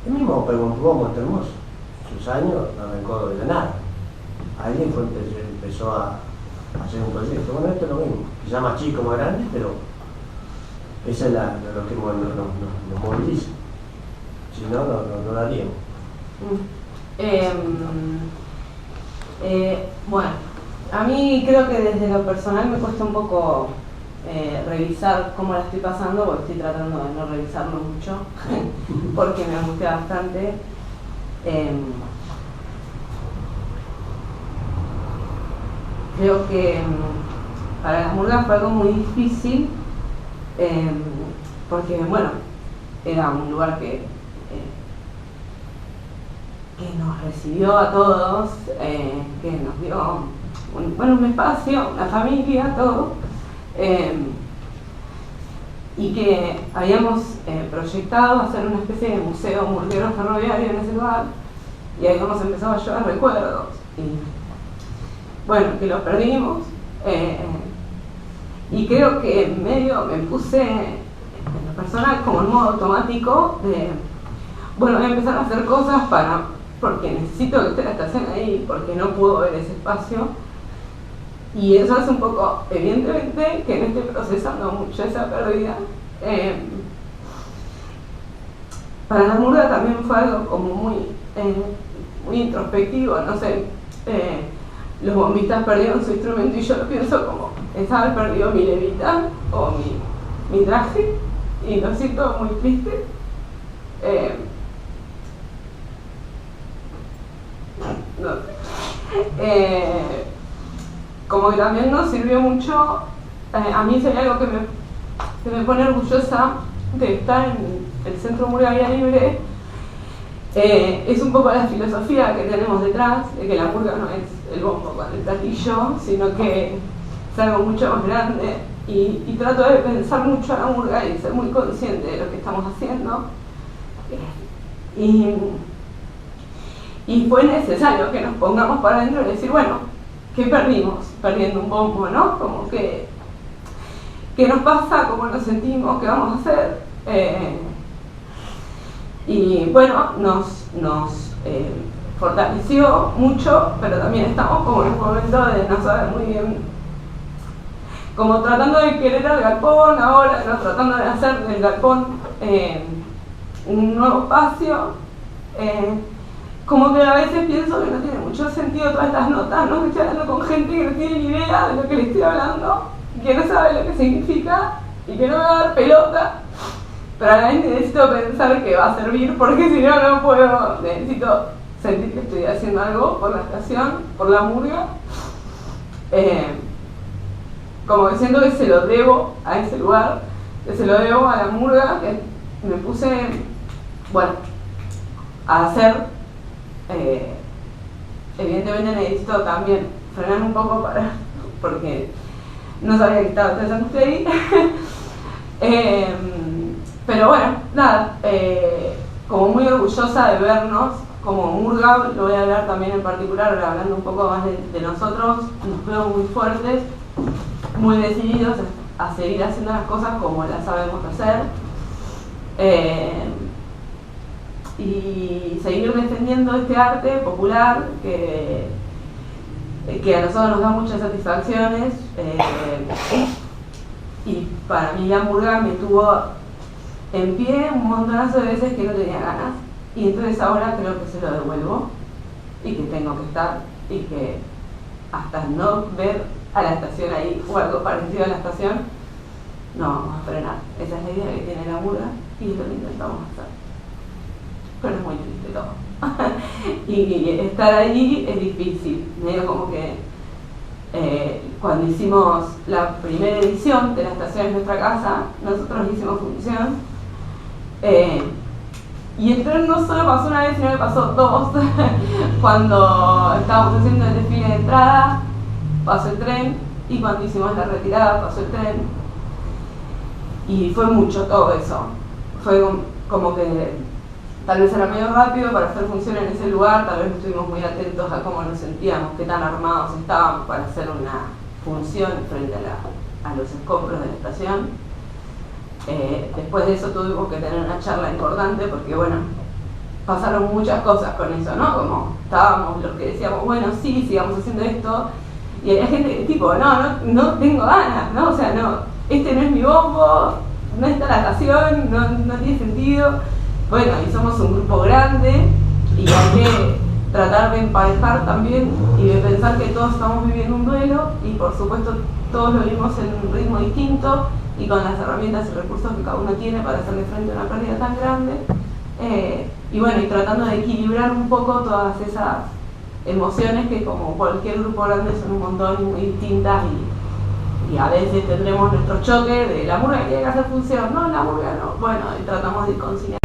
El mismo Pegumbó, Montermoso, sus años arrancó de la nada. Alguien empezó a hacer un proyecto. Bueno, esto es lo mismo, quizá más chico, más grande, pero esa es lo que nos moviliza. Si no, no lo haríamos. Bueno, a mí creo que desde lo personal me cuesta un poco revisar cómo la estoy pasando, porque estoy tratando de no revisarlo mucho porque me angustia bastante. Creo que para las murgas fue algo muy difícil, porque bueno, era un lugar que nos recibió a todos, que nos dio un espacio, una familia, todo. Y que habíamos proyectado hacer una especie de museo murguero ferroviario en ese lugar, y habíamos empezado a llevar recuerdos, y bueno, que los perdimos, y creo que medio me puse en lo personal como en modo automático de, bueno, voy a empezar a hacer cosas porque necesito que ustedes estén ahí, porque no puedo ver ese espacio. Y eso es un poco, evidentemente, que en este proceso ando mucho esa pérdida. Para la murga también fue algo como muy muy introspectivo, no sé, los bombistas perdieron su instrumento y yo lo pienso como, es haber perdido mi levita o mi traje, y lo siento muy triste. No sé. Como que también nos sirvió mucho, a mí sería algo que me pone orgullosa de estar en el Centro Murga Vía Libre. Es un poco la filosofía que tenemos detrás, de que la murga no es el bombo con el platillo, sino que es algo mucho más grande, y trato de pensar mucho a la murga y ser muy consciente de lo que estamos haciendo. Y fue necesario que nos pongamos para adentro y decir, bueno, ¿qué perdimos perdiendo un bombo, no? Como que ¿qué nos pasa? ¿Cómo nos sentimos? ¿Qué vamos a hacer? Y bueno, nos fortaleció mucho, pero también estamos como en un momento de no saber muy bien, como tratando de querer al galpón ahora, ¿no? Tratando de hacer del galpón un nuevo espacio. Como que a veces pienso que no tiene mucho sentido todas estas notas, ¿no? Estoy hablando con gente que no tiene ni idea de lo que le estoy hablando, que no sabe lo que significa y que no me va a dar pelota, pero a la vez necesito pensar que va a servir, porque si no, no puedo. Necesito sentir que estoy haciendo algo por la estación, por la murga. Como que siento que se lo debo a ese lugar, que se lo debo a la murga, que me puse, bueno, a hacer. Evidentemente necesito también frenar un poco porque no sabía que estaba pensando usted ahí. Pero bueno, nada, como muy orgullosa de vernos como murga. Lo voy a hablar también en particular, hablando un poco más de nosotros. Nos veo muy fuertes, muy decididos a seguir haciendo las cosas como las sabemos hacer. Y seguir defendiendo este arte popular que a nosotros nos da muchas satisfacciones, y para mí la murga me tuvo en pie un montonazo de veces que no tenía ganas, y entonces ahora creo que se lo devuelvo y que tengo que estar, y que hasta no ver a la estación ahí o algo parecido a la estación no vamos a frenar. Esa es la idea que tiene la murga y es lo que intentamos hacer. Pero es muy triste todo. Y estar ahí es difícil. Medio como que cuando hicimos la primera edición de la estación en nuestra casa, nosotros hicimos función. Y el tren no solo pasó una vez, sino que pasó dos. Cuando estábamos haciendo el desfile de entrada, pasó el tren. Y cuando hicimos la retirada, pasó el tren. Y fue mucho todo eso. Fue como que tal vez era medio rápido para hacer función en ese lugar, tal vez no estuvimos muy atentos a cómo nos sentíamos, qué tan armados estábamos para hacer una función frente a los escombros de la estación. Después de eso tuvimos que tener una charla importante porque, bueno, pasaron muchas cosas con eso, ¿no? Como estábamos los que decíamos, bueno, sí, sigamos haciendo esto, y había gente que tipo, no tengo ganas, ¿no? O sea, no, este no es mi bombo, no está la estación, no tiene sentido. Bueno, y somos un grupo grande y hay que tratar de emparejar también y de pensar que todos estamos viviendo un duelo, y por supuesto todos lo vivimos en un ritmo distinto y con las herramientas y recursos que cada uno tiene para hacerle frente a una pérdida tan grande. Y bueno, y tratando de equilibrar un poco todas esas emociones que, como cualquier grupo grande, son un montón y muy distintas, y a veces tendremos nuestro choque de la murga que tiene que hacer función, no, la murga no. Bueno, y tratamos de conciliar.